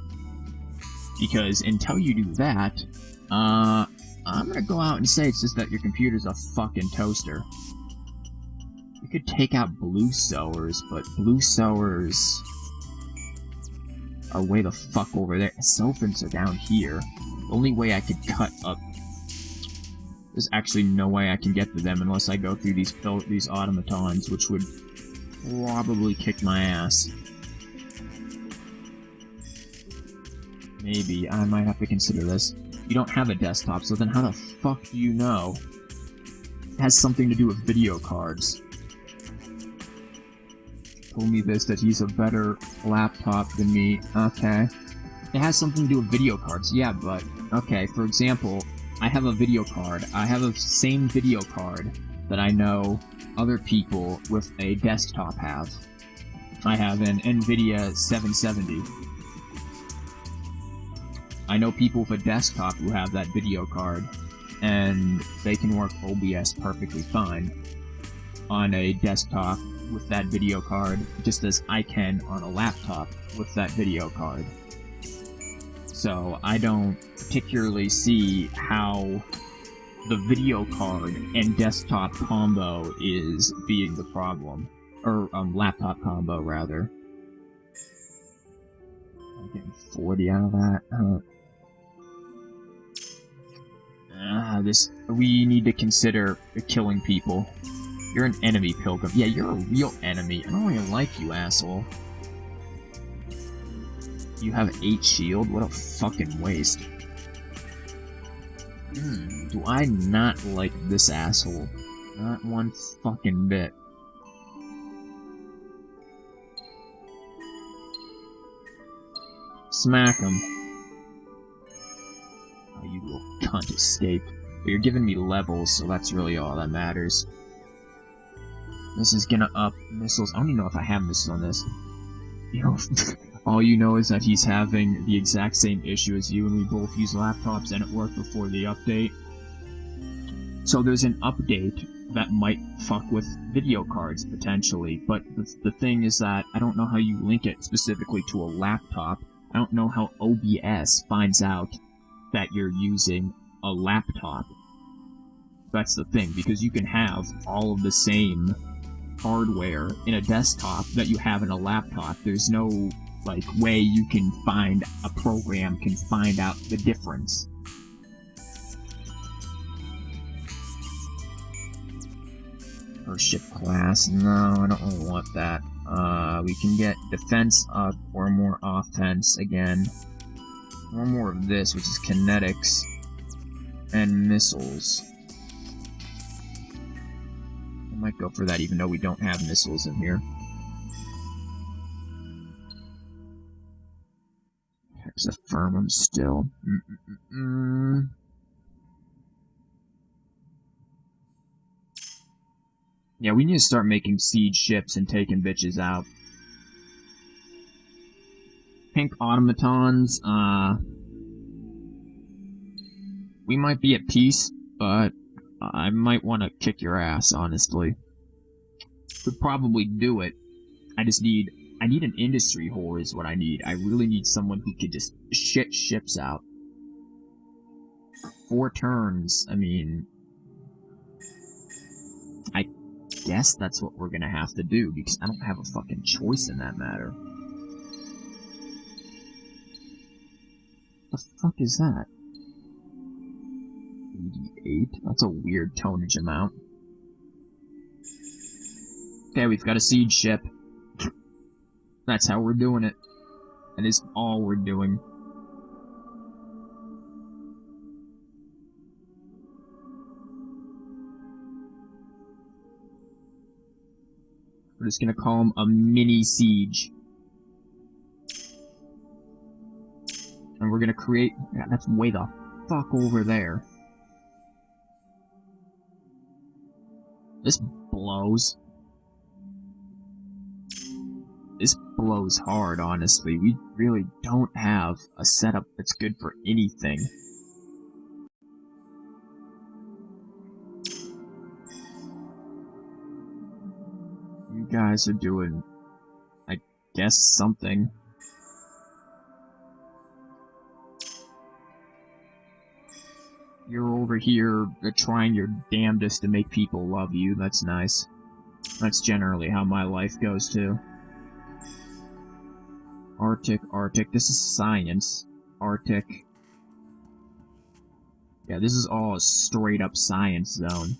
Because until you do that, I'm gonna go out and say it's just that your computer's a fucking toaster. You could take out blue sowers, but blue sowers are way the fuck over there. Sophons are down here. The only way I could cut up... There's actually no way I can get to them unless I go through these automatons, which would probably kick my ass. Maybe. I might have to consider this. You don't have a desktop, so then how the fuck do you know? It has something to do with video cards. Told me this, that he's a better laptop than me. Okay. It has something to do with video cards, yeah, but... Okay, for example, I have a video card. I have a same video card that I know other people with a desktop have. I have an NVIDIA 770. I know people with a desktop who have that video card, and they can work OBS perfectly fine on a desktop with that video card, just as I can on a laptop with that video card. So I don't particularly see how the video card and desktop combo is being the problem. Or, laptop combo, rather. I'm getting 40 out of that. We need to consider killing people. You're an enemy, Pilgrim. Yeah, you're a real enemy. I don't really like you, asshole. You have 8 shield? What a fucking waste. Do I not like this asshole? Not one fucking bit. Smack him. Oh, you little cunt escaped. But you're giving me levels, so that's really all that matters. This is gonna up missiles. I don't even know if I have missiles on this. You know, all you know is that he's having the exact same issue as you, and we both use laptops, and it worked before the update. So there's an update that might fuck with video cards, potentially, but the thing is that I don't know how you link it specifically to a laptop. I don't know how OBS finds out that you're using a laptop. That's the thing, because you can have all of the same hardware in a desktop that you have in a laptop. There's no, like, way you can find a program can find out the difference. Per ship class. No, I don't really want that. We can get defense up or more offense again. Or more of this, which is kinetics and missiles. I might go for that even though we don't have missiles in here. Hexafermum still. Yeah, we need to start making siege ships and taking bitches out. Pink automatons, we might be at peace, but I might want to kick your ass, honestly. Could probably do it. I need an industry whore is what I need. I really need someone who could just shit ships out. 4 turns, I mean... I guess that's what we're gonna have to do, because I don't have a fucking choice in that matter. The fuck is that? 88? That's a weird tonnage amount. Okay, we've got a siege ship. That's how we're doing it. That is all we're doing. We're just gonna call them a mini siege. And we're gonna create... Yeah, that's way the fuck over there. This blows. This blows hard, honestly. We really don't have a setup that's good for anything. You guys are doing, I guess, something. You're over here trying your damnedest to make people love you. That's nice. That's generally how my life goes, too. Arctic, Arctic. This is science. Arctic. Yeah, this is all a straight-up science zone.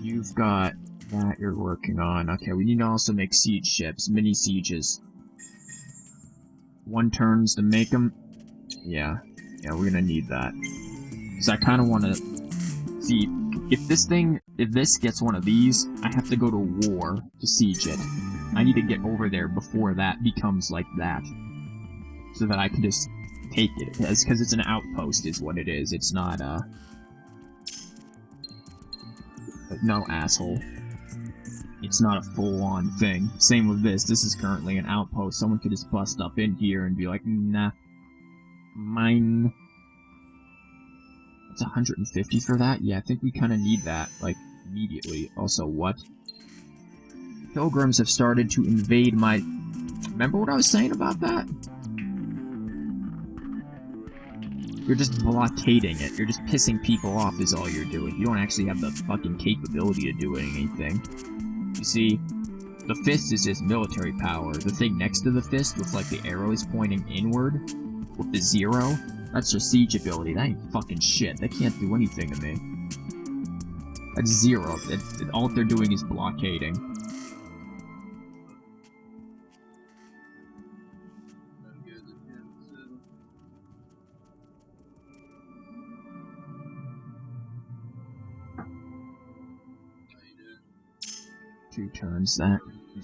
You've got that you're working on. Okay, we need to also make siege ships. Mini sieges. 1 turns to make them. Yeah, we're gonna need that. Because I kind of want to see if this gets one of these, I have to go to war to siege it. I need to get over there before that becomes like that, so that I can just take it. Because it's an outpost, is what it is. It's not no, asshole. It's not a full-on thing. Same with this. This is currently an outpost. Someone could just bust up in here and be like, nah. Mine. It's 150 for that? Yeah, I think we kind of need that, like, immediately. Also, what? Pilgrims have started to invade my... Remember what I was saying about that? You're just blockading it. You're just pissing people off is all you're doing. You don't actually have the fucking capability of doing anything. You see, the fist is just military power. The thing next to the fist with, like, the arrows pointing inward, with the 0, that's your siege ability. That ain't fucking shit. They can't do anything to me. That's 0. All they're doing is blockading. Two turns that.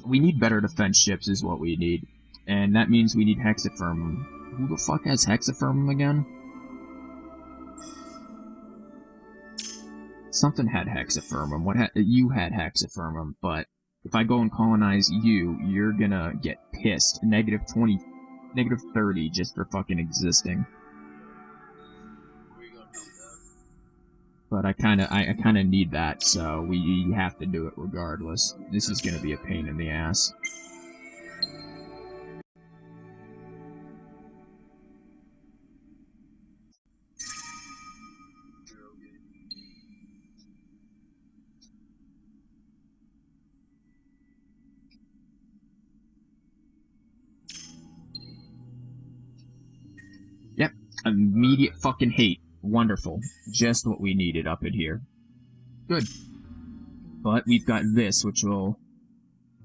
We need better defense ships is what we need. And that means we need Hexafermum. Who the fuck has Hexafermum again? Something had Hexafermum. You had Hexafermum, but if I go and colonize you, you're gonna get pissed. Negative 20, negative 30 just for fucking existing. But I kinda need that, so we have to do it regardless. This is gonna be a pain in the ass. Yep, immediate fucking hate. Wonderful. Just what we needed up in here. Good. But we've got this, which will...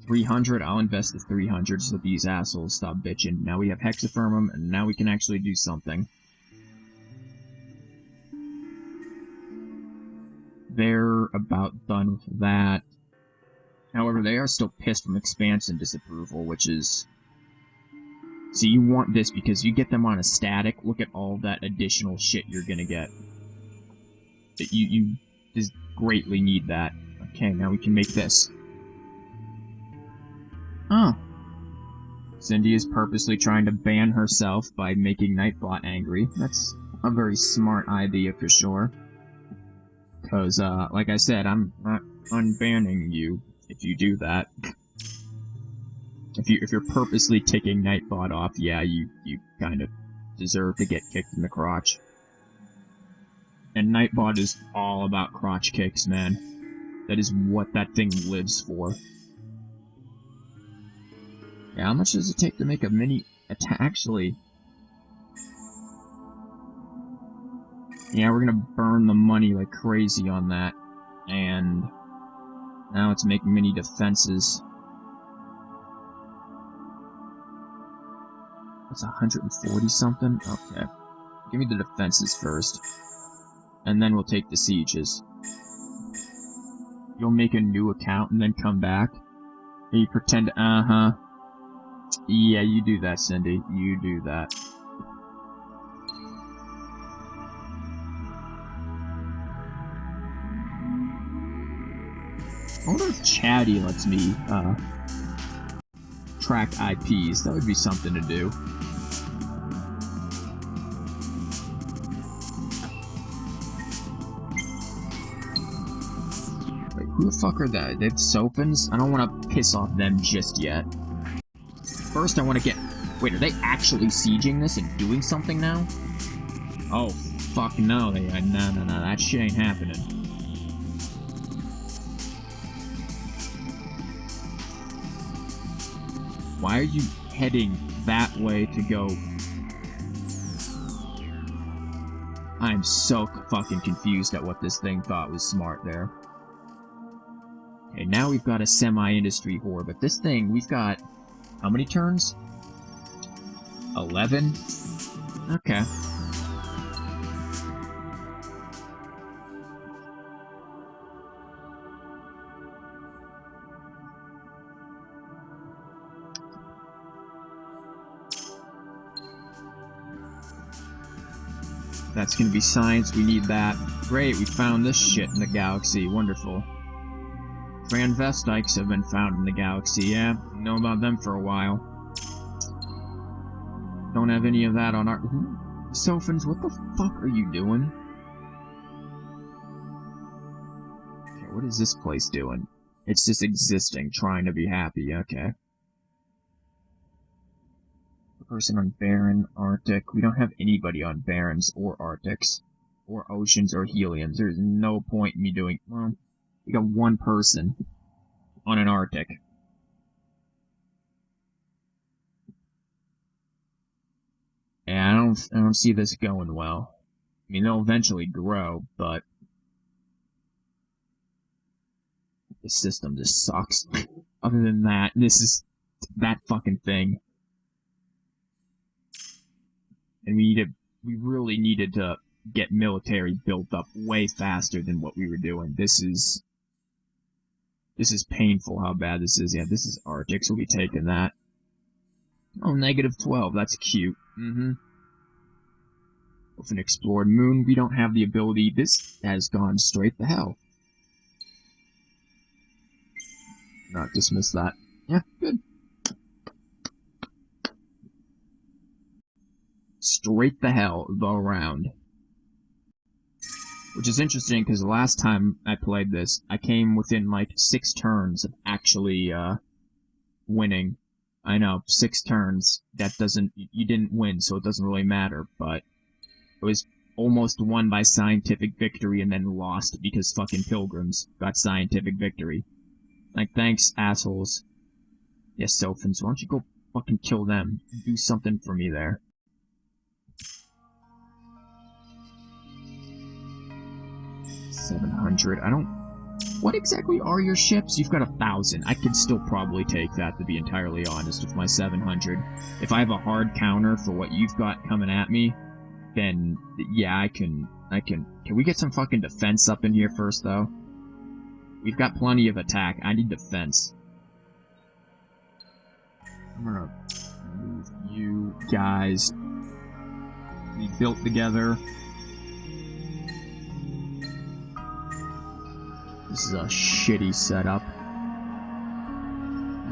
300, I'll invest the 300 so that these assholes stop bitching. Now we have Hexafermum, and now we can actually do something. They're about done with that. However, they are still pissed from expansion disapproval, which is... See, you want this because you get them on a static, look at all that additional shit you're gonna get. You just greatly need that. Okay, now we can make this. Oh. Cindy is purposely trying to ban herself by making Nightbot angry. That's a very smart idea for sure. Because, like I said, I'm not unbanning you if you do that. If you're purposely taking Nightbot off, yeah, you kind of deserve to get kicked in the crotch. And Nightbot is all about crotch kicks, man. That is what that thing lives for. Yeah, how much does it take to make a mini attack? Actually... Yeah, we're gonna burn the money like crazy on that. And... now let's make mini defenses. That's 140 something? Okay. Give me the defenses first. And then we'll take the sieges. You'll make a new account and then come back. And you pretend, uh-huh. Yeah, you do that, Cindy. You do that. I wonder if Chatty lets me, track IPs. That would be something to do. Wait, who the fuck are that? They're Sophins? I don't want to piss off them just yet. First, I want to get... Wait, are they actually sieging this and doing something now? Oh, fuck no. No, that shit ain't happening. Why are you heading that way to go? I'm so fucking confused at what this thing thought was smart there. Okay, now we've got a semi-industry whore, but this thing, we've got... How many turns? 11? Okay. That's gonna be science, we need that. Great, we found this shit in the galaxy, wonderful. Transvestites have been found in the galaxy, yeah. Know about them for a while. Don't have any of that on our... Sophins, what the fuck are you doing? Okay, what is this place doing? It's just existing, trying to be happy, okay. Person on Barren, Arctic. We don't have anybody on Barrens or Arctics. Or Oceans or Heliums. There's no point in me doing... Well, we got one person on an Arctic. And I don't see this going well. I mean, they'll eventually grow, but the system just sucks. Other than that, this is that fucking thing. And we really needed to get military built up way faster than what we were doing. This is painful how bad this is. Yeah, this is Arctic, so we'll be taking that. Oh, -12, that's cute. With an explored moon, we don't have the ability. This has gone straight to hell. Not dismiss that. Yeah, good. Straight the hell around. Which is interesting, because the last time I played this, I came within, like, 6 turns of actually, winning. I know, 6 turns. That doesn't... You didn't win, so it doesn't really matter, but... It was almost won by scientific victory and then lost because fucking pilgrims got scientific victory. Like, thanks, assholes. Yes, Sophins, why don't you go fucking kill them? Do something for me there. 700. I don't... What exactly are your ships? You've got 1,000. I could still probably take that, to be entirely honest, with my 700. If I have a hard counter for what you've got coming at me, then, yeah, I can... Can we get some fucking defense up in here first, though? We've got plenty of attack. I need defense. I'm gonna move you guys. We built together. This is a shitty setup.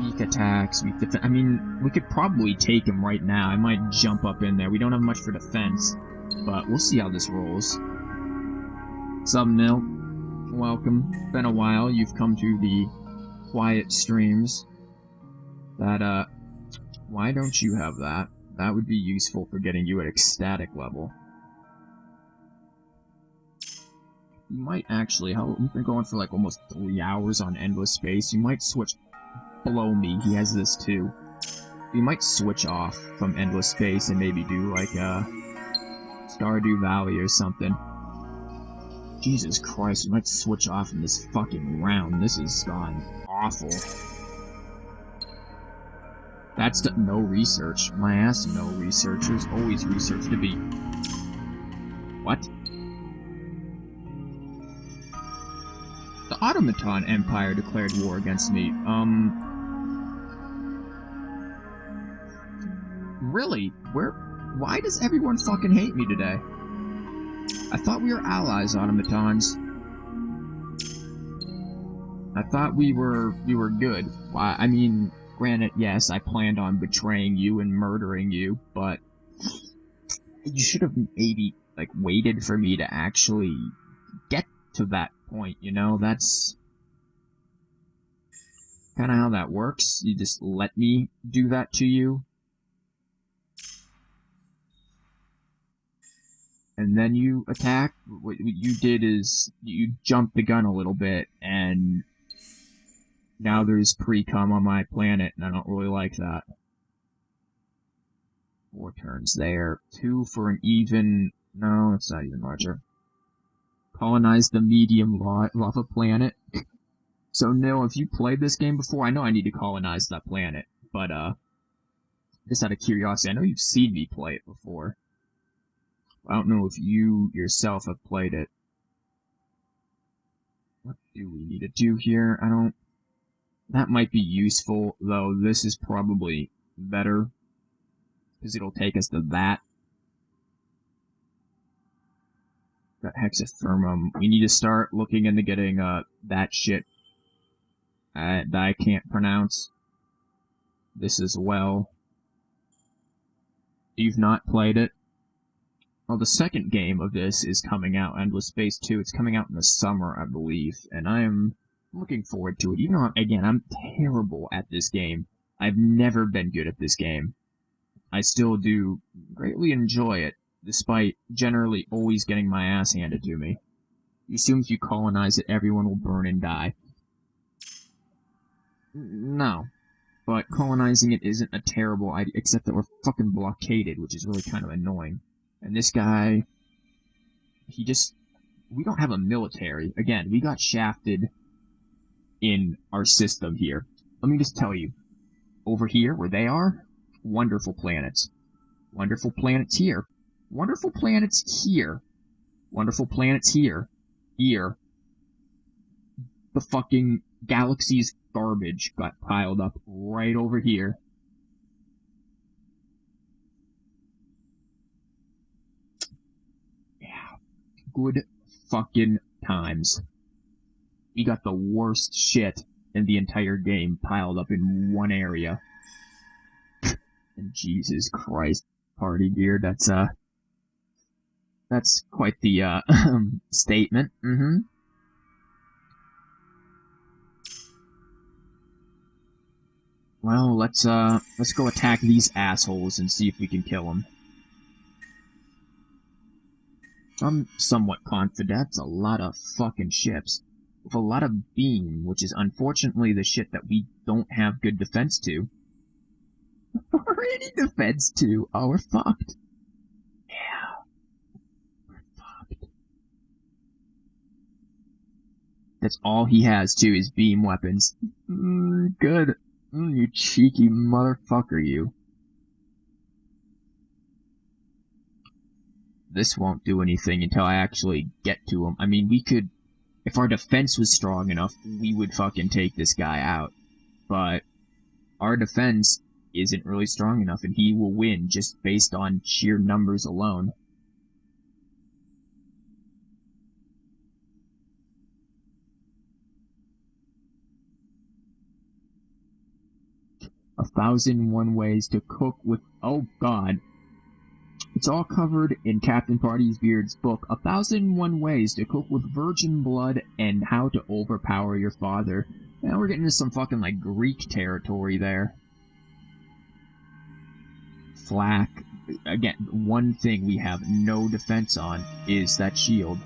Weak attacks, weak defense. I mean, we could probably take him right now. I might jump up in there. We don't have much for defense, but we'll see how this rolls. Sup, Nil? Welcome. Been a while. You've come to the quiet streams. That, why don't you have that? That would be useful for getting you at ecstatic level. You might actually, we've been going for like almost 3 hours on Endless Space. You might switch below me. He has this too. You might switch off from Endless Space and maybe do like Stardew Valley or something. Jesus Christ, you might switch off in this fucking round. This has gone awful. That's no research. My ass, no research. There's always research to be. What? The Automaton Empire declared war against me. Really? Why does everyone fucking hate me today? I thought we were allies, Automatons. I thought we were good. Why? I mean, granted, yes, I planned on betraying you and murdering you, but you should have maybe, like, waited for me to actually get to that point, you know? That's kind of how that works. You just let me do that to you. And then you attack. What you did is you jumped the gun a little bit, and now there's pre-cum on my planet, and I don't really like that. 4 turns there. 2 for an even... No, it's not even larger. Colonize the medium lava planet. So, Nil, if you played this game before, I know I need to colonize that planet, but, just out of curiosity, I know you've seen me play it before. I don't know if you yourself have played it. What do we need to do here? That might be useful, though this is probably better, because it'll take us to that. Got hexathermum. We need to start looking into getting, that shit that I can't pronounce. This as well. You've not played it? Well, the second game of this is coming out, Endless Space 2. It's coming out in the summer, I believe, and I am looking forward to it. Even though, again, I'm terrible at this game. I've never been good at this game. I still do greatly enjoy it, despite generally always getting my ass handed to me. You assume if you colonize it, everyone will burn and die. No. But colonizing it isn't a terrible idea, except that we're fucking blockaded, which is really kind of annoying. And this guy, we don't have a military. Again, we got shafted in our system here. Let me just tell you, over here, where they are, wonderful planets. Wonderful planets here. Wonderful planets here. Wonderful planets here. Here. The fucking galaxy's garbage got piled up right over here. Good fucking times. We got the worst shit in the entire game piled up in one area. And Jesus Christ, party gear, that's quite the, statement. Well, let's go attack these assholes and see if we can kill them. I'm somewhat confident. That's a lot of fucking ships. With a lot of beam, which is unfortunately the shit that we don't have good defense to. Or any defense to. Oh, we're fucked. Yeah. We're fucked. That's all he has, too, is beam weapons. Good. You cheeky motherfucker, you. This won't do anything until I actually get to him. I mean, we could... If our defense was strong enough, we would fucking take this guy out. But our defense isn't really strong enough, and he will win just based on sheer numbers alone. A 1,001 ways to cook with... Oh, God. It's all covered in Captain Partybeard's book, 1,001 Ways to Cook with Virgin Blood and How to Overpower Your Father. Now we're getting into some fucking, like, Greek territory there. Flak. Again, one thing we have no defense on is that shield.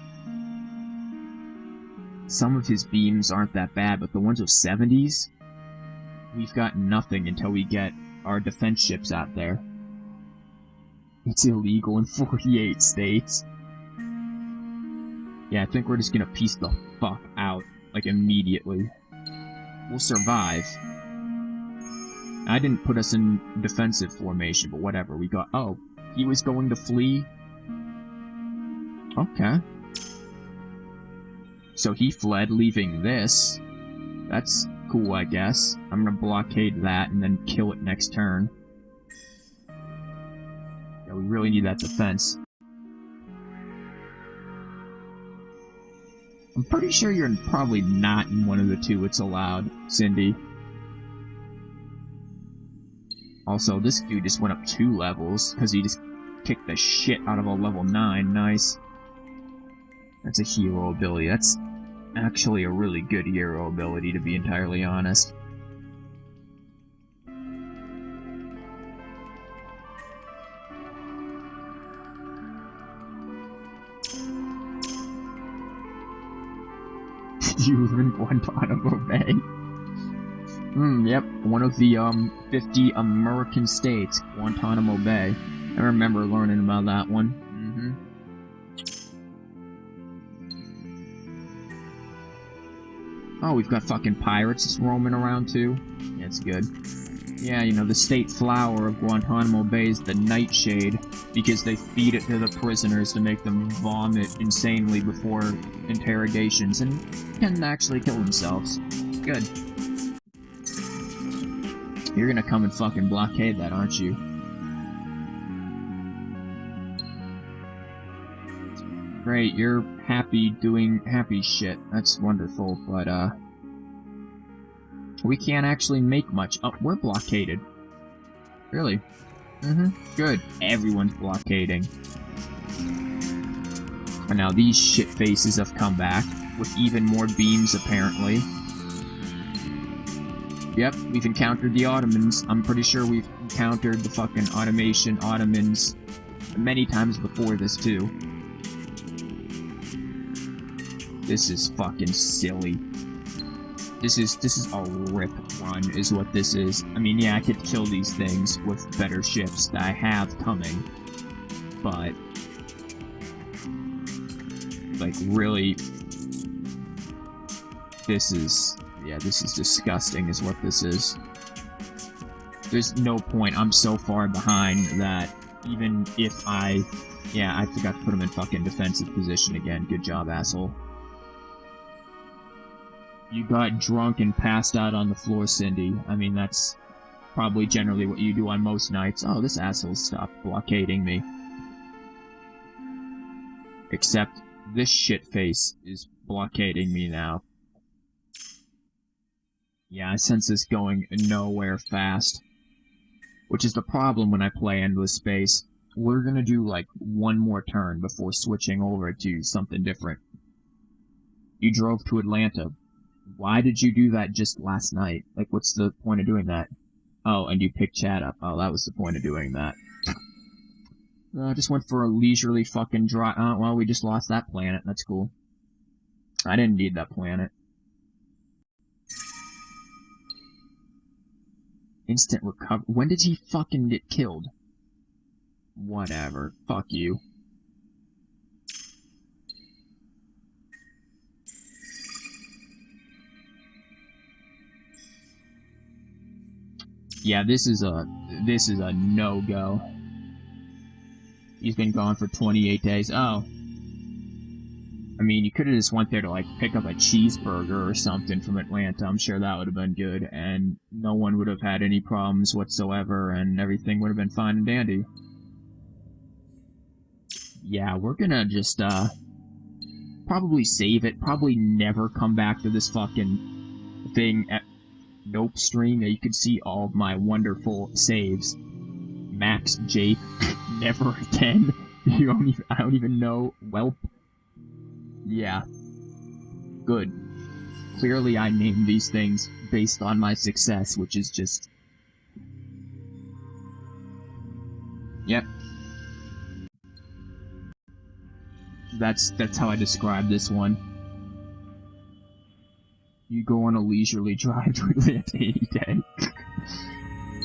Some of his beams aren't that bad, but the ones with 70s, we've got nothing until we get our defense ships out there. It's illegal in 48 states. Yeah, I think we're just gonna piece the fuck out, like, immediately. We'll survive. I didn't put us in defensive formation, but whatever, we got... Oh, he was going to flee? Okay. So he fled, leaving this. That's cool, I guess. I'm gonna blockade that and then kill it next turn. Yeah, we really need that defense. I'm pretty sure you're probably not in one of the two it's allowed, Cindy. Also, this dude just went up 2 levels, because he just kicked the shit out of a level 9. Nice. That's a hero ability. That's actually a really good hero ability, to be entirely honest. You live in Guantanamo Bay. Yep, one of the 50 American states, Guantanamo Bay. I remember learning about that one. Oh, we've got fucking pirates just roaming around too. Yeah, it's good. Yeah, you know, the state flower of Guantanamo Bay is the nightshade, because they feed it to the prisoners to make them vomit insanely before interrogations, and can actually kill themselves. Good. You're gonna come and fucking blockade that, aren't you? Great, you're happy doing happy shit. That's wonderful, but, we can't actually make much. Oh, we're blockaded. Really? Good. Everyone's blockading. And now these shit faces have come back, with even more beams, apparently. Yep, we've encountered the Ottomans. I'm pretty sure we've encountered the fucking Ottomans many times before this, too. This is fucking silly. This is a rip run, is what this is. I mean, yeah, I could kill these things with better ships that I have coming, but... like, really... This is... yeah, this is disgusting, is what this is. There's no point. I'm so far behind that even if I... yeah, I forgot to put him in fucking defensive position again. Good job, asshole. You got drunk and passed out on the floor, Cindy. I mean, that's probably generally what you do on most nights. Oh, this asshole stopped blockading me. Except this shitface is blockading me now. Yeah, I sense this going nowhere fast. Which is the problem when I play Endless Space. We're gonna do, like, one more turn before switching over to something different. You drove to Atlanta. Why did you do that just last night? Like, what's the point of doing that? Oh, and you picked Chad up. Oh, that was the point of doing that. I just went for a leisurely fucking drive. Well, we just lost that planet. That's cool. I didn't need that planet. Instant recovery. When did he fucking get killed? Whatever. Fuck you. Yeah, this is a no-go. He's been gone for 28 days. Oh. I mean, you could have just went there to, like, pick up a cheeseburger or something from Atlanta. I'm sure that would have been good, and no one would have had any problems whatsoever, and everything would have been fine and dandy. Yeah, we're gonna just, probably save it. Probably never come back to this fucking thing at Nope stream. You could see all of my wonderful saves. Max Jake, never again. I don't even know. Welp. Yeah. Good. Clearly I named these things based on my success, which is just... Yep. That's how I describe this one. You go on a leisurely drive to Atlanta any day.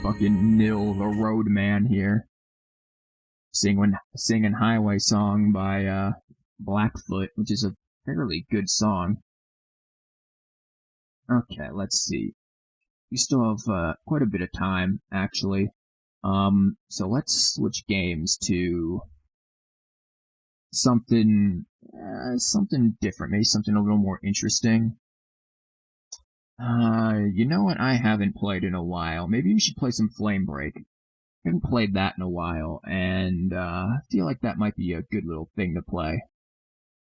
Fucking Nil, the road man here. Singing Highway Song by, Blackfoot, which is a fairly good song. Okay, let's see. We still have, quite a bit of time, actually. So let's switch games to something different, maybe something a little more interesting. You know what I haven't played in a while? Maybe we should play some Flame Break. I haven't played that in a while, and, I feel like that might be a good little thing to play.